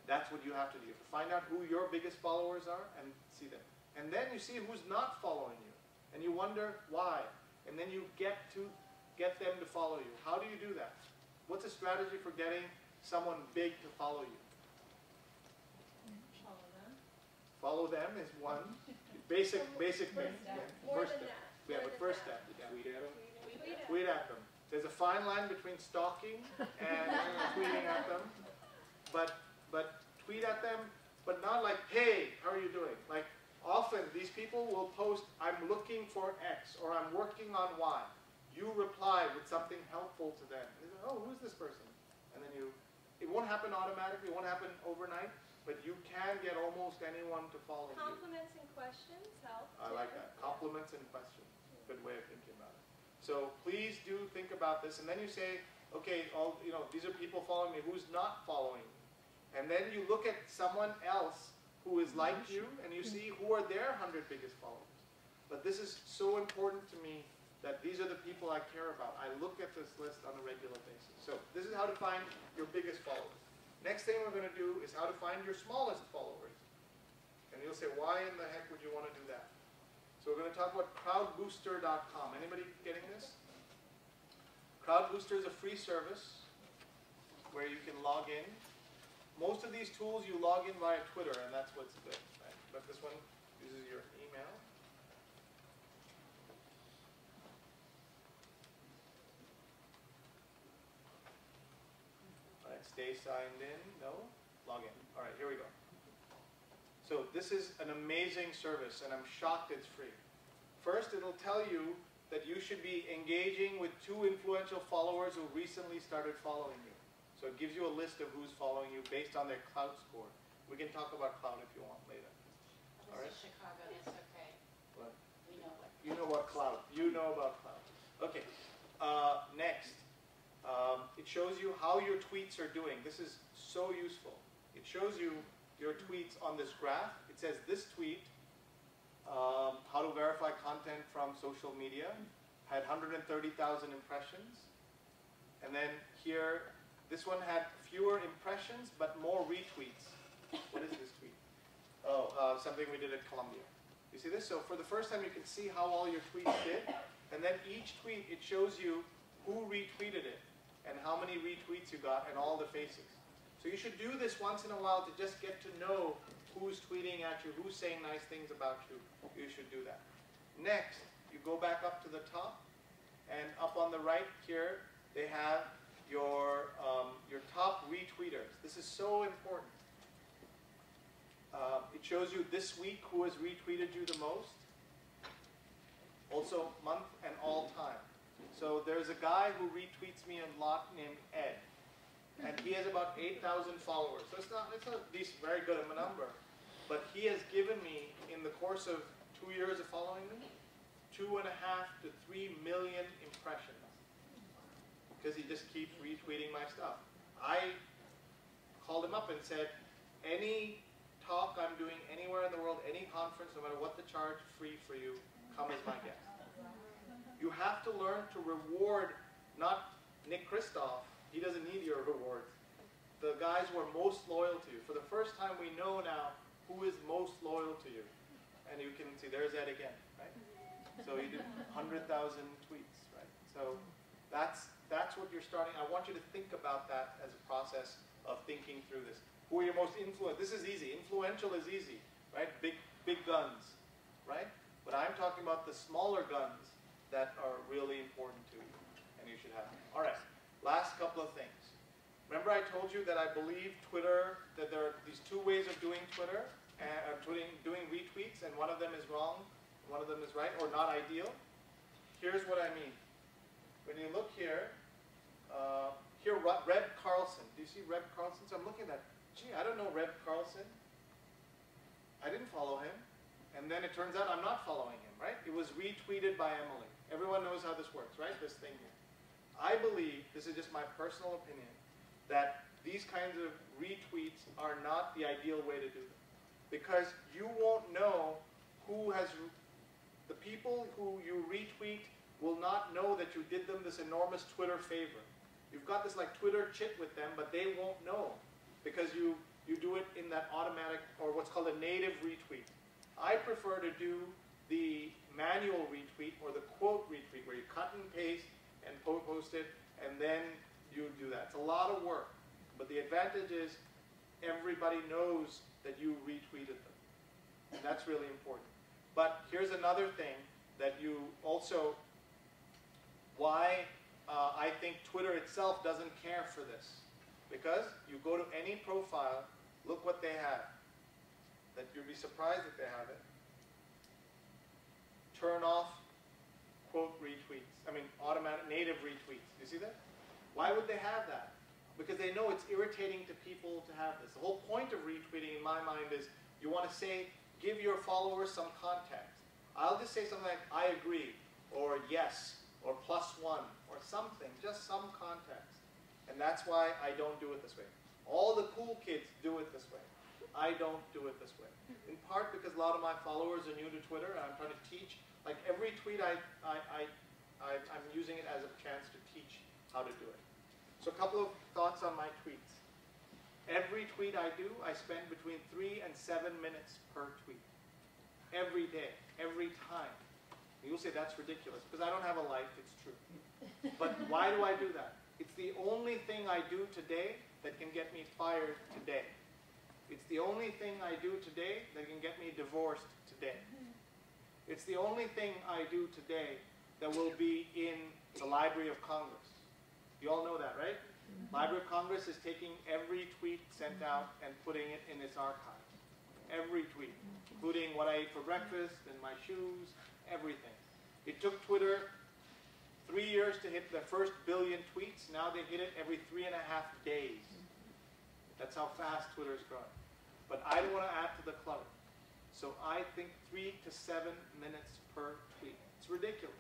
That's what you have to do. You have to find out who your biggest followers are and see them. And then you see who's not following you. And you wonder why. And then you get them to follow you. How do you do that? What's a strategy for getting someone big to follow you? Follow them. Follow them is one. Basic thing. More than that. Yeah, but first step. Tweet at them. Tweet at them. There's a fine line between stalking and tweeting at them. But tweet at them, but not like, hey, how are you doing? Like, often these people will post, I'm looking for X, or I'm working on Y. You reply with something helpful to them. They say, oh, who's this person? And then it won't happen automatically, it won't happen overnight, but you can get almost anyone to follow you. Compliments and questions help. I like that. Compliments and questions. Good way of thinking about it. So please do think about this, and then you say, okay, these are people following me. Who's not following me? And then you look at someone else who is like you, and you see who are their 100 biggest followers. But this is so important to me that these are the people I care about. I look at this list on a regular basis. So this is how to find your biggest followers. Next thing we're going to do is how to find your smallest followers. And you'll say, why in the heck would you want to do that? So we're going to talk about crowdbooster.com. Anybody getting this? Crowdbooster is a free service where you can log in. Most of these tools you log in via Twitter, and that's what's good. Right? But this one uses your email. All right, stay signed in. No? log in. All right, here we go. So this is an amazing service, and I'm shocked it's free. First, it'll tell you that you should be engaging with 2 influential followers who recently started following you. So it gives you a list of who's following you based on their clout score. We can talk about clout if you want later. All right? This is Chicago, that's okay. What? We know what. You know what clout. You know about clout. Okay. Next, it shows you how your tweets are doing. This is so useful. It shows you your tweets on this graph. It says this tweet, how to verify content from social media, had 130,000 impressions. And then here, this one had fewer impressions, but more retweets. What is this tweet? Oh, something we did at Columbia. You see this? So for the first time, you can see how all your tweets did. And then each tweet, it shows you who retweeted it and how many retweets you got and all the faces. So you should do this once in a while to just get to know who's tweeting at you, who's saying nice things about you. You should do that. Next, you go back up to the top, and up on the right here, they have your top retweeters. This is so important. It shows you this week who has retweeted you the most. Also month and all time. So there's a guy who retweets me a lot named Ed. And he has about 8,000 followers. So it's not decent, very good of a number. But he has given me, in the course of 2 years of following me, 2.5 to 3 million impressions. Because he just keeps retweeting my stuff. I called him up and said, any talk I'm doing anywhere in the world, any conference, no matter what the charge, free for you, come as my guest. You have to learn to reward, not Nick Kristof, he doesn't need your rewards, the guys who are most loyal to you. For the first time we know now who is most loyal to you. And you can see, there's Ed again, right? So he did 100,000 tweets, right? So that's what you're starting. I want you to think about that as a process of thinking through this. Who are your most influential? This is easy. Influential is easy, right? Big guns, right? But I'm talking about the smaller guns that are really important to you, and you should have them. All right, last couple of things. Remember I told you that I believe Twitter, that there are these 2 ways of doing Twitter, doing retweets, and one of them is wrong, one of them is right, or not ideal. Here's what I mean. When you look here, here, Reb Carlson. Do you see Reb Carlson? So I'm looking at, gee, I don't know Reb Carlson. I didn't follow him. And then it turns out I'm not following him, right? It was retweeted by Emily. Everyone knows how this works, right? This thing here. I believe, this is just my personal opinion, that these kinds of retweets are not the ideal way to do them. Because you won't know who has, the people who you retweet will not know that you did them this enormous Twitter favor. You've got this like Twitter chit with them, but they won't know because you do it in that automatic, or what's called a native retweet. I prefer to do the manual retweet or the quote retweet where you cut and paste and post it, and then you do that. It's a lot of work, but the advantage is everybody knows that you retweeted them, and that's really important. But here's another thing that you also, why I think Twitter itself doesn't care for this. Because you go to any profile, look what they have. That you'd be surprised that they have it. Turn off quote retweets. I mean, automatic native retweets. You see that? Why would they have that? Because they know it's irritating to people to have this. The whole point of retweeting, in my mind, is you want to say, give your followers some context. I'll just say something like, I agree, or yes, or +1, or something, just some context. And that's why I don't do it this way. All the cool kids do it this way. I don't do it this way. In part because a lot of my followers are new to Twitter, and I'm trying to teach. Like every tweet, I'm using it as a chance to teach how to do it. So a couple of thoughts on my tweets. Every tweet I do, I spend between 3 and 7 minutes per tweet. Every day, every time. You'll say that's ridiculous, because I don't have a life, it's true. But why do I do that? It's the only thing I do today that can get me fired today. It's the only thing I do today that can get me divorced today. It's the only thing I do today that will be in the Library of Congress. You all know that, right? Library of Congress is taking every tweet sent out and putting it in its archive. Every tweet, including what I ate for breakfast and my shoes, everything. It took Twitter 3 years to hit their first billion tweets. Now they hit it every 3.5 days. That's how fast Twitter is growing. But I don't want to add to the clutter. So I think 3 to 7 minutes per tweet. It's ridiculous.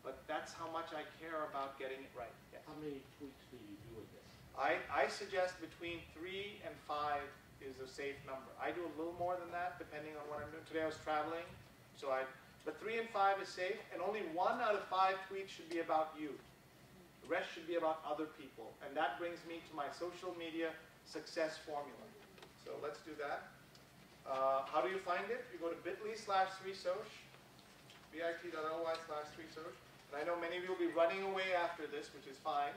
But that's how much I care about getting it right. Yes. How many tweets do you do with this? I suggest between 3 and 5 is a safe number. I do a little more than that depending on what I'm doing. Today I was traveling, but 3 and 5 is safe, and only 1 out of 5 tweets should be about you. The rest should be about other people, and that brings me to my social media success formula. So let's do that. How do you find it? You go to bit.ly/3soch, bit.ly/3soch. And I know many of you will be running away after this, which is fine,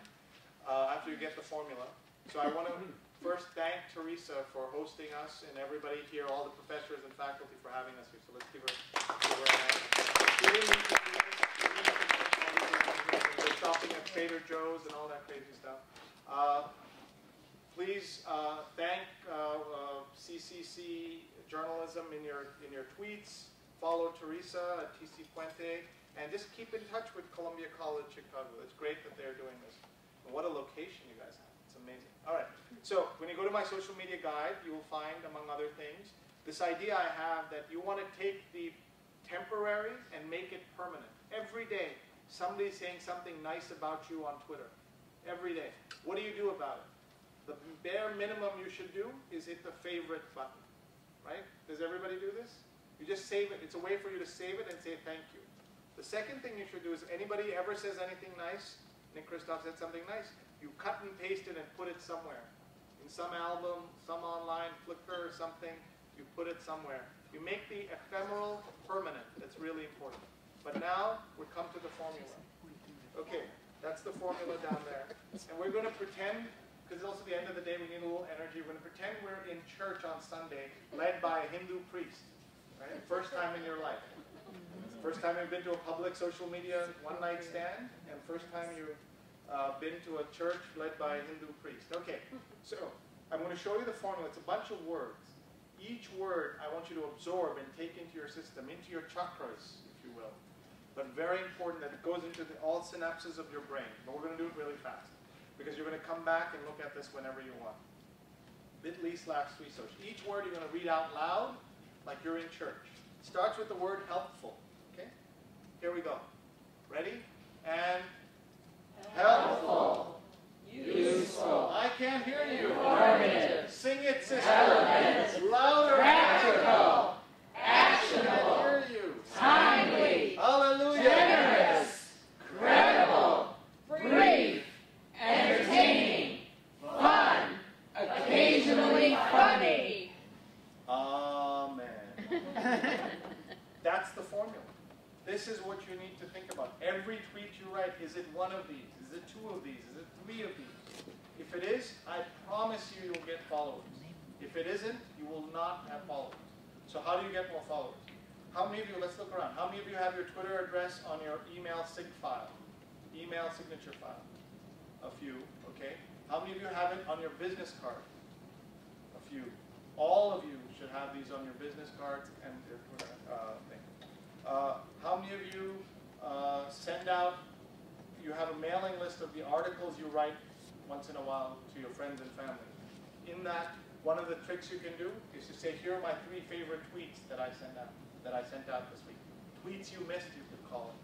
after you get the formula. So I want to first thank Teresa for hosting us and everybody here, all the professors and faculty for having us here. So let's give her a hand. We're shopping at Trader Joe's and all that crazy stuff. Please thank CCC Journalism in your tweets. Follow Teresa at TC Puente, and just keep in touch with Columbia College Chicago. It's great that they're doing this. And what a location you guys have. It's amazing. All right. So when you go to my social media guide, you will find, among other things, this idea I have that you want to take the temporary and make it permanent. Every day, somebody's saying something nice about you on Twitter. Every day. What do you do about it? The bare minimum you should do is hit the favorite button. Right? Does everybody do this? You just save it. It's a way for you to save it and say thank you. The second thing you should do is anybody ever says anything nice, Nick Kristof said something nice, you cut and paste it and put it somewhere. In some album, some online, Flickr or something, you put it somewhere. You make the ephemeral permanent. That's really important. But now, we come to the formula. Okay, that's the formula down there. And we're going to pretend, because it's also the end of the day, we need a little energy. We're going to pretend we're in church on Sunday, led by a Hindu priest. Right? First time in your life. First time you've been to a public social media one-night stand, and first time you've been to a church led by a Hindu priest. Okay, so I'm going to show you the formula. It's a bunch of words. Each word I want you to absorb and take into your system, into your chakras, if you will. But very important that it goes into all synapses of your brain. But we're going to do it really fast, because you're going to come back and look at this whenever you want. bit.ly/3soch. Each word you're going to read out loud, like you're in church. Starts with the word helpful. Okay? Here we go. Ready? And helpful. Useful. I can't hear you. Informative. Sing it, sister. Relevant. Louder. Practical. Actionable. I can't hear you. Timely. Hallelujah. Generous. Credible. Brief. Entertaining. Fun. Occasionally funny. That's the formula. This is what you need to think about. Every tweet you write, is it one of these? Is it 2 of these? Is it 3 of these? If it is, I promise you you'll get followers. If it isn't, you will not have followers. So how do you get more followers? How many of you, let's look around, how many of you have your Twitter address on your email sig file? Email signature file? A few, okay. How many of you have it on your business card? A few. All of you should have these on your business cards and your Twitter thing. How many of you send out, you have a mailing list of the articles you write once in a while to your friends and family? In that, one of the tricks you can do is to say, here are my 3 favorite tweets that I sent out this week. Tweets you missed, you could call it.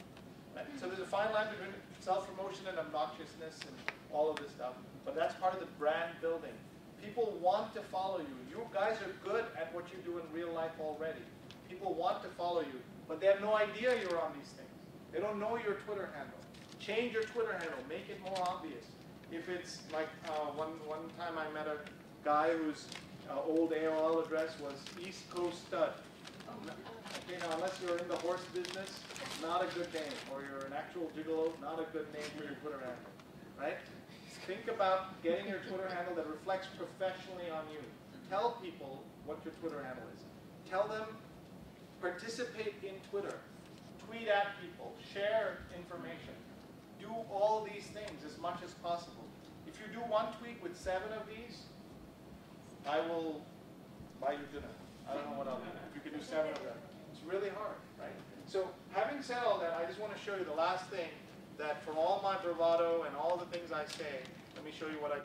Right? So there's a fine line between self-promotion and obnoxiousness and all of this stuff. But that's part of the brand building. People want to follow you. You guys are good at what you do in real life already. People want to follow you, but they have no idea you're on these things. They don't know your Twitter handle. Change your Twitter handle. Make it more obvious. If it's like one time I met a guy whose old AOL address was East Coast Stud. Okay, now unless you're in the horse business, not a good name. Or you're an actual gigolo, not a good name for your Twitter handle. Right? Think about getting your Twitter handle that reflects professionally on you. Tell people what your Twitter handle is. Tell them, participate in Twitter. Tweet at people. Share information. Do all these things as much as possible. If if you do one tweet with 7 of these, I will buy you dinner. I don't know what I'll do. If you can do 7 of them. It's really hard, right? So having said all that, I just want to show you the last thing, that for all my bravado and all the things I say, let me show you what I